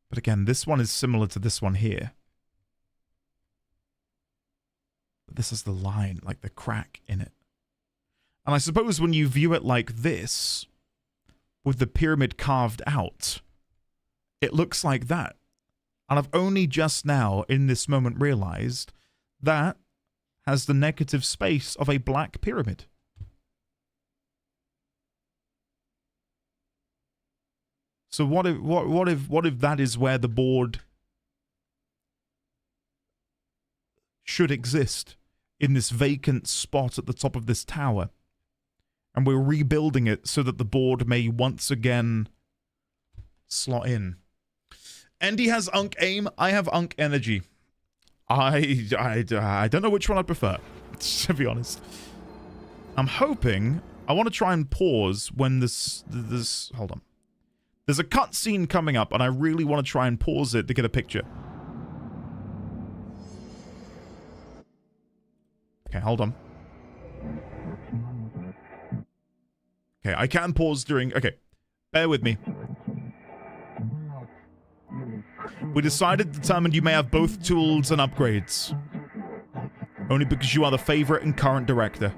But again, this one is similar to this one here. But this is the line, like the crack in it. And I suppose when you view it like this, with the pyramid carved out, it looks like that. And I've only just now, in this moment, realized that has the negative space of a black pyramid. So what if that is where the board should exist, in this vacant spot at the top of this tower, and we're rebuilding it so that the board may once again slot in. Andy has Unk Aim, I have Unk Energy. I don't know which one I prefer, to be honest. I'm hoping... I want to try and pause when this... Hold on. There's a cutscene coming up, and I really want to try and pause it to get a picture. Okay, hold on. Okay, I can pause during... Okay, bear with me. We determined you may have both tools and upgrades. Only because you are the favorite and current director.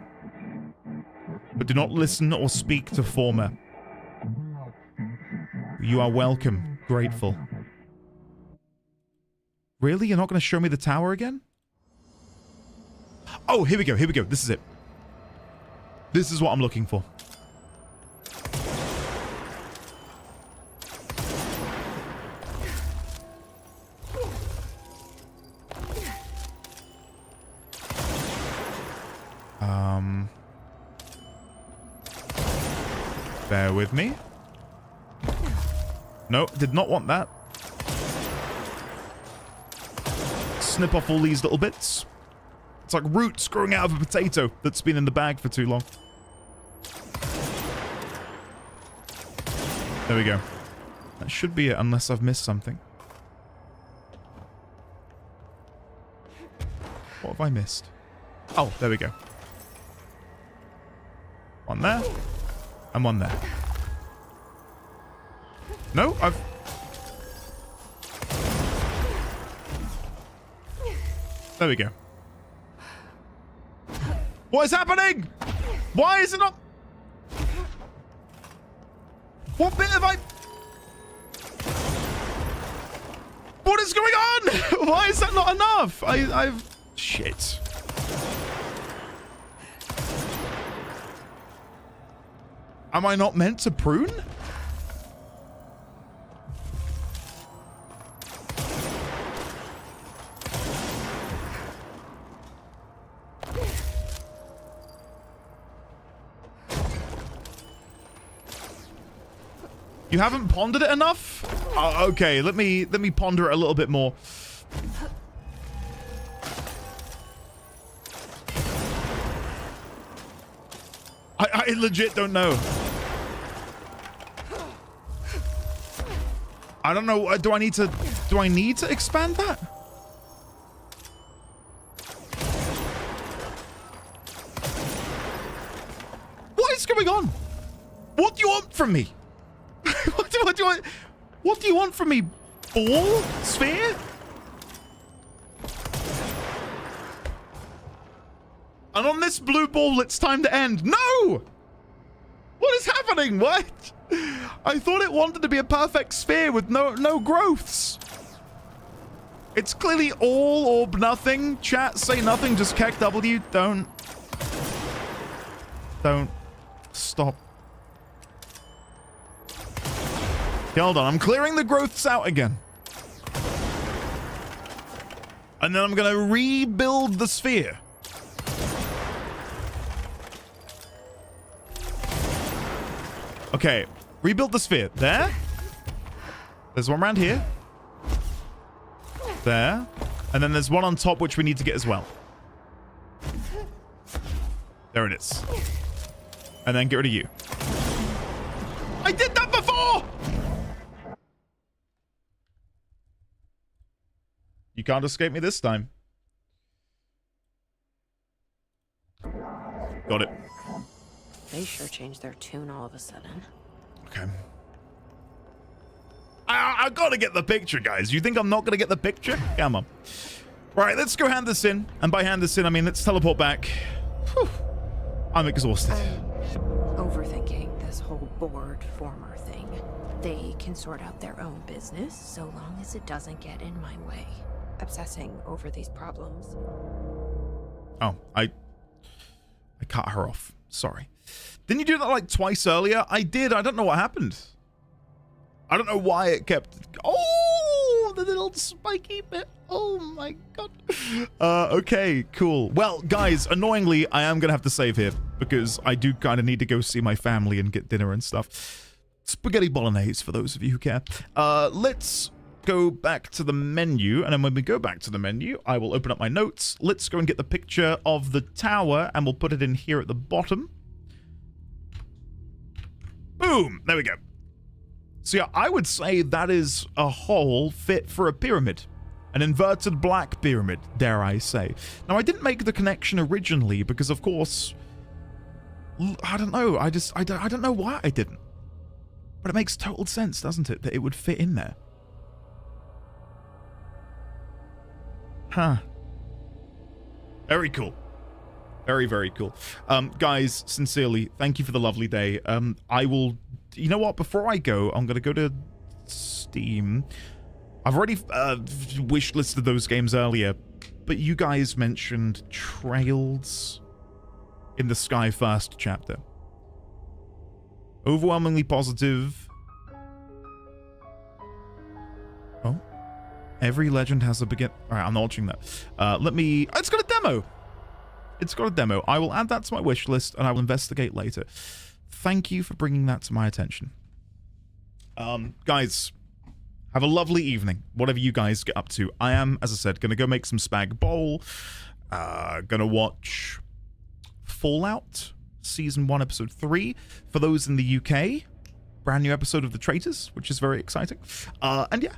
But do not listen or speak to former. You are welcome. Grateful. Really? You're not going to show me the tower again? Oh, here we go. Here we go. This is it. This is what I'm looking for. Bear with me. No, did not want that. Snip off all these little bits. It's like roots growing out of a potato that's been in the bag for too long. There we go. That should be it, unless I've missed something. What have I missed? Oh, there we go. One there. And one there. No, I've... There we go. What is happening? Why is it not... What bit have I... What is going on? Why is that not enough? I've... Shit. Am I not meant to prune? You haven't pondered it enough? Oh, okay, let me ponder it a little bit more. I legit don't know. I don't know. Do I need to expand that? What is going on? What do you want from me? What do you want from me? Ball? Sphere? And on this blue ball, it's time to end. No! What is happening? What? I thought it wanted to be a perfect sphere with no growths. It's clearly all or nothing. Chat, say nothing. Just keck W. Don't. Stop. Okay, hold on. I'm clearing the growths out again. And then I'm going to rebuild the sphere. Okay, rebuild the sphere. There. There's one around here. There. And then there's one on top, which we need to get as well. There it is. And then get rid of you. I did that before! You can't escape me this time. Got it. They sure changed their tune all of a sudden. Okay. I gotta get the picture, guys. You think I'm not gonna get the picture? Come on. Right, let's go hand this in. And by hand this in, I mean let's teleport back. Whew. I'm exhausted. Overthinking this whole board former thing. They can sort out their own business so long as it doesn't get in my way. Obsessing over these problems. Oh, I cut her off. Sorry. Didn't you do that like twice earlier? I did. I don't know what happened. I don't know why it kept... Oh, the little spiky bit. Oh my god. Okay, cool. Well, guys, annoyingly, I am going to have to save here because I do kind of need to go see my family and get dinner and stuff. Spaghetti bolognese, for those of you who care. Let's go back to the menu, and then when we go back to the menu, I will open up my notes. Let's go and get the picture of the tower, and we'll put it in here at the bottom. Boom! There we go. So yeah, I would say that is a hole fit for a pyramid. An inverted black pyramid, dare I say. Now, I didn't make the connection originally because, of course, I don't know. I don't know why I didn't. But it makes total sense, doesn't it, that it would fit in there. Huh. Very cool. Very, very cool. Guys, sincerely, thank you for the lovely day. I will... You know what? Before I go, I'm going to go to Steam. I've already wish listed those games earlier, but you guys mentioned Trails in the Sky First chapter. Overwhelmingly positive. Oh. Every legend has a begin... Alright, I'm not watching that. Let me... It's got a demo! It's got a demo. I will add that to my wish list, and I will investigate later. Thank you for bringing that to my attention. Guys, have a lovely evening, whatever you guys get up to. I am, as I said, going to go make some spag bowl. Gonna watch Fallout Season 1, Episode 3. For those in the UK, brand new episode of The Traitors, which is very exciting. And yeah,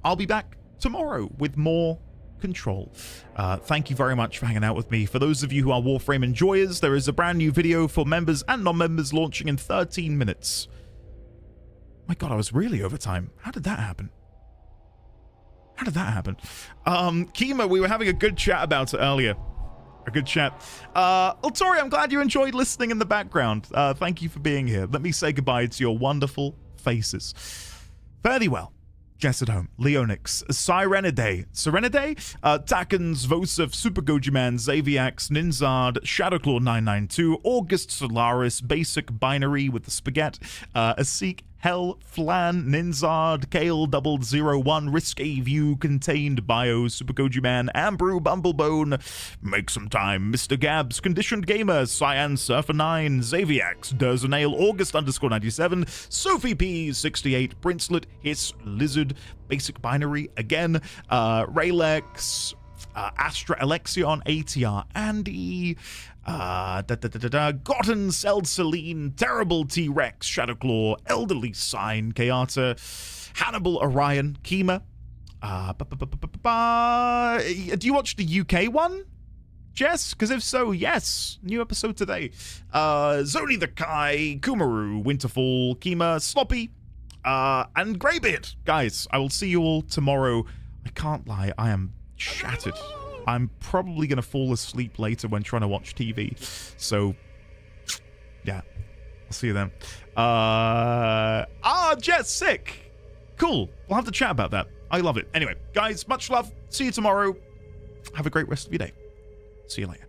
I'll be back tomorrow with more Control. Thank you very much for hanging out with me. For those of you who are Warframe enjoyers, there is a brand new video for members and non-members launching in 13 minutes. My god, I was really over time. How did that happen? How did that happen? Kima, we were having a good chat about it earlier. A good chat. Tori, I'm glad you enjoyed listening in the background. Thank you for being here. Let me say goodbye to your wonderful faces. Fare thee well. Jess at Home, Leonix, Serenade, Takens, Vosef, Super Goji Man, Xaviax, Ninzard, Shadowclaw 992, August Solaris, Basic Binary with the Spaghetti, Asik, Hell, Flan, Ninzard, Kale 001, Risque View, Contained Bio, Super Goji Man, Ambrew, Bumblebone, Make Some Time, Mr. Gabs, Conditioned Gamer, Cyan Surfer 9, Xaviax, Derzanail, August _97, Sophie P 68, Princelet, Hiss, Lizard, Basic Binary again, Raylex, Astra Alexion, ATR Andy, Gotten, Celled Celine, Terrible T-Rex, Shadowclaw, Elderly Sign, Kayata, Hannibal Orion, Kima. Do you watch the UK one, Jess? Because if so, yes. New episode today. Zoni the Kai, Kumaru, Winterfall, Kima, Sloppy, and Greybeard. Guys, I will see you all tomorrow. I can't lie, I am shattered. I'm probably going to fall asleep later when trying to watch TV. So, yeah. I'll see you then. Jess, sick. Cool. We'll have to chat about that. I love it. Anyway, guys, much love. See you tomorrow. Have a great rest of your day. See you later.